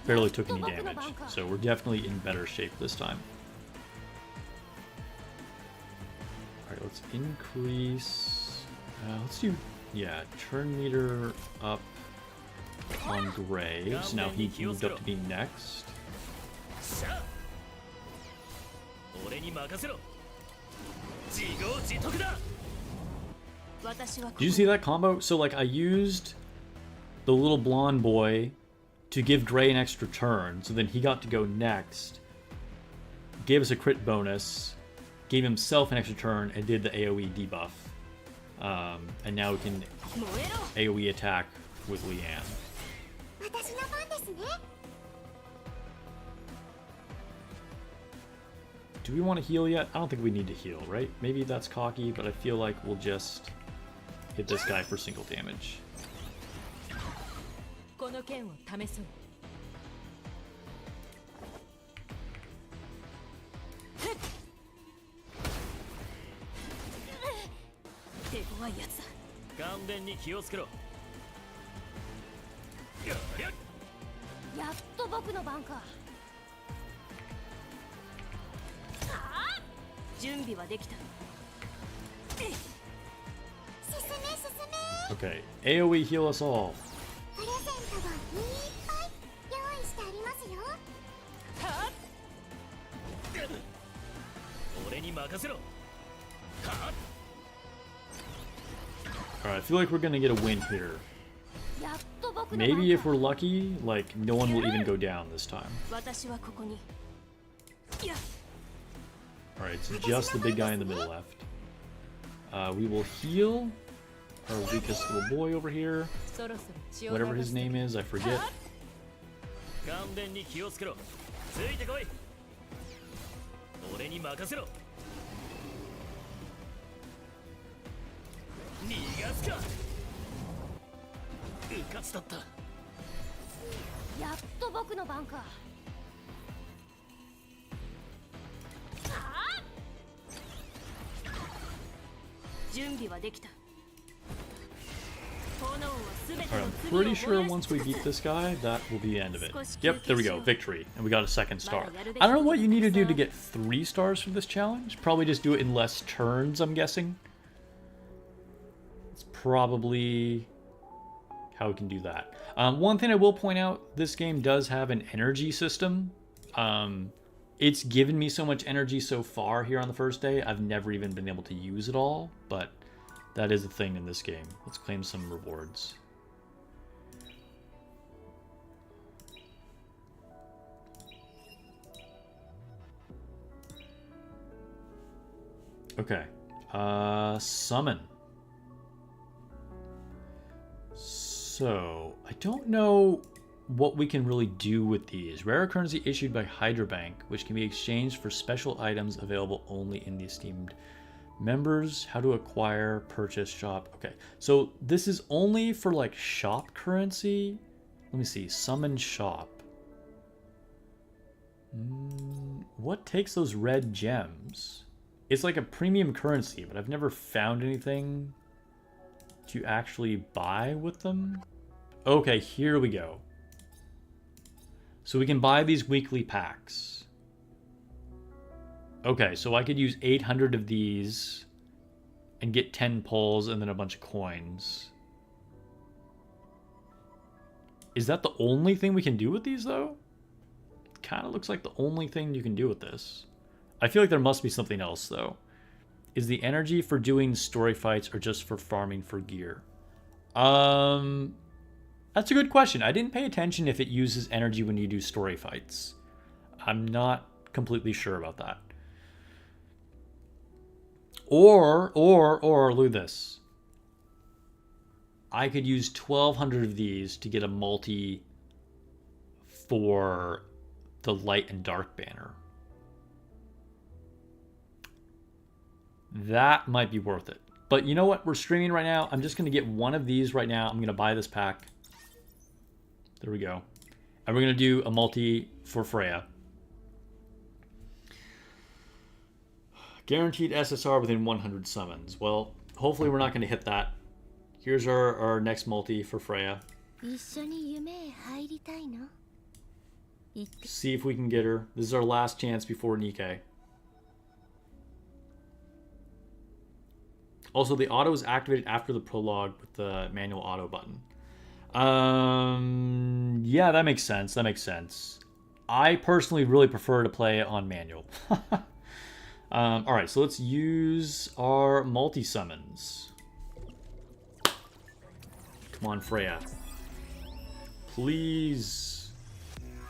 Barely took any damage. So we're definitely in better shape this time. Alright, let's increase... let's do... Yeah, turn meter up on Gray. So now he moved up to be next. Did you see that combo? So like I used the little blonde boy to give Gray an extra turn, so then he got to go next, gave us a crit bonus, gave himself an extra turn, and did the AoE debuff. And now we can AoE attack with Leanne. Do we want to heal yet? I don't think we need to heal, right? Maybe that's cocky, but I feel like we'll just hit this guy for single damage. Okay, AoE heal us all. Alright, I feel like we're gonna get a win here. Maybe if we're lucky, like, no one will even go down this time. Alright, it's just the big guy in the middle left. We will heal our weakest little boy over here. Whatever his name is, I forget. Alright, I'm pretty sure once we beat this guy, that will be the end of it. Yep, there we go, victory. And we got a second star. I don't know what you need to do to get 3 stars for this challenge. Probably just do it in less turns, I'm guessing. It's probably how we can do that. One thing I will point out, this game does have an energy system. It's given me so much energy so far here on the first day, I've never even been able to use it all, but that is a thing in this game. Let's claim some rewards. Okay. Summon. So, I don't know what we can really do with these. Rare currency issued by Hydra Bank, which can be exchanged for special items available only in the esteemed members. How to acquire, purchase, shop. Okay, so this is only for like shop currency. Let me see, summon shop. What takes those red gems? It's like a premium currency, but I've never found anything to actually buy with them. Okay, here we go. So we can buy these weekly packs. Okay, so I could use 800 of these and get 10 pulls and then a bunch of coins. Is that the only thing we can do with these, though? Kind of looks like the only thing you can do with this. I feel like there must be something else, though. Is the energy for doing story fights or just for farming for gear? That's a good question. I didn't pay attention if it uses energy when you do story fights. I'm not completely sure about that. Or, look at this. I could use 1,200 of these to get a multi for the light and dark banner. That might be worth it. But you know what? We're streaming right now. I'm just going to get one of these right now. I'm going to buy this pack. There we go. And we're going to do a multi for Freya. Guaranteed SSR within 100 summons. Well, hopefully we're not going to hit that. Here's our next multi for Freya. See if we can get her. This is our last chance before Nikke. Also, the auto is activated after the prologue with the manual auto button. Yeah, that makes sense. That makes sense. I personally really prefer to play it on manual. All right, so let's use our multi-summons. Come on, Freya. Please.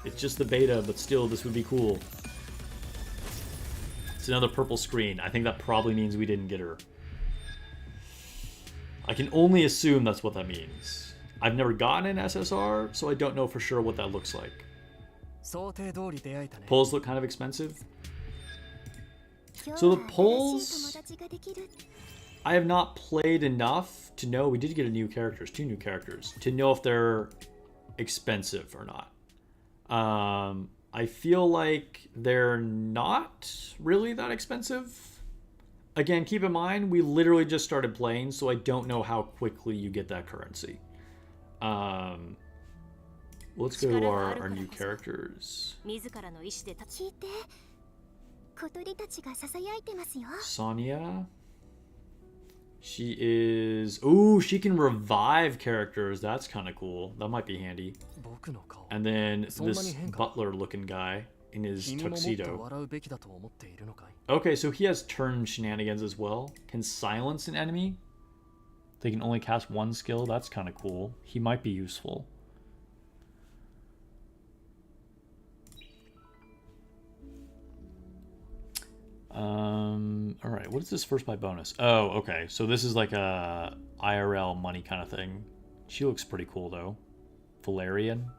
It's just the beta, but still, this would be cool. It's another purple screen. I think that probably means we didn't get her. I can only assume that's what that means. I've never gotten an SSR, so I don't know for sure what that looks like. Pulls look kind of expensive. So the pulls, I have not played enough to know. We did get two new characters, to know if they're expensive or not. I feel like they're not really that expensive. Again, keep in mind, we literally just started playing, so I don't know how quickly you get that currency. Let's go to our new characters. Sonia. She is... Ooh, she can revive characters. That's kind of cool. That might be handy. And then this butler-looking guy in his tuxedo. Okay, so he has turn shenanigans as well. Can silence an enemy. They can only cast one skill. That's kind of cool. He might be useful. Alright, what is this first buy bonus? Oh, okay. So this is like a IRL money kind of thing. She looks pretty cool, though. Valerian.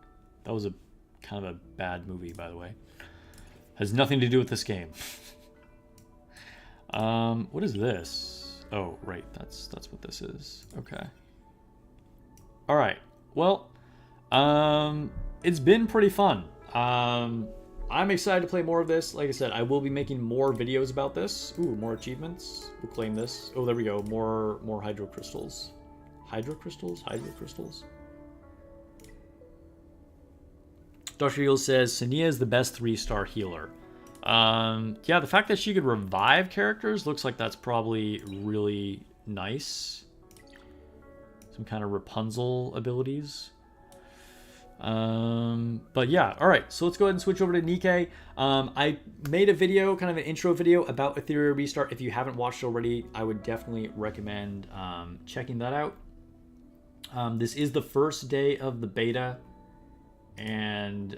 That was a kind of a bad movie, by the way. Has nothing to do with this game. What is this? Oh, right. That's what this is. Okay. Alright. Well, it's been pretty fun. I'm excited to play more of this. Like I said, I will be making more videos about this. Ooh, more achievements. We'll claim this. Oh, there we go. More hydro crystals. Hydro crystals? Hydro crystals? Dr. Eagle says, Sania is the best 3-star healer. Yeah, the fact that she could revive characters looks like that's probably really nice. Some kind of Rapunzel abilities. But yeah, alright, so let's go ahead and switch over to Nikke. I made a video, kind of an intro video about Etheria Restart. If you haven't watched already, I would definitely recommend checking that out. This is the first day of the beta, and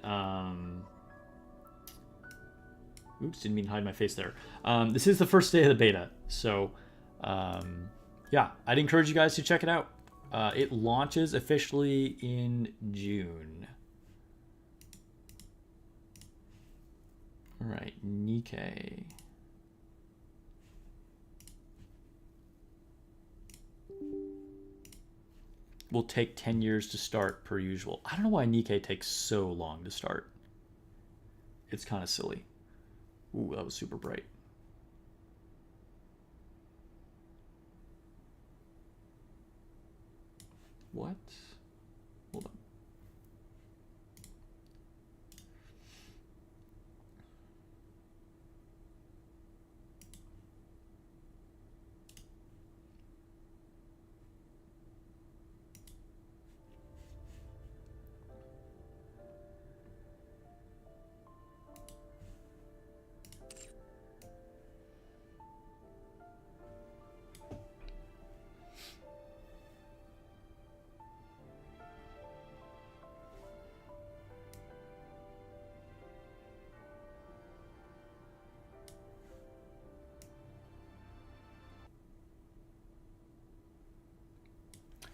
oops, didn't mean to hide my face there. This is the first day of the beta, so yeah, I'd encourage you guys to check it out. It launches officially in June. All right, Nikke. Will take 10 years to start per usual. I don't know why Nikke takes so long to start. It's kind of silly. Ooh, that was super bright. What? Hold on.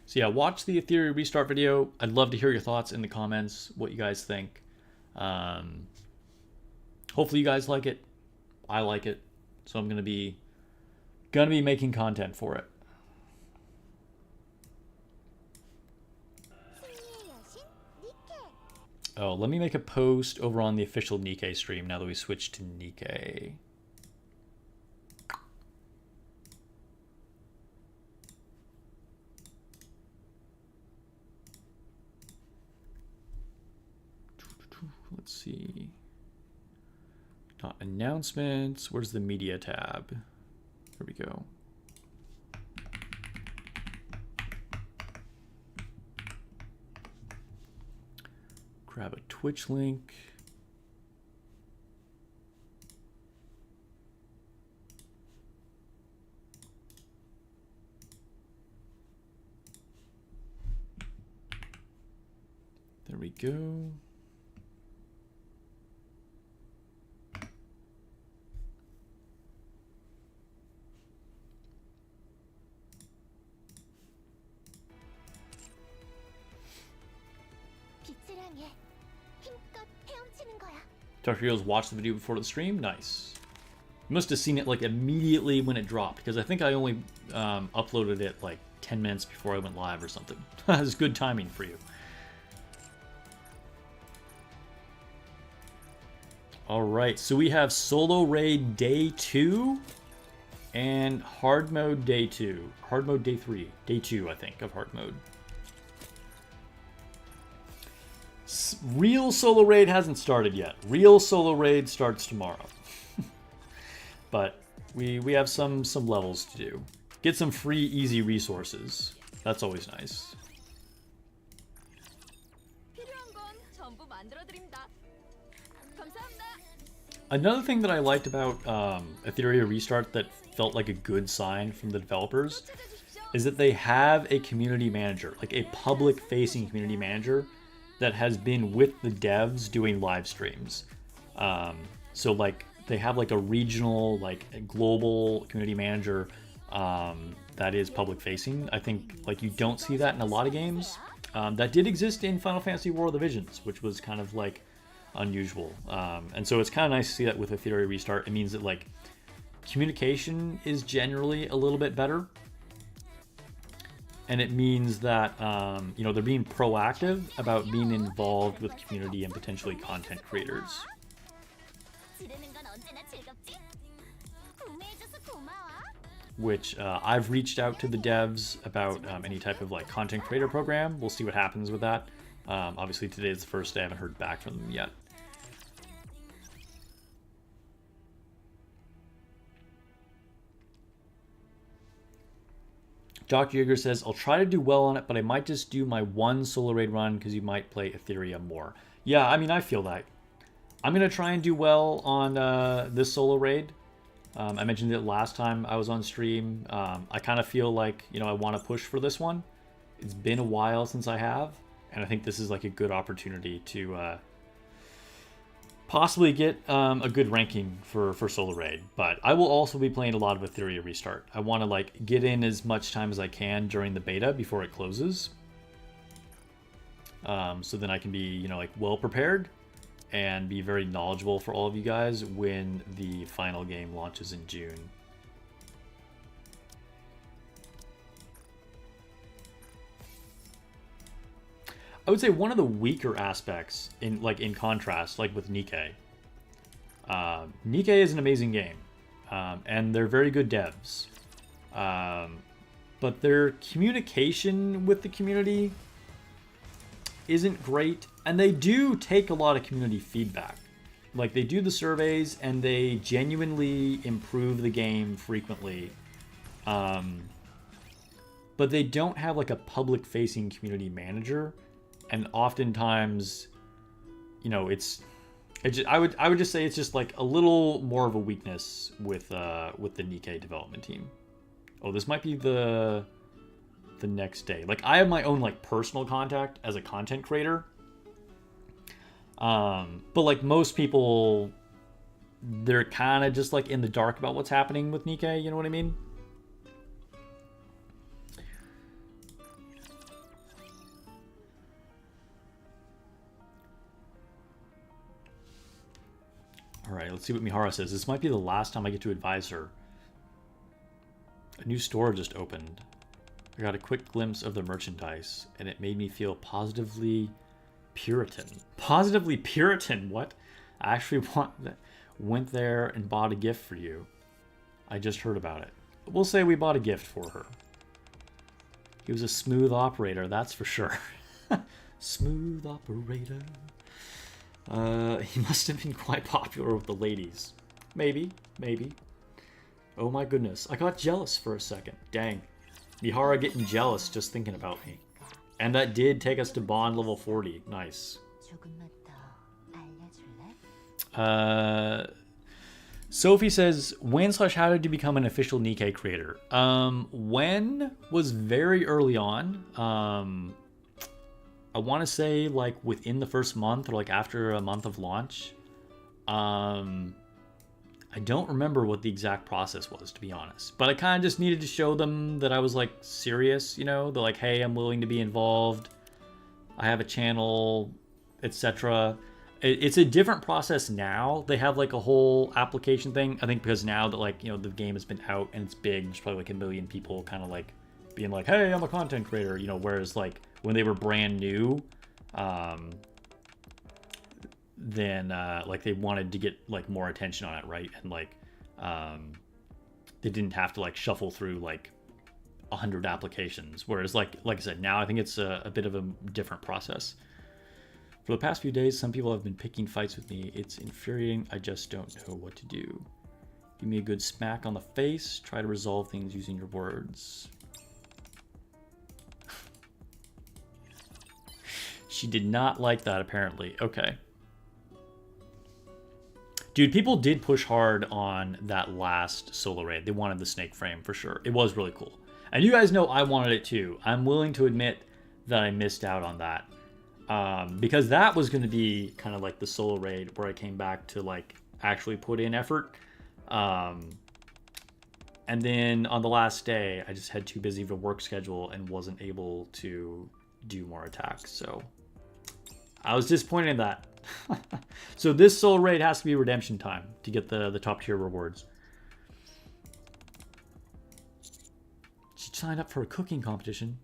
So yeah, watch the Etheria restart video. I'd love to hear your thoughts in the comments, what you guys think. Hopefully you guys like it. I like it. So I'm gonna be making content for it. 승리의 여신 니케. Oh, let me make a post over on the official Nikke stream now that we switched to Nikke. Let's see. Not announcements. Where's the media tab? Here we go. Grab a Twitch link. There we go. 빛을 향해 힘껏 헤엄치는 거야. Dr. Heroes watched the video before the stream. Nice. You must have seen it like immediately when it dropped, because I think I only uploaded it like 10 minutes before I went live or something. That's good timing for you. All right, so we have solo raid day 2 and hard mode day 2. Hard mode day 3. Day 2, I think, of hard mode. Real solo raid hasn't started yet. Real solo raid starts tomorrow. But we have some levels to do. Get some free, easy resources. That's always nice. 필요한 건 전부 만들어 드립니다. 감사합니다. Another thing that I liked about Etheria Restart that felt like a good sign from the developers is that they have a community manager, like a public-facing community manager that has been with the devs doing live streams. So like they have like a regional, like a global community manager that is public-facing. I think like you don't see that in a lot of games. That did exist in Final Fantasy War of the Visions, which was kind of like unusual. And so it's kind of nice to see that with Etheria Restart. It means that like communication is generally a little bit better. And it means that, you know, they're being proactive about being involved with community and potentially content creators. 지르는 건 언제나 즐겁지? 구매해줘서 고마워. Which I've reached out to the devs about any type of like content creator program. We'll see what happens with that. Obviously today is the first day. I haven't heard back from them yet. Dr. Yeager says, I'll try to do well on it, but I might just do my one solo raid run because you might play Etheria more. Yeah, I mean, I feel that. I'm going to try and do well on this solo raid. I mentioned it last time I was on stream. I kind of feel like, you know, I want to push for this one. It's been a while since I have, and I think this is like a good opportunity to possibly get a good ranking for solo raid. But I will also be playing a lot of Etheria Restart. I want to like get in as much time as I can during the beta before it closes, so then I can be, you know, like well prepared and be very knowledgeable for all of you guys when the final game launches in June. I would say one of the weaker aspects in contrast, like with Nikke. Nikke is an amazing game, and they're very good devs. But their communication with the community isn't great, and they do take a lot of community feedback. Like, they do the surveys, and they genuinely improve the game frequently. But they don't have like a public-facing community manager. And oftentimes, you know, it's just, I would just say it's just like a little more of a weakness with the Nikke development team. Oh, this might be the next day. Like, I have my own like personal contact as a content creator. But like most people, they're kind of just like in the dark about what's happening with Nikke. You know what I mean? Alright, let's see what Mihara says. This might be the last time I get to advise her. A new store just opened. I got a quick glimpse of the merchandise, and it made me feel positively Puritan. Positively Puritan? What? I actually went there and bought a gift for you. I just heard about it. We'll say we bought a gift for her. He was a smooth operator, that's for sure. Smooth operator. He must have been quite popular with the ladies. Maybe, maybe. Oh my goodness, I got jealous for a second. Dang. Mihara getting jealous just thinking about me. And that did take us to bond level 40. Nice. Sophie says, when/how did you become an official Nikke creator? When was very early on. I want to say like within the first month or like after a month of launch. I don't remember what the exact process was, to be honest. But I kind of just needed to show them that I was like serious, you know? They're like, hey, I'm willing to be involved. I have a channel, etc. It's a different process now. They have like a whole application thing. I think because now that like, you know, the game has been out and it's big, there's probably like a million people kind of like being like, hey, I'm a content creator, you know, whereas like when they were brand new, then like they wanted to get like more attention on it, right? And like they didn't have to like shuffle through like 100 applications, whereas like I said, now I think it's a bit of a different process. For the past few days, some people have been picking fights with me. It's infuriating. I just don't know what to do. Give me a good smack on the face. Try to resolve things using your words. She did not like that, apparently. Okay. Dude, people did push hard on that last solo raid. They wanted the snake frame for sure. It was really cool. And you guys know I wanted it too. I'm willing to admit that I missed out on that. Because that was going to be kind of like the solo raid where I came back to like actually put in effort. And then on the last day, I just had too busy of a work schedule and wasn't able to do more attacks. So I was disappointed in that. So this solo raid has to be redemption time to get the top tier rewards. She signed up for a cooking competition.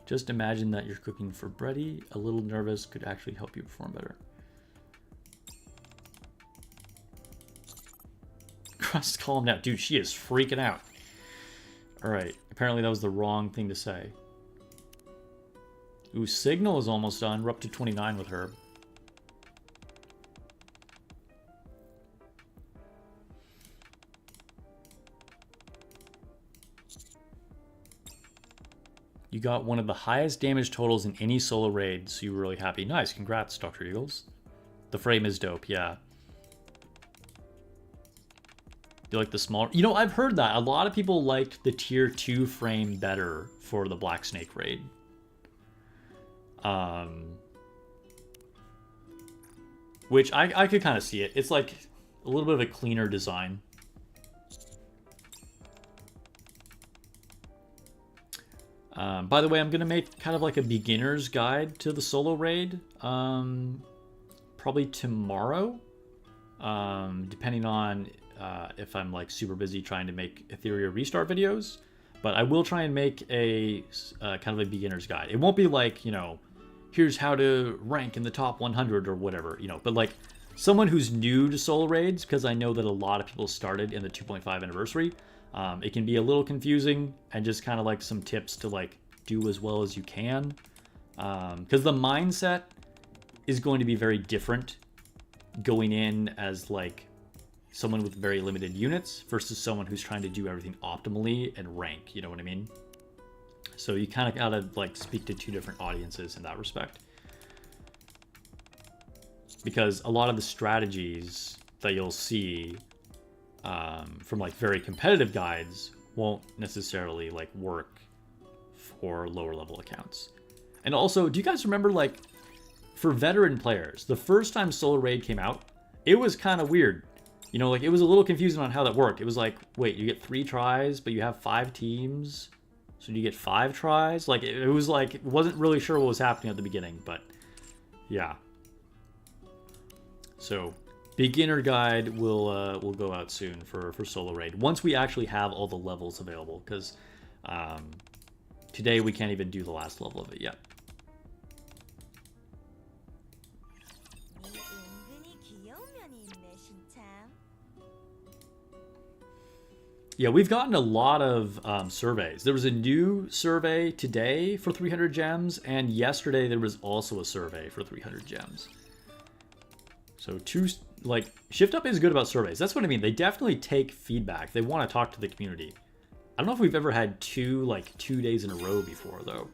Just imagine that you're cooking for Bretty. A little nervous could actually help you perform better. Crust, calm down. Dude, she is freaking out. Alright, apparently that was the wrong thing to say. Ooh, Signal is almost done. We're up to 29 with her. You got one of the highest damage totals in any solo raid, so you were really happy. Nice, congrats, Dr. Eagles. The frame is dope, yeah. You like the smaller... You know, I've heard that. A lot of people liked the tier 2 frame better for the Black Snake raid. Which I could kind of see it. It's like a little bit of a cleaner design. By the way, I'm going to make kind of like a beginner's guide to the solo raid. Probably tomorrow. Depending on if I'm like super busy trying to make Etheria restart videos. But I will try and make a kind of a beginner's guide. It won't be like, you know, here's how to rank in the top 100 or whatever, you know. But like someone who's new to solo raids, because I know that a lot of people started in the 2.5 anniversary. It can be a little confusing, and just kind of like some tips to like do as well as you can. Because the mindset is going to be very different going in as like someone with very limited units versus someone who's trying to do everything optimally and rank, you know what I mean? So you kind of gotta like speak to two different audiences in that respect. Because a lot of the strategies that you'll see from like very competitive guides won't necessarily like work for lower level accounts. And also, do you guys remember like for veteran players, the first time Solo Raid came out, it was kind of weird. You know, like it was a little confusing on how that worked. It was like, wait, you get 3 tries, but you have 5 teams. So do you get 5 tries? Like it was like, wasn't really sure what was happening at the beginning, but yeah. So Beginner guide will go out soon for solo raid once we actually have all the levels available, because today we can't even do the last level of it yet. Yeah, we've gotten a lot of surveys. There was a new survey today for 300 gems, and yesterday there was also a survey for 300 gems. So Shift Up is good about surveys. That's what I mean. They definitely take feedback. They want to talk to the community. I don't know if we've ever had 2 days in a row before, though.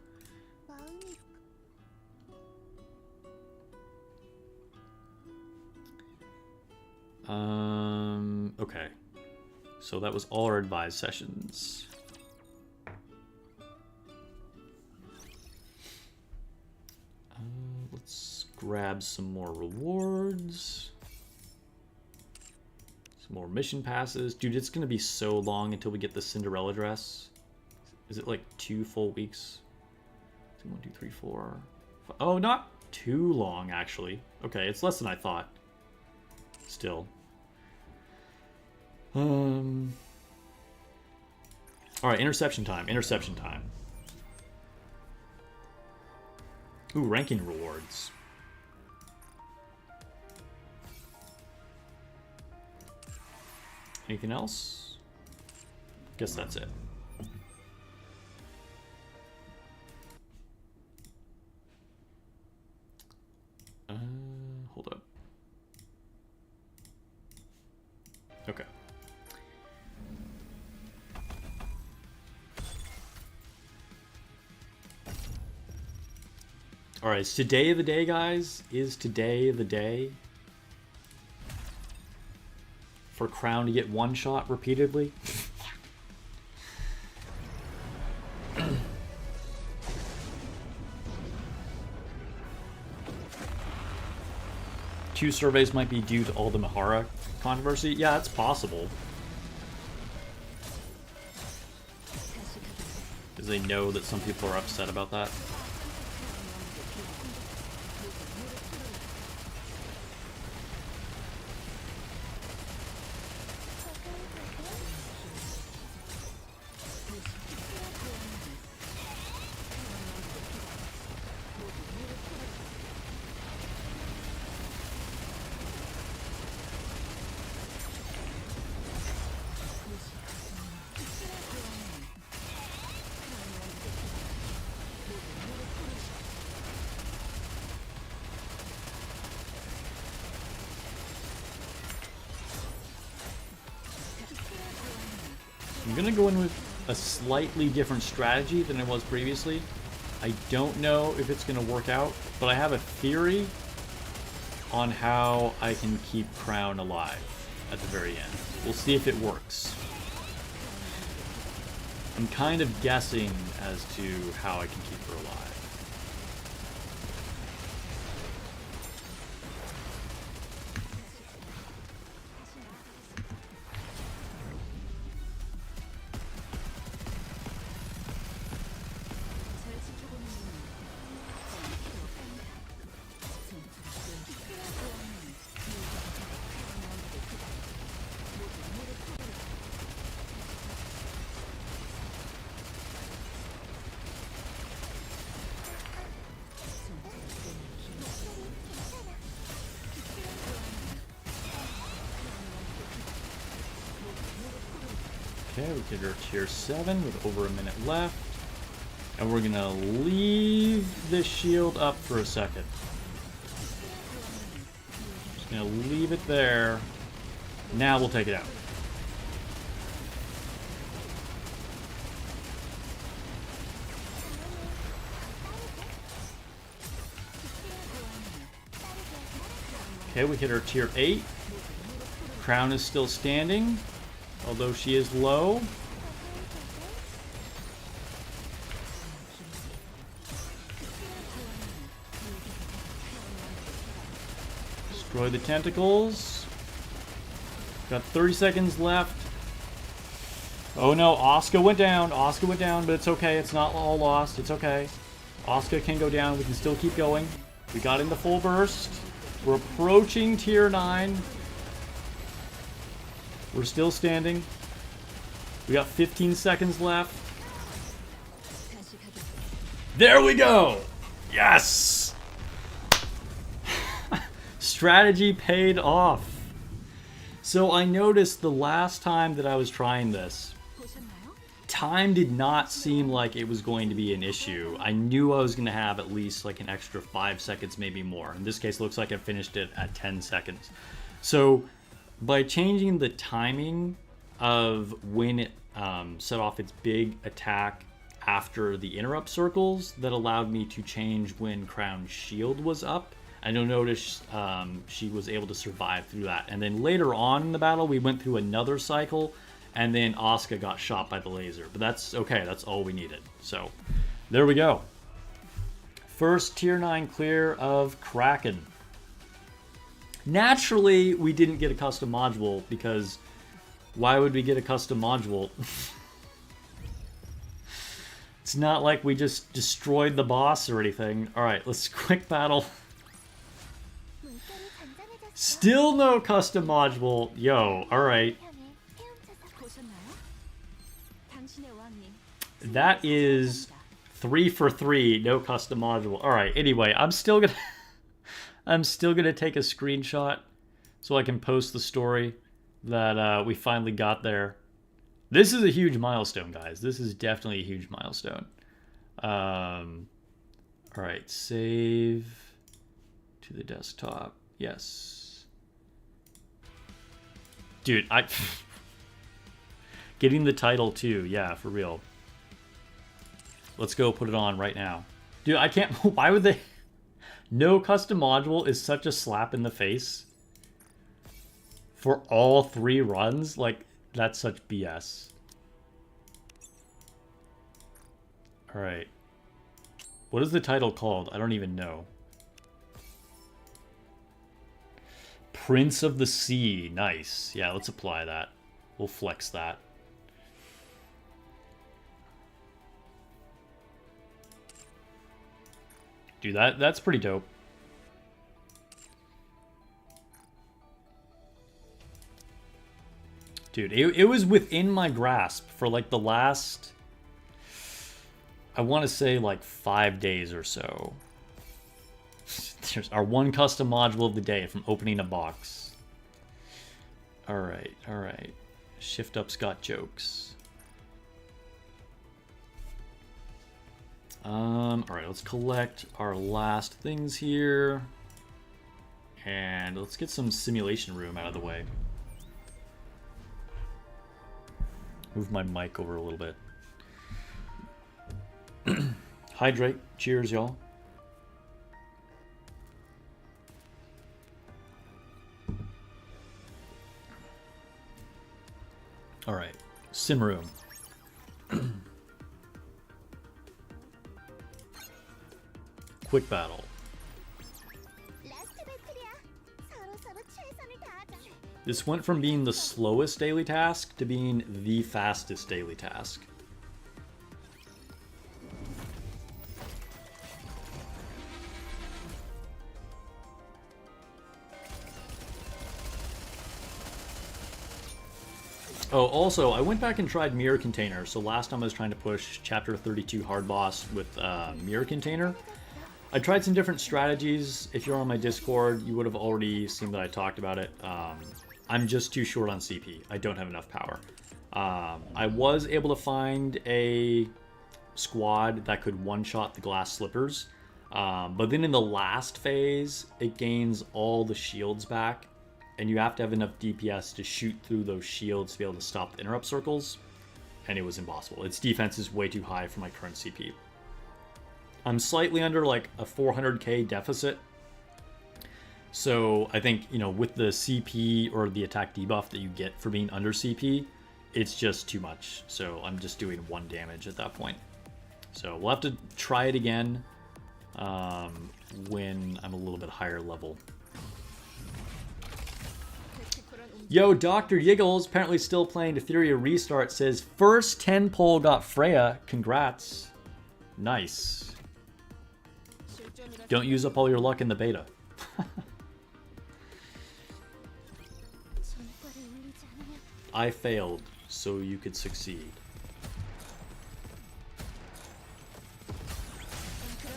Okay. So that was all our advised sessions. Let's grab some more rewards. Some more mission passes. Dude, it's going to be so long until we get the Cinderella dress. Is it like 2 full weeks? 1, 2, 3, 4. 5. Oh, not too long, actually. Okay, it's less than I thought. Still. Alright, interception time. Interception time. Ooh, ranking rewards. Anything else? Guess that's it. Hold up. Okay. Alright, is today the day, guys? Is today the day for Crown to get one shot repeatedly? Two surveys might be due to all the Mahara controversy. Yeah, it's possible. Because they know that some people are upset about that. I'm gonna go in with a slightly different strategy than it was previously. I don't know if it's gonna work out, but I have a theory on how I can keep Crown alive at the very end. We'll see if it works. I'm kind of guessing as to how I can keep her alive. Okay, we get our tier 7 with over a minute left. And we're gonna leave this shield up for a second. Just gonna leave it there. Now we'll take it out. Okay, we hit our tier 8. Crown is still standing, although she is low. Destroy the tentacles. Got 30 seconds left. Oh no, Asuka went down. Asuka went down, but it's okay. It's not all lost. It's okay. Asuka can go down. We can still keep going. We got in the full burst. We're approaching tier 9. We're still standing. We got 15 seconds left. There we go! Yes! Strategy paid off. So I noticed the last time that I was trying this, time did not seem like it was going to be an issue. I knew I was going to have at least like an extra 5 seconds, maybe more. In this case, it looks like I finished it at 10 seconds. So by changing the timing of when it set off its big attack after the interrupt circles, that allowed me to change when Crown's shield was up. And you'll notice she was able to survive through that. And then later on in the battle, we went through another cycle, and then Asuka got shot by the laser. But that's okay, that's all we needed. So, there we go. First Tier 9 clear of Kraken. Naturally, we didn't get a custom module, because why would we get a custom module? It's not like we just destroyed the boss or anything. Alright, let's quick battle. Still no custom module. Yo, alright. That is 3 for 3, no custom module. Alright, anyway, I'm still gonna take a screenshot so I can post the story that we finally got there. This is a huge milestone, guys. This is definitely a huge milestone. Alright, save to the desktop. Yes. Dude, getting the title too, yeah, for real. Let's go put it on right now. Dude, I can't, why would they? No custom module is such a slap in the face. For all 3 runs? Like, that's such BS. Alright. What is the title called? I don't even know. Prince of the Sea. Nice. Yeah, let's apply that. We'll flex that. Dude, that's pretty dope. Dude, it was within my grasp for like the last, I want to say like 5 days or so. There's our one custom module of the day from opening a box. Alright, alright. Shift Up's got jokes. Alright, let's collect our last things here. And let's get some simulation room out of the way. Move my mic over a little bit. Hydrate. Cheers, y'all. Alright. Sim room. Quick battle. This went from being the slowest daily task to being the fastest daily task. Oh, also, I went back and tried Mirror Container. So last time I was trying to push Chapter 32 Hard Boss with Mirror Container. I tried some different strategies. If you're on my Discord, you would have already seen that I talked about it. I'm just too short on CP. I don't have enough power. I was able to find a squad that could one-shot the glass slippers. But then in the last phase, it gains all the shields back. And you have to have enough DPS to shoot through those shields to be able to stop the interrupt circles. And it was impossible. Its defense is way too high for my current CP. I'm slightly under like a 400k deficit. So I think, you know, with the CP or the attack debuff that you get for being under CP, it's just too much. So I'm just doing 1 damage at that point. So we'll have to try it again when I'm a little bit higher level. Yo, Dr. Yiggles, apparently still playing Etheria Restart, says, first 10 poll got Freya. Congrats. Nice. Don't use up all your luck in the beta. I failed so you could succeed.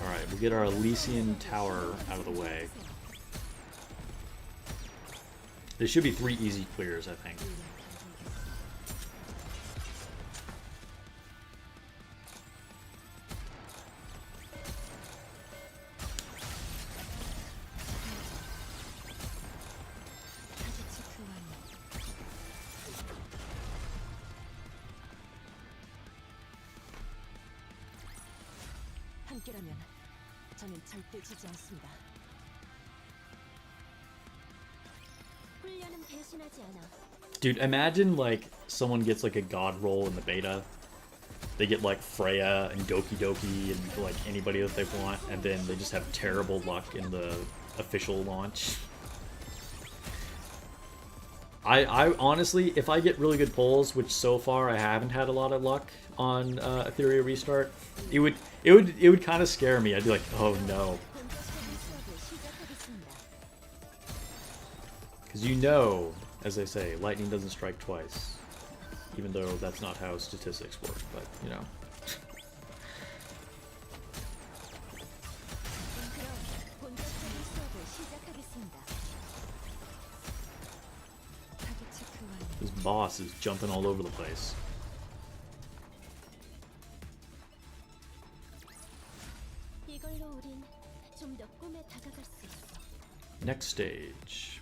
Alright, we'll get our Elysian Tower out of the way. There should be 3 easy clears, I think. 함께라면 저는 절대 지지 않습니다. 훈련은 배신하지 않아. Dude, imagine like someone gets like a god roll in the beta. They get like Freya and Doki Doki and like anybody that they want, and then they just have terrible luck in the official launch. I honestly, if I get really good pulls, which so far I haven't had a lot of luck on Etheria Restart, it would kind of scare me. I'd be like, oh no. Because you know, as they say, lightning doesn't strike twice. Even though that's not how statistics work, but you know. This boss is jumping all over the place. Next stage.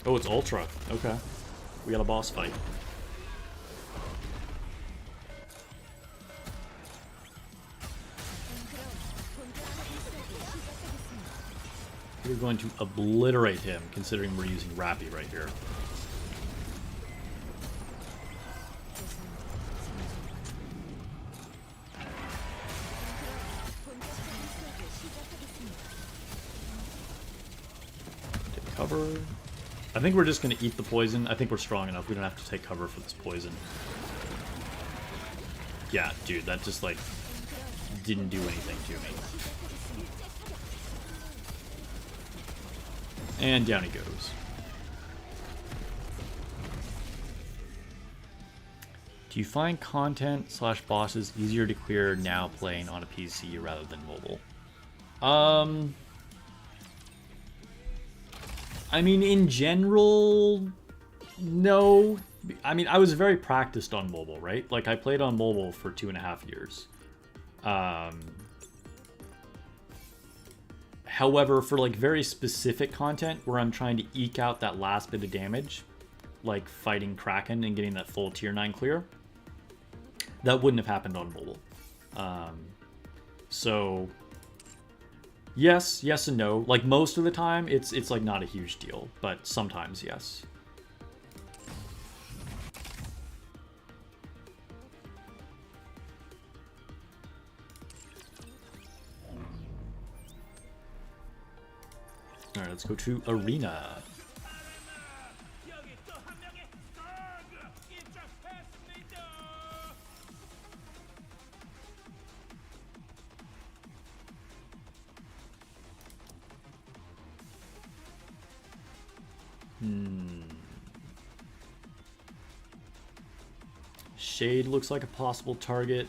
Oh, it's Ultra. Okay. We got a boss fight. We're going to obliterate him, considering we're using Rappy right here. Take cover. I think we're just going to eat the poison. I think we're strong enough. We don't have to take cover for this poison. Yeah, dude, that just, like, didn't do anything to me. And down he goes. Do you find content / bosses easier to clear now playing on a PC rather than mobile? I mean, in general, no. I mean, I was very practiced on mobile, right? Like, I played on mobile for 2.5 years. However, for, like, very specific content where I'm trying to eke out that last bit of damage, like fighting Kraken and getting that full tier 9 clear, that wouldn't have happened on mobile. So... yes and no. Like, most of the time, it's like not a huge deal, but sometimes, yes. Alright, let's go to Arena. Shade looks like a possible target.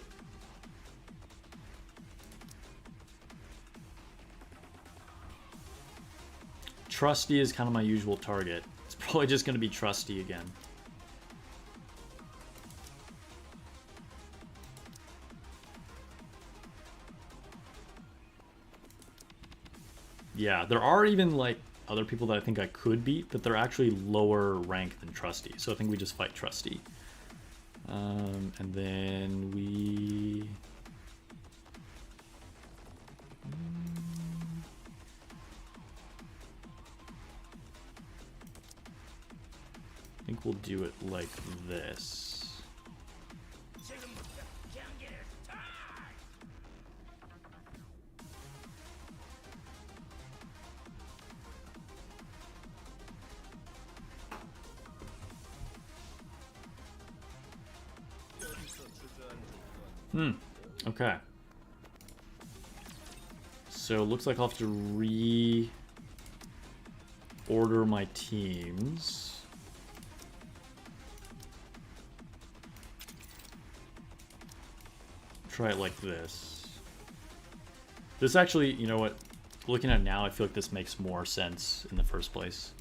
Trusty is kind of my usual target. It's probably just going to be Trusty again. Yeah, there are even, like, other people that I think I could beat, but they're actually lower rank than Trusty. So I think we just fight Trusty. And then we... I think we'll do it like this. Okay. So it looks like I'll have to order my teams. Try it like this. This actually, you know what? Looking at it now, I feel like this makes more sense in the first place.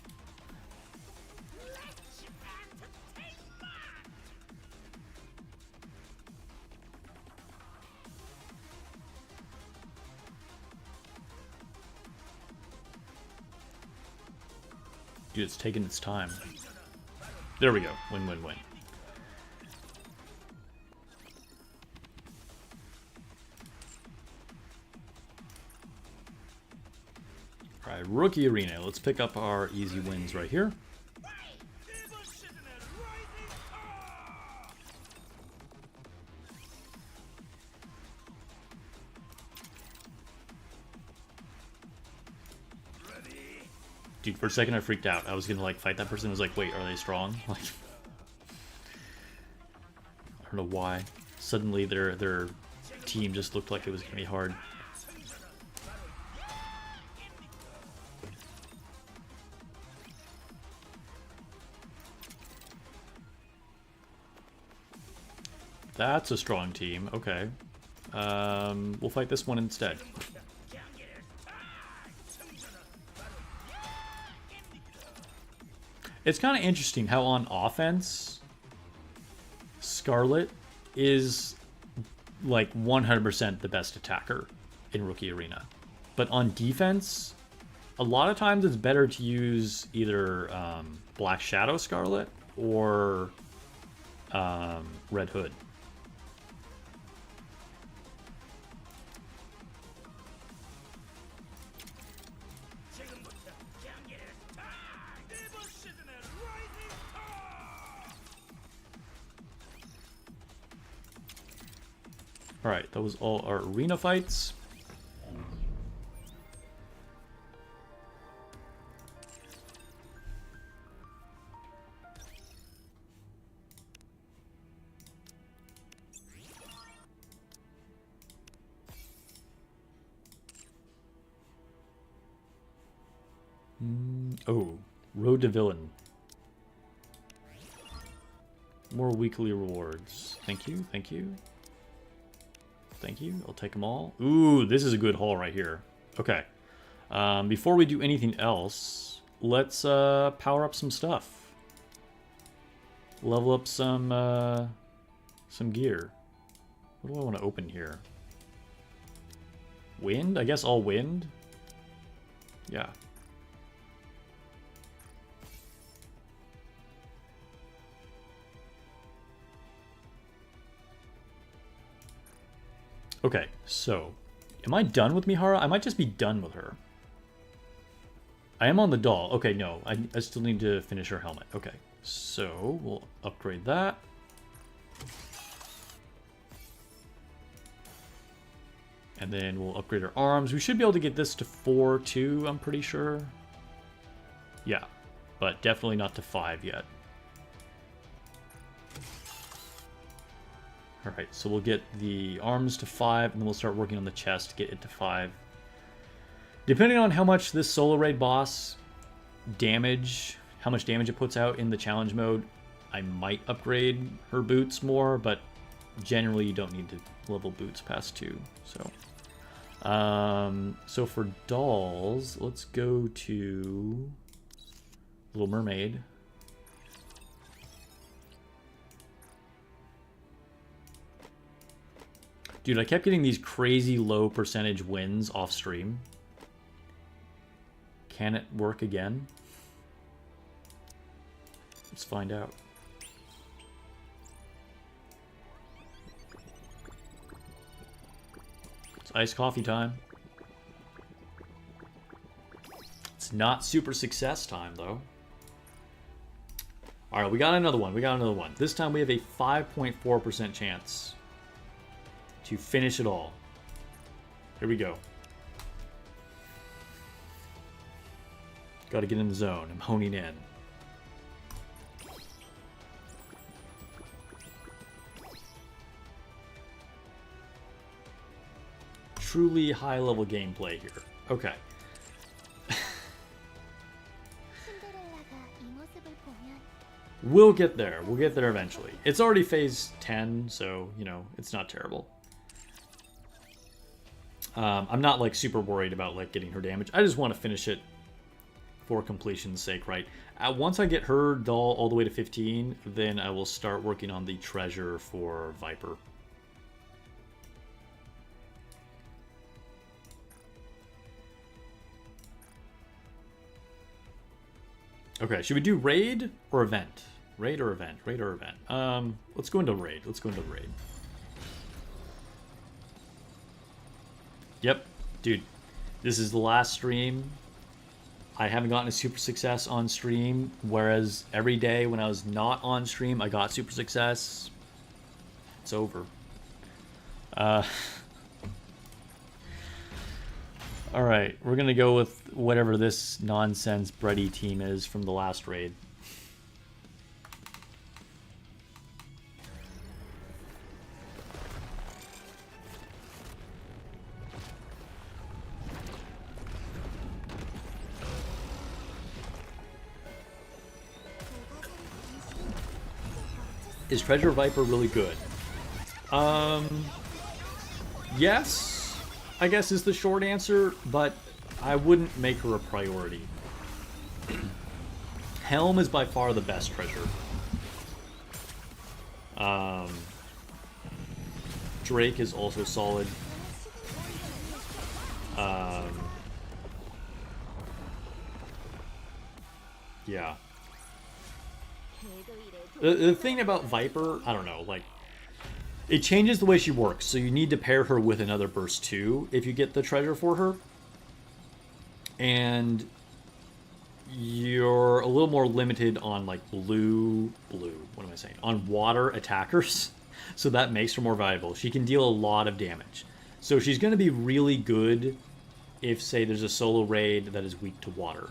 Dude, it's taking its time. There we go. Win, win, win. Alright, Rookie Arena. Let's pick up our easy wins right here. Dude, for a second I freaked out. I was gonna like fight that person. I was like, wait, are they strong? Like, I don't know why. Suddenly their team just looked like it was gonna be hard. That's a strong team. Okay. We'll fight this one instead. It's kind of interesting how on offense, Scarlet is like 100% the best attacker in Rookie Arena. But on defense, a lot of times it's better to use either Black Shadow Scarlet or Red Hood. Alright, that was all our arena fights. Oh, Road to Villain. More weekly rewards. Thank you, thank you. Thank you. I'll take them all. Ooh, this is a good haul right here. Okay. Before we do anything else, let's power up some stuff. Level up some gear. What do I want to open here? Wind? I guess all wind? Yeah. Okay, so, am I done with Mihara? I might just be done with her. I am on the doll. Okay, no, I still need to finish her helmet. Okay, so we'll upgrade that. And then we'll upgrade her arms. We should be able to get this to 4 too, I'm pretty sure. Yeah, but definitely not to 5 yet. Alright, so we'll get the arms to 5, and then we'll start working on the chest to get it to 5. Depending on how much this solo raid boss damage, how much damage it puts out in the challenge mode, I might upgrade her boots more, but generally you don't need to level boots past 2. So for dolls, let's go to Little Mermaid. Dude, I kept getting these crazy low percentage wins off stream. Can it work again? Let's find out. It's iced coffee time. It's not super success time, though. Alright, we got another one. We got another one. This time we have a 5.4% chance to finish it all. Here we go. Got to get in the zone. I'm honing in. Truly high-level gameplay here. Okay. We'll get there. We'll get there eventually. It's already phase 10, so, you know, it's not terrible. I'm not, like, super worried about, like, getting her damage. I just want to finish it for completion's sake, right? Once I get her doll all the way to 15, then I will start working on the treasure for Viper. Okay, should we do raid or event? Raid or event? Raid or event? Let's go into raid. Let's go into raid. Yep, dude. This is the last stream. I haven't gotten a super success on stream, whereas every day when I was not on stream, I got super success. It's over. Alright, we're gonna go with whatever this nonsense bready team is from the last raid. Is Treasure Viper really good? Yes, I guess is the short answer, but I wouldn't make her a priority. Helm is by far the best treasure. Drake is also solid. Yeah. The thing about Viper, I don't know, like, it changes the way she works, so you need to pair her with another burst too if you get the treasure for her. And you're a little more limited on, like, what am I saying? On water attackers, so that makes her more valuable. She can deal a lot of damage. So she's going to be really good if, say, there's a solo raid that is weak to water.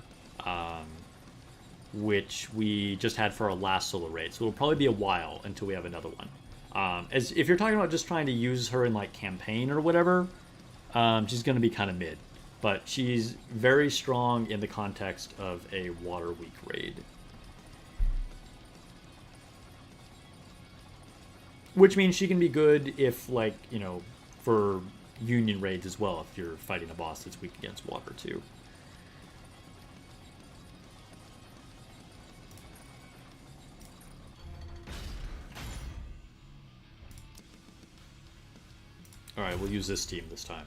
Which we just had for our last solo raid. So it'll probably be a while until we have another one. As if you're talking about just trying to use her in, like, campaign or whatever, she's going to be kind of mid. But she's very strong in the context of a water weak raid. Which means she can be good if, like, you know, for union raids as well, if you're fighting a boss that's weak against water too. Alright, we'll use this team this time.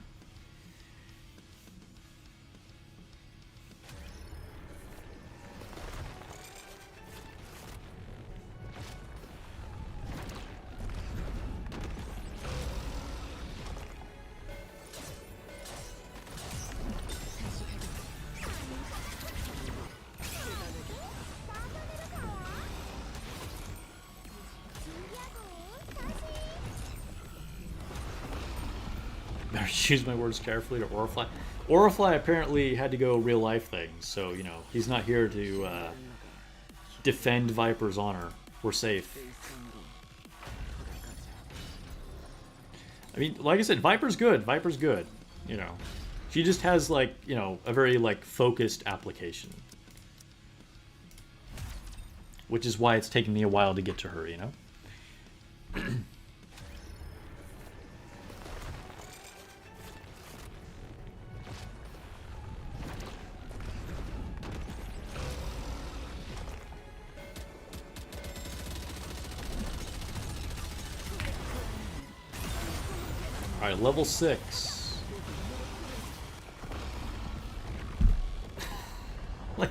Choose my words carefully to Orifly. Orifly apparently had to go real life things, so, you know, he's not here to defend Viper's honor. We're safe. I mean, like I said, Viper's good. Viper's good. You know, she just has, like, you know, a very, like, focused application, which is why it's taken me a while to get to her. You know. Alright, level 6. Like,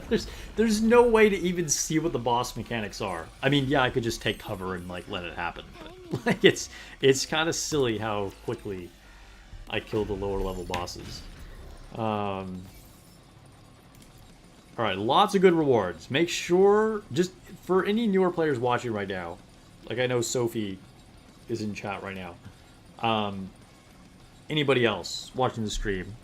there's no way to even see what the boss mechanics are. I mean, yeah, I could just take cover and, like, let it happen. But, like, it's kind of silly how quickly I kill the lower level bosses. Alright, lots of good rewards. Make sure, just for any newer players watching right now, like I know Sophie is in chat right now. Anybody else watching the stream,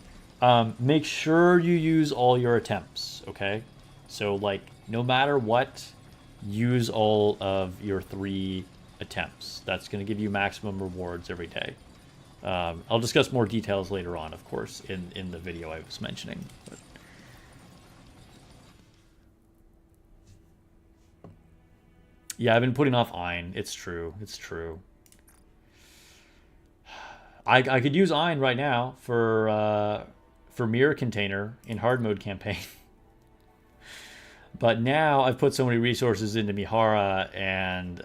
make sure you use all your attempts, okay? So, like, no matter what, use all of your 3 attempts. That's going to give you maximum rewards every day. I'll discuss more details later on, of course, in the video I was mentioning. But... Yeah, I've been putting off Ein. It's true. It's true. I could use Ein right now for Mirror Container in hard mode campaign. But now I've put so many resources into Mihara and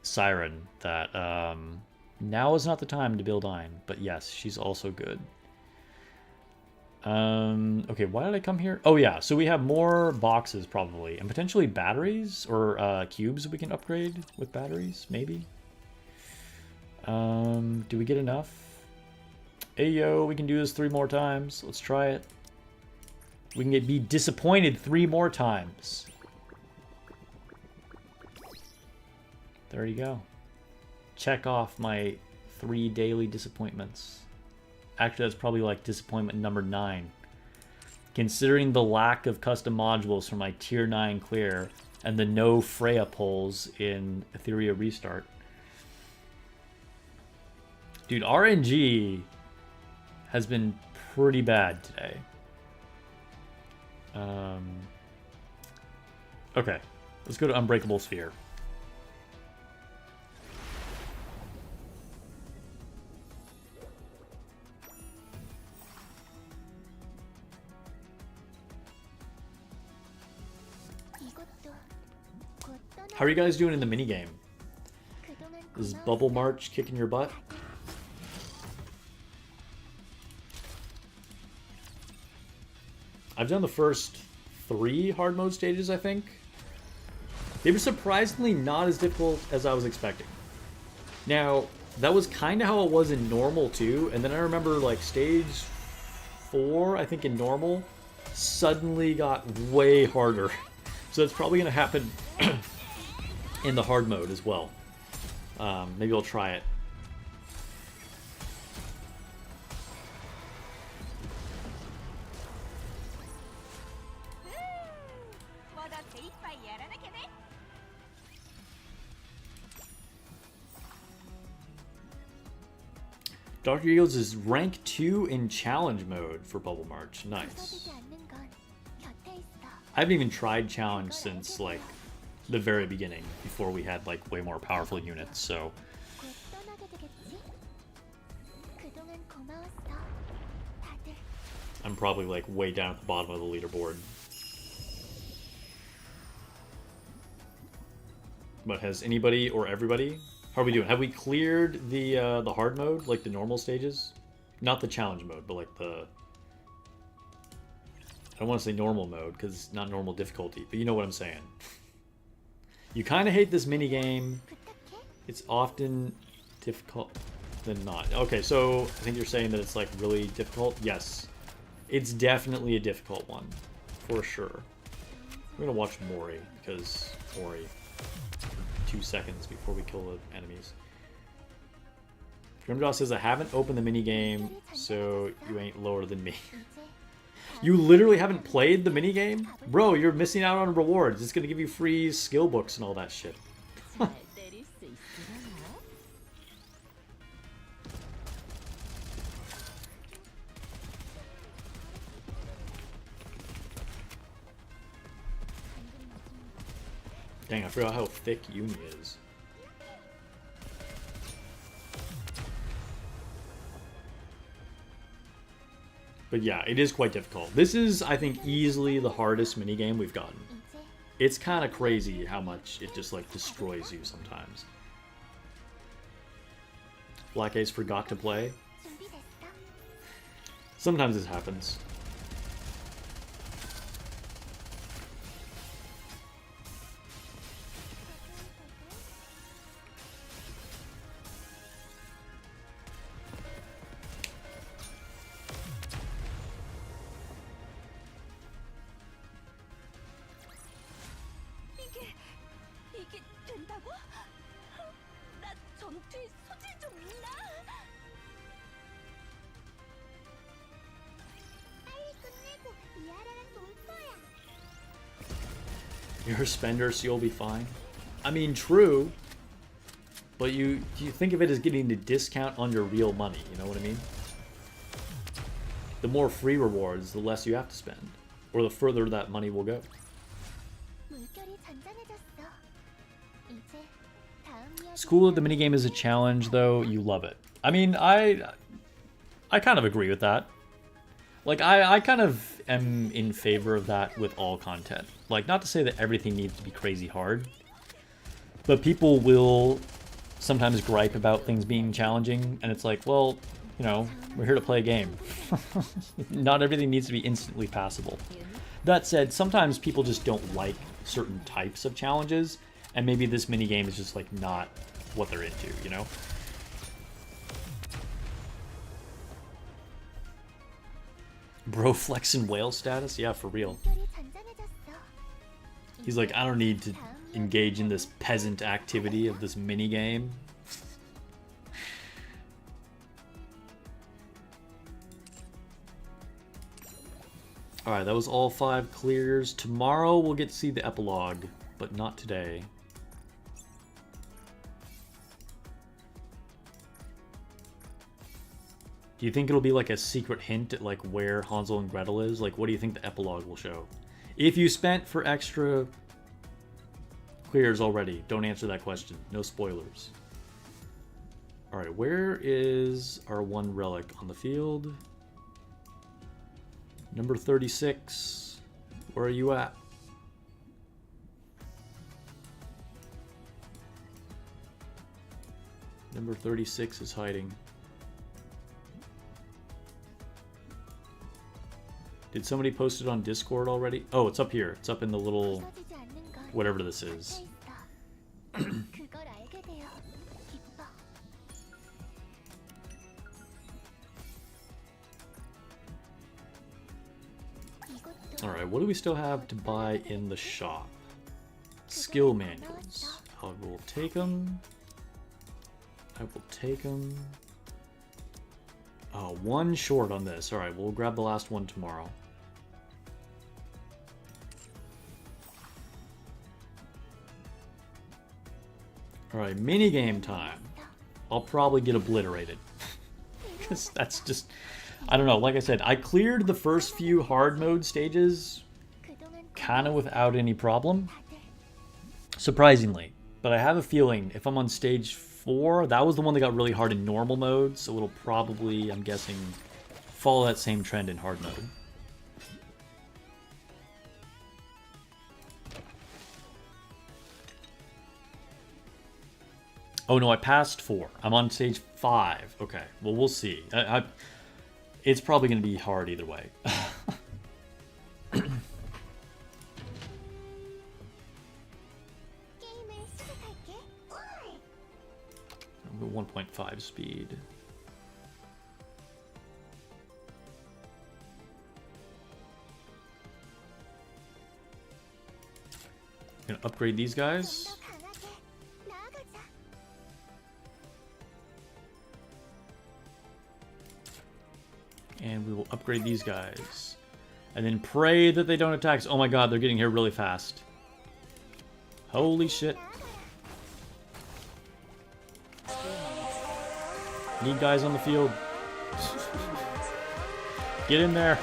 Siren that now is not the time to build Ein. But yes, she's also good. Okay, why did I come here? Oh yeah, so we have more boxes probably, and potentially batteries or cubes we can upgrade with batteries, maybe. Do we get enough? Hey yo, we can do this 3 more times. Let's try it. We can be disappointed 3 more times. There you go. Check off my 3 daily disappointments. Actually, that's probably like disappointment number 9. Considering the lack of custom modules for my tier 9 clear and the no Freya pulls in Etheria Restart. Dude, RNG has been pretty bad today. Okay, let's go to Unbreakable Sphere. How are you guys doing in the minigame? Is Bubble March kicking your butt? I've done the first 3 hard mode stages, I think. They were surprisingly not as difficult as I was expecting. Now, that was kind of how it was in normal too, and then I remember like stage 4, I think in normal, suddenly got way harder. So that's probably going to happen in the hard mode as well. Maybe I'll try it. Dr. Eagles is rank 2 in challenge mode for Bubble March. Nice. I haven't even tried challenge since like the very beginning, before we had like way more powerful units, so I'm probably like way down at the bottom of the leaderboard. But has anybody or everybody, how are we doing? Have we cleared the hard mode, like the normal stages? Not the challenge mode, but like the, I don't want to say normal mode because it's not normal difficulty, but you know what I'm saying. You kind of hate this minigame. It's often difficult than not. Okay, so I think you're saying that it's like really difficult. Yes, it's definitely a difficult one, for sure. We're gonna watch Mori because Mori. 2 seconds before we kill the enemies. Grimjaw says, I haven't opened the minigame, so you ain't lower than me. You literally haven't played the minigame? Bro, you're missing out on rewards. It's gonna give you free skill books and all that shit. Dang, I forgot how thick Uni is. But yeah, it is quite difficult. This is, I think, easily the hardest minigame we've gotten. It's kind of crazy how much it just, like, destroys you sometimes. Black Ace forgot to play. Sometimes this happens. You're a spender, so you'll be fine. I mean, true. But you think of it as getting the discount on your real money, you know what I mean? The more free rewards, the less you have to spend. Or the further that money will go. 이제 It's cool that the minigame is a challenge, though. You love it. I mean, I kind of agree with that. Like, I kind of am in favor of that with all content. Like, not to say that everything needs to be crazy hard, but people will sometimes gripe about things being challenging, and it's like, well, you know, we're here to play a game. Not everything needs to be instantly passable. That said, sometimes people just don't like certain types of challenges, and maybe this minigame is just, like, not what they're into, you know? Bro flexing whale status? Yeah, for real. 결이 잔잔해졌어. He's like, I don't need to engage in this peasant activity of this minigame. Alright, that was all 5 clears. Tomorrow we'll get to see the epilogue, but not today. Do you think it'll be like a secret hint at like where Hansel and Gretel is? Like, what do you think the epilogue will show? If you spent for extra clears already, don't answer that question. No spoilers. Alright, where is our one relic on the field? Number 36. Where are you at? Number 36 is hiding. Did somebody post it on Discord already? Oh, it's up here. It's up in the little 부서지지 않는 건 whatever this is. 돼 있어. 그걸 알게 되어 기뻐. 이것도 Alright, what do we still have to buy in the shop? Skill manuals. I will take them. I will take them. Oh, one short on this. Alright, we'll grab the last one tomorrow. Alright, minigame time. I'll probably get obliterated. Because that's just... I don't know, like I said, I cleared the first few hard mode stages 그동안 kind of without any problem. 다들 Surprisingly. But I have a feeling if I'm on stage 4, that was the one that got really hard in normal mode, so it'll probably, I'm guessing, follow that same trend in hard mode. Oh no, I passed 4. I'm on stage 5. Okay, well we'll see. It's probably going to be hard either way. 게임을 시작할게. 1.5 speed. Gonna upgrade these guys. 더 강하게 나아가자. And we will upgrade these guys. And then pray that they don't attack us. Oh my god, they're getting here really fast. Holy shit. Need guys on the field. Get in there.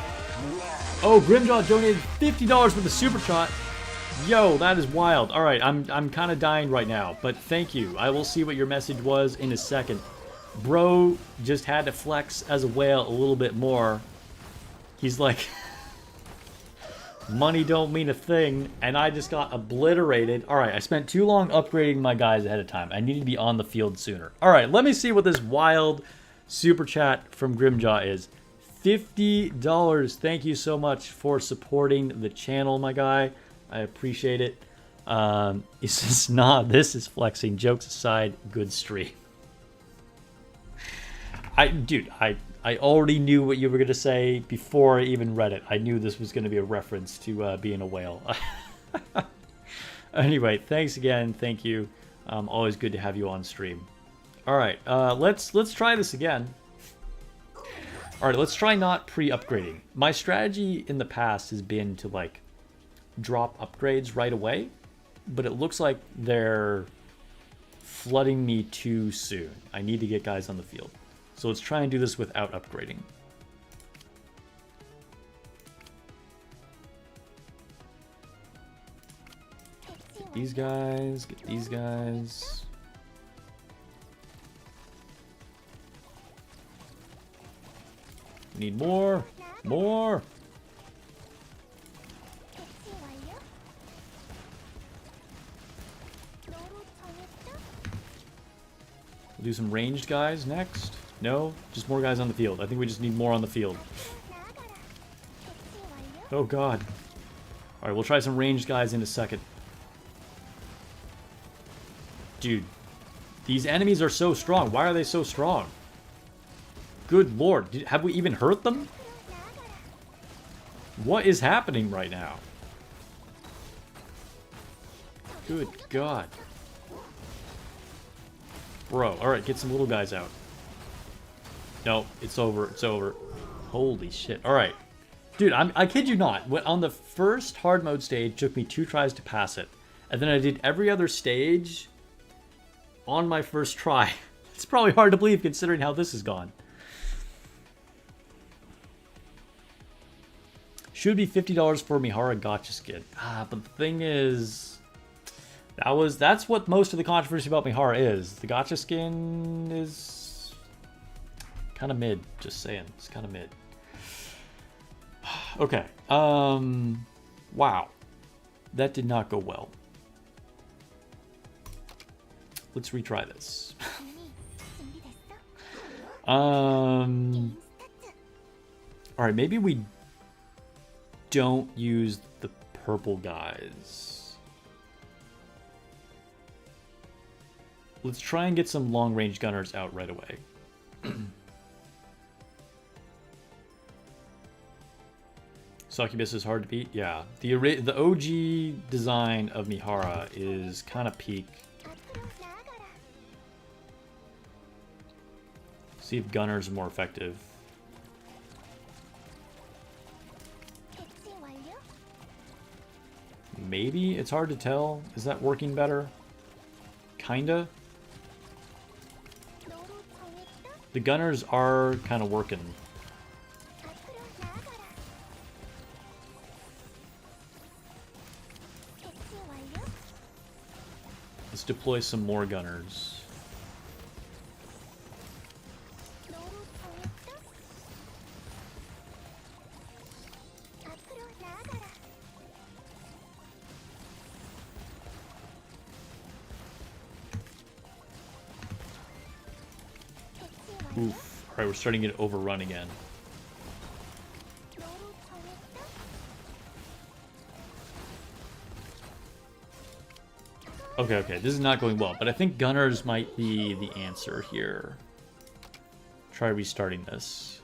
Oh, Grimjaw donated $50 with the super shot. Yo, that is wild. All right, I'm kind of dying right now, but thank you. I will see what your message was in a second. Bro just had to flex as a whale a little bit more. He's like, money don't mean a thing, and I just got obliterated. All right, I spent too long upgrading my guys ahead of time. I need to be on the field sooner. All right, let me see what this wild super chat from Grimjaw is. $50. Thank you so much for supporting the channel, my guy. I appreciate it. He says, nah, this is flexing. Jokes aside, good stream. Dude, I already knew what you were going to say before I even read it. I knew this was going to be a reference to being a whale. Anyway, thanks again. Thank you. Always good to have you on stream. All right, let's try this again. All right, let's try not pre-upgrading. My strategy in the past has been to like drop upgrades right away, but it looks like they're flooding me too soon. I need to get guys on the field. So let's try and do this without upgrading. 백지원 Get these guys. Get these guys. Need more. More. We'll do some ranged guys next. No, just more guys on the field. I think we just need more on the field. Oh god. Alright, we'll try some ranged guys in a second. Dude, these enemies are so strong. Why are they so strong? Good lord, have we even hurt them? What is happening right now? Good god. Bro, alright, get some little guys out. No, it's over, it's over. Holy shit. Alright. Dude, I kid you not. On the first hard mode stage, it took me 2 tries to pass it. And then I did every other stage on my first try. It's probably hard to believe considering how this has gone. Should be $50 for Mihara Gotcha skin. But the thing is, that's what most of the controversy about Mihara is. The Gotcha skin is kind of mid. Just saying, it's kind of mid. Okay. Wow, that did not go well. Let's retry this. All right, maybe we don't use the purple guys. Let's try and get some long-range gunners out right away. Succubus is hard to beat. Yeah, the OG design of Mihara is kind of peak. See if gunners are more effective. Maybe? It's hard to tell. Is that working better? Kinda. The gunners are kind of working. Let's deploy some more gunners. Oof. Alright, we're starting to get overrun again. Okay, okay, this is not going well, but I think gunners might be the answer here. Try restarting this.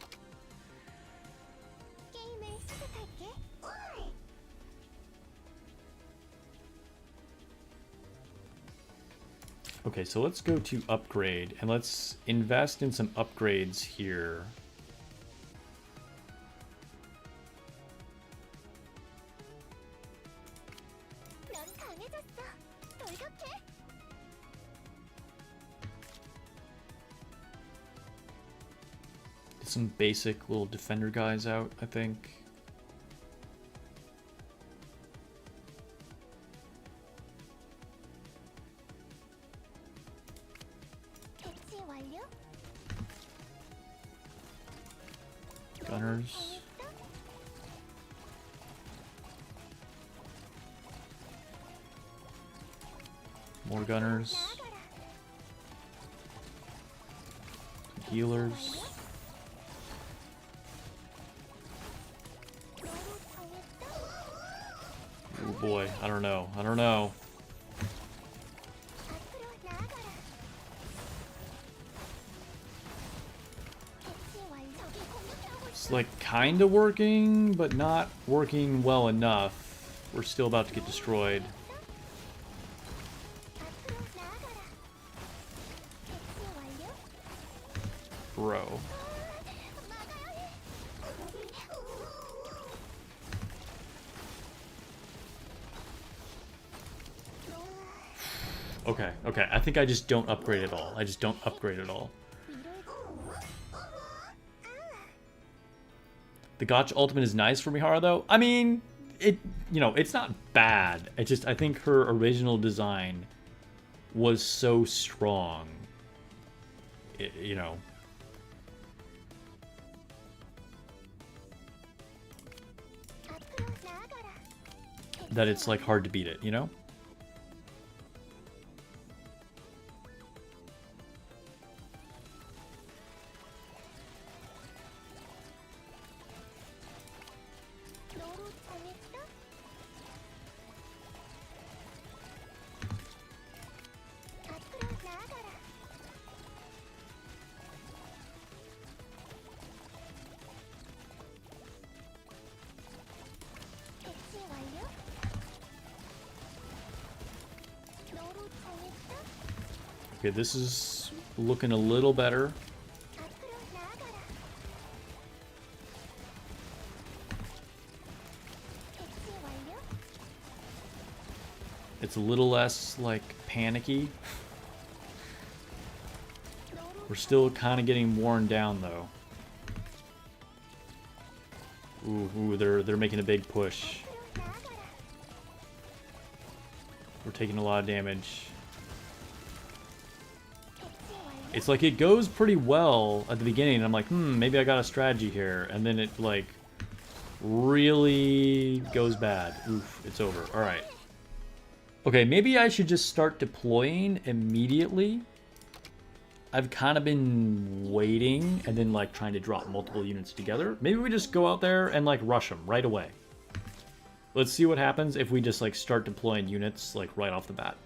Okay, so let's go to upgrade, and let's invest in some upgrades here. Get some basic little defender guys out, I think. Gunners. More gunners. Healers. Oh boy, I don't know. I don't know. It's like kinda working, but not working well enough. We're still about to get destroyed. Bro. Okay, okay. I think I just don't upgrade at all. I just don't upgrade at all. The Gotcha ultimate is nice for Mihara, though. I mean, you know, it's not bad. It's just I think her original design was so strong. You know. That it's like hard to beat it, you know? Okay, this is looking a little better. It's a little less, like, panicky. We're still kind of getting worn down, though. Ooh, they're making a big push. We're taking a lot of damage. It's like it goes pretty well at the beginning, and I'm like, maybe I got a strategy here. And then it, like, really goes bad. Oof, it's over. Alright. Okay, maybe I should just start deploying immediately. I've kind of been waiting and then, like, trying to drop multiple units together. Maybe we just go out there and, like, rush them right away. Let's see what happens if we just, like, start deploying units, like, right off the bat.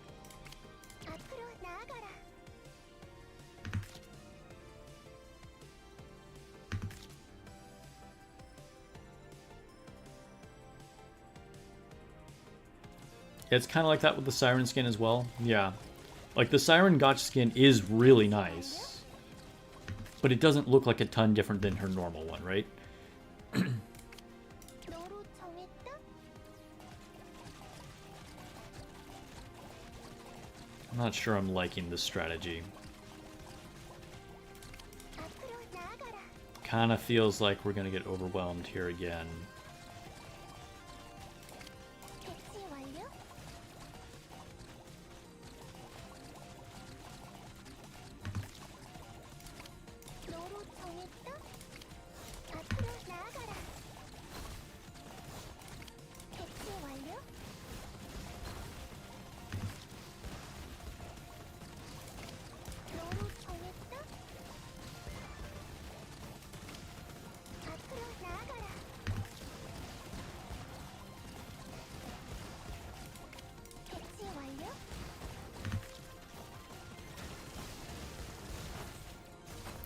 It's kind of like that with the Siren skin as well. Yeah. Like, the Siren Gotcha skin is really nice. But it doesn't look like a ton different than her normal one, right? I'm not sure I'm liking this strategy. Kind of feels like we're going to get overwhelmed here again.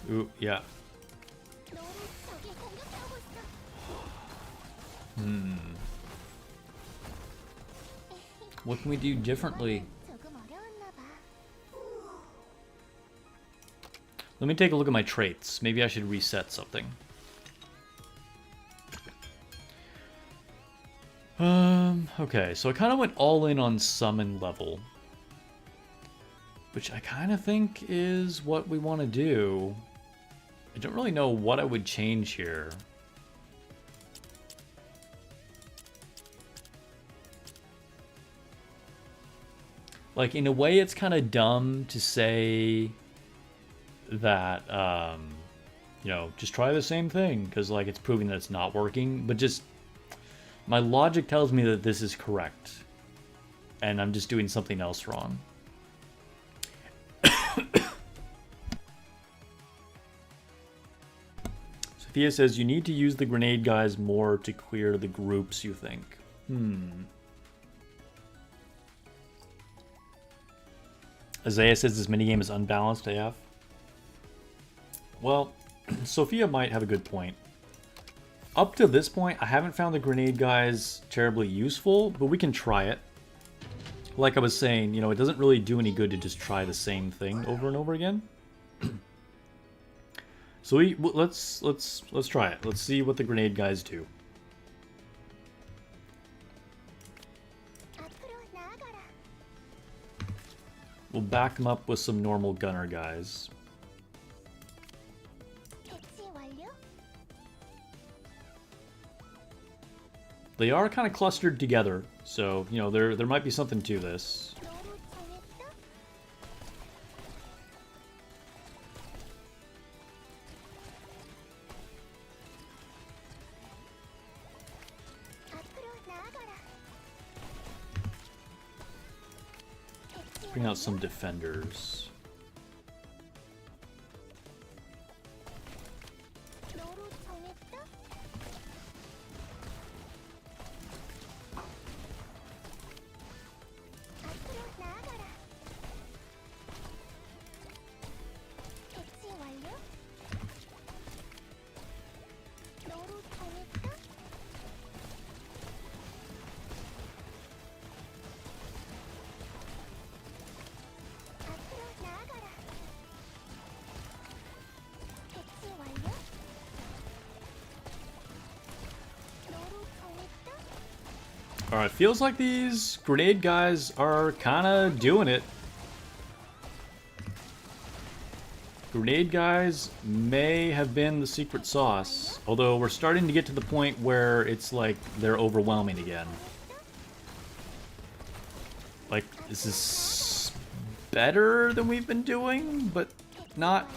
Ooh, yeah. What can we do differently? Let me take a look at my traits. Maybe I should reset something. Okay, so I kind of went all in on summon level. Which I kind of think is what we want to do. I don't really know what I would change here. Like, in a way, it's kind of dumb to say that, you know, just try the same thing, because, like, it's proving that it's not working. But just, my logic tells me that this is correct, and I'm just doing something else wrong. Sophia says, you need to use the grenade guys more to clear the groups, you think. Isaiah says this minigame is unbalanced AF. Well, Sophia might have a good point. Up to this point, I haven't found the grenade guys terribly useful, but we can try it. Like I was saying, you know, it doesn't really do any good to just try the same thing over and over again. So let's try it. Let's see what the grenade guys do. We'll back them up with some normal gunner guys. They are kind of clustered together, so, you know, there might be something to this. Bring out some defenders. Alright, feels like these grenade guys are kind of doing it. Grenade guys may have been the secret sauce, although we're starting to get to the point where it's like they're overwhelming again. Like, this is better than we've been doing, but not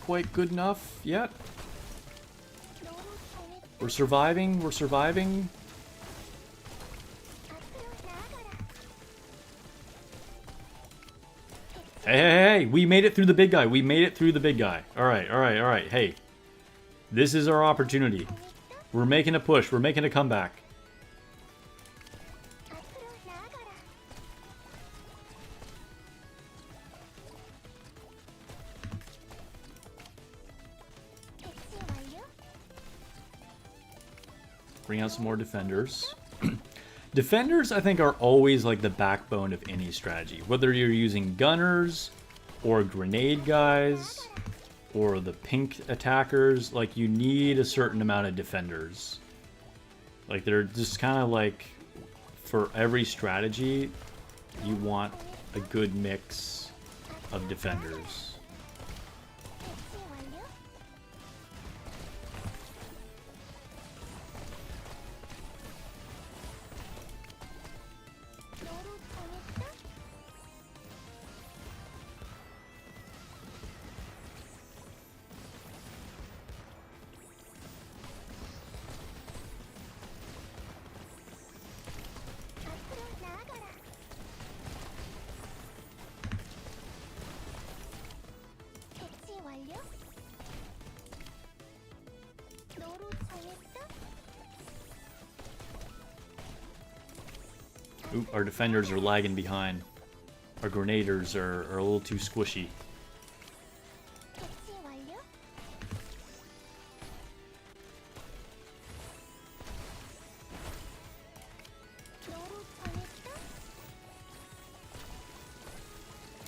quite good enough yet. We're surviving, we're surviving. Hey, hey, hey, we made it through the big guy. We made it through the big guy. All right, all right, all right. Hey, this is our opportunity. We're making a push. We're making a comeback. Bring out some more defenders. Defenders, I think, are always like the backbone of any strategy. Whether you're using gunners, or grenade guys, or the pink attackers, like, you need a certain amount of defenders. Like, they're just kind of like, for every strategy, you want a good mix of defenders. Oop, our defenders are lagging behind. Our grenaders are a little too squishy.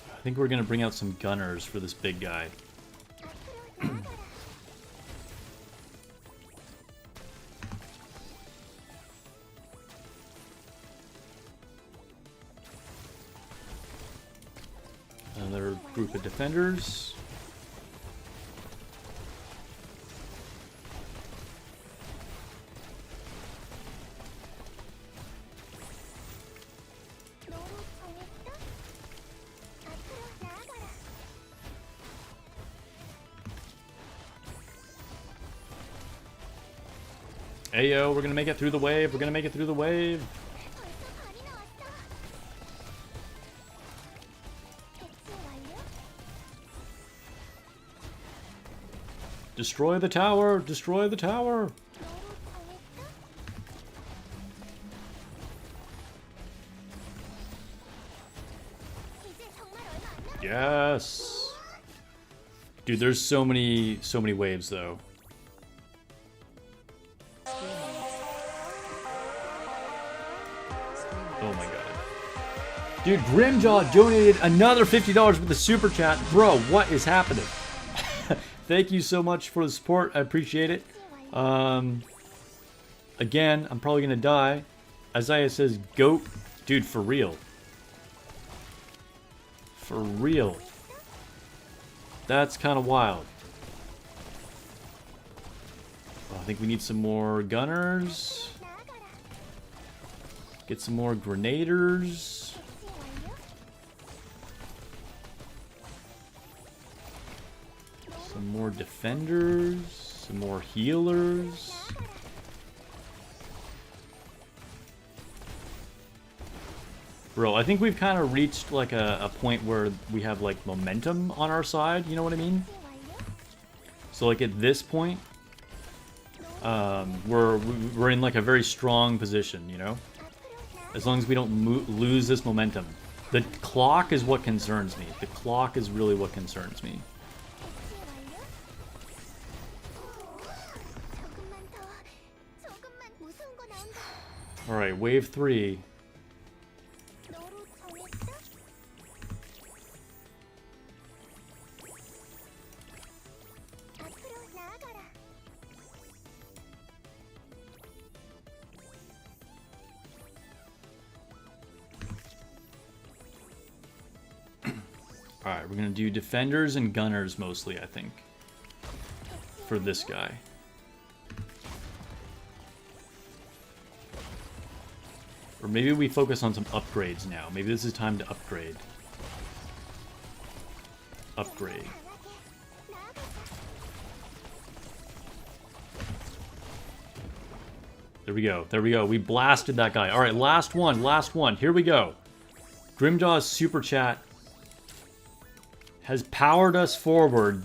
I think we're gonna bring out some gunners for this big guy. Another group of defenders. Ayo, we're gonna make it through the wave. We're gonna make it through the wave. Destroy the tower! Destroy the tower! Yes! Dude, there's so many waves though. Oh my god. Dude, Grimjaw donated another $50 with the super chat. Bro, what is happening? Thank you so much for the support. I appreciate it. Again, I'm probably gonna die. Isaiah says, goat. Dude, for real. For real. That's kind of wild. I think we need some more gunners. Get some more grenaders. Some more defenders. Some more healers. Bro, I think we've kind of reached like a point where we have like momentum on our side, you know what I mean? So like at this point, we're in like a very strong position, you know? As long as we don't lose this momentum. The clock is what concerns me. The clock is really what concerns me. Alright, wave 3. Alright, we're gonna do defenders and gunners mostly, I think. For this guy. Or maybe we focus on some upgrades now. Maybe this is time to upgrade. Upgrade. There we go. There we go. We blasted that guy. Alright, last one. Last one. Here we go. Grimjaw's super chat has powered us forward.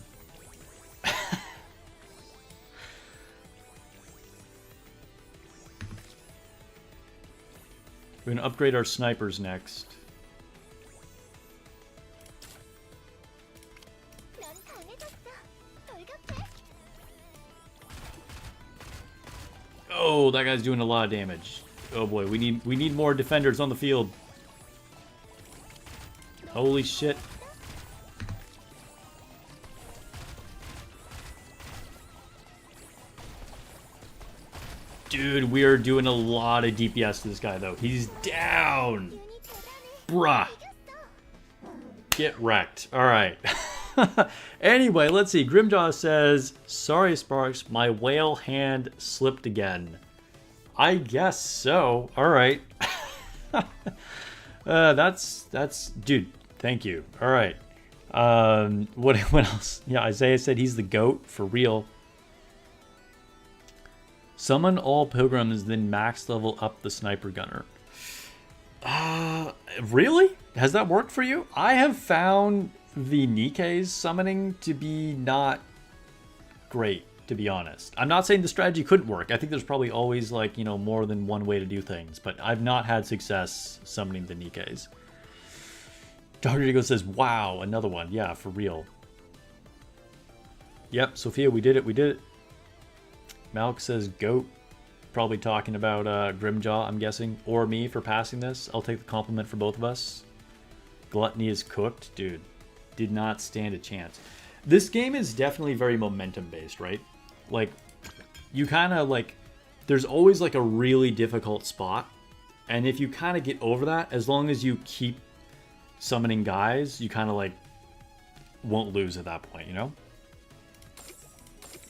We're gonna upgrade our snipers next. Oh, that guy's doing a lot of damage. Oh boy, we need more defenders on the field. Holy shit. Dude, we are doing a lot of DPS to this guy, though. He's down! Bruh. Get wrecked. Alright. Anyway, let's see. Grimjaw says, sorry, Sparks, my whale hand slipped again. I guess so. Alright. That's... Dude, thank you. Alright. What else? Yeah, Isaiah said he's the GOAT, for real. Summon all pilgrims, then max level up the sniper gunner. Really? Has that worked for you? I have found the Nikke's summoning to be not great, to be honest. I'm not saying the strategy couldn't work. I think there's probably always, like, you know, more than one way to do things. But I've not had success summoning the Nikke's. Dr. Diego says, wow, another one. Yeah, for real. Yep, Sophia, we did it. We did it. Malk says GOAT, probably talking about Grimjaw, I'm guessing, or me for passing this. I'll take the compliment for both of us. Gluttony is cooked. Dude, did not stand a chance. This game is definitely very momentum based, right? Like, you kind of like, there's always like a really difficult spot, and if you kind of get over that, as long as you keep summoning guys, you kind of like won't lose at that point, you know?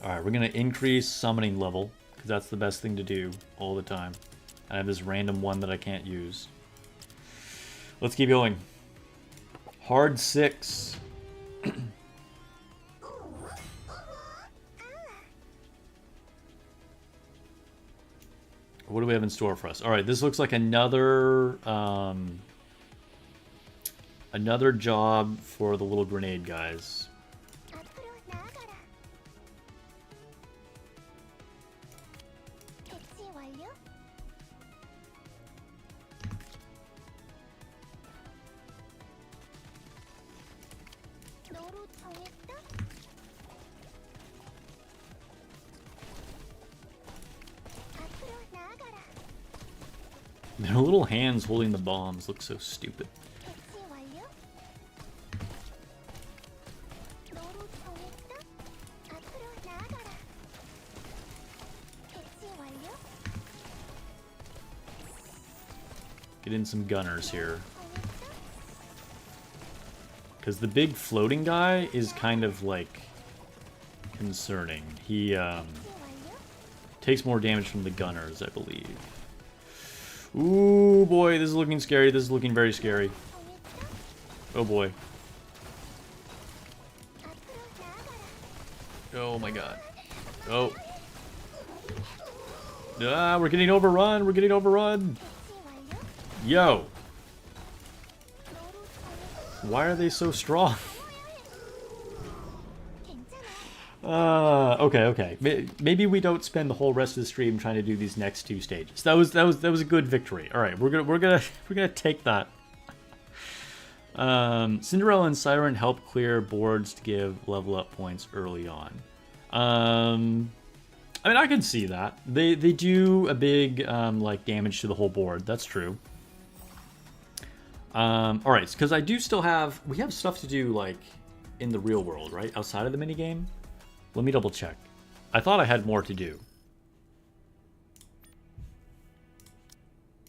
Alright, we're going to increase summoning level, because that's the best thing to do all the time. I have this random one that I can't use. Let's keep going. Hard 6. What do we have in store for us? Alright, this looks like another another job for the little grenade guys. Their little hands holding the bombs look so stupid. Get in some gunners here. Because the big floating guy is kind of like concerning. He takes more damage from the gunners, I believe. Ooh, boy, this is looking scary. This is looking very scary. Oh, boy. Oh, my God. Oh. Ah, we're getting overrun. We're getting overrun. Yo. Why are they so strong? Okay. Maybe we don't spend the whole rest of the stream trying to do these next two stages. That was a good victory. All right, we're gonna take that. Cinderella and Siren help clear boards to give level up points early on. I mean, I can see that. They do a big like damage to the whole board. That's true. All right, because I do still we have stuff to do like in the real world, right? Outside of the minigame. Let me double check. I thought I had more to do.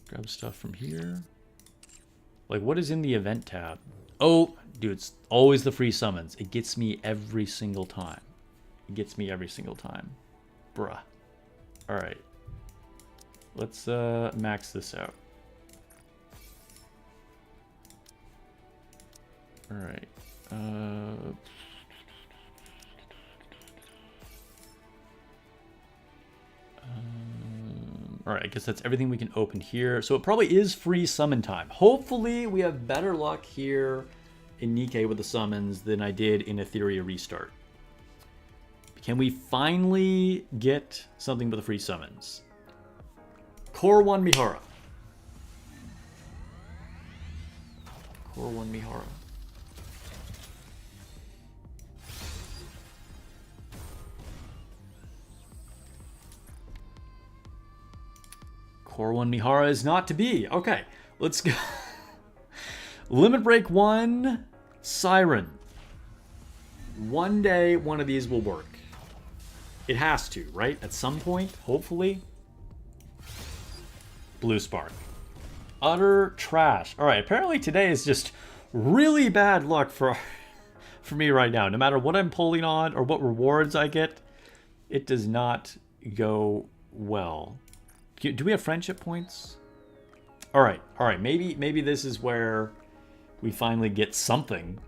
Grab stuff from here. Like, what is in the event tab? Oh, dude, it's always the free summons. It gets me every single time. It gets me every single time. Bruh. All right. Let's max this out. All right. All right, I guess that's everything we can open here. So it probably is free summon time. Hopefully we have better luck here in Nikke with the summons than I did in Etheria Restart. Can we finally get something with the free summons? Core 1 Mihara. Core 1 Mihara. Core 1 Mihara is not to be. Okay, let's go. Limit Break 1, Siren. One day, one of these will work. It has to, right? At some point, hopefully. Blue Spark. Utter trash. All right, apparently today is just really bad luck for me right now. No matter what I'm pulling on or what rewards I get, it does not go well. Do we have friendship points? All right. Maybe this is where we finally get something.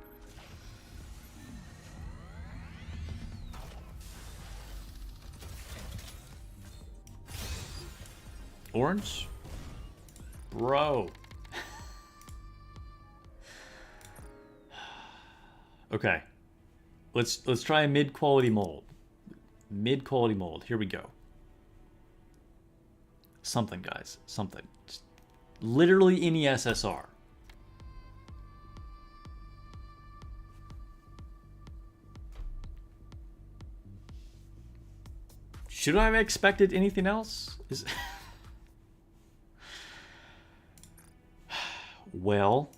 Orange? Bro. Okay. Let's try a mid-quality mold. Mid-quality mold. Here we go. Something, guys. Something. Just literally any SSR. Should I have expected anything else? Well,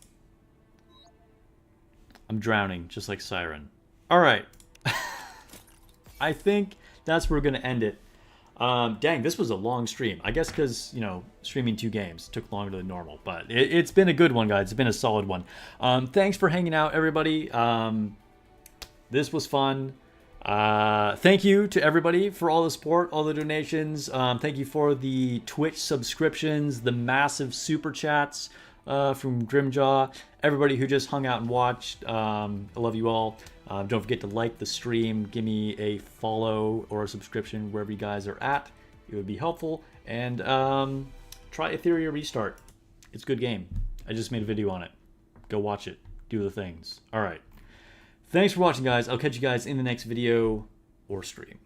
I'm drowning, just like Siren. All right. I think that's where we're going to end it. Dang, this was a long stream. I guess because, you know, streaming 2 games took longer than normal. But it's been a good one, guys. It's been a solid one. Thanks for hanging out, everybody. This was fun. Thank you to everybody for all the support, all the donations. Thank you for the Twitch subscriptions, the massive super chats from Grimjaw. Everybody who just hung out and watched. I love you all. Don't forget to like the stream, give me a follow or a subscription wherever you guys are at. It would be helpful. And try Etheria Restart. It's a good game. I just made a video on it. Go watch it. Do the things. All right. Thanks for watching, guys. I'll catch you guys in the next video or stream.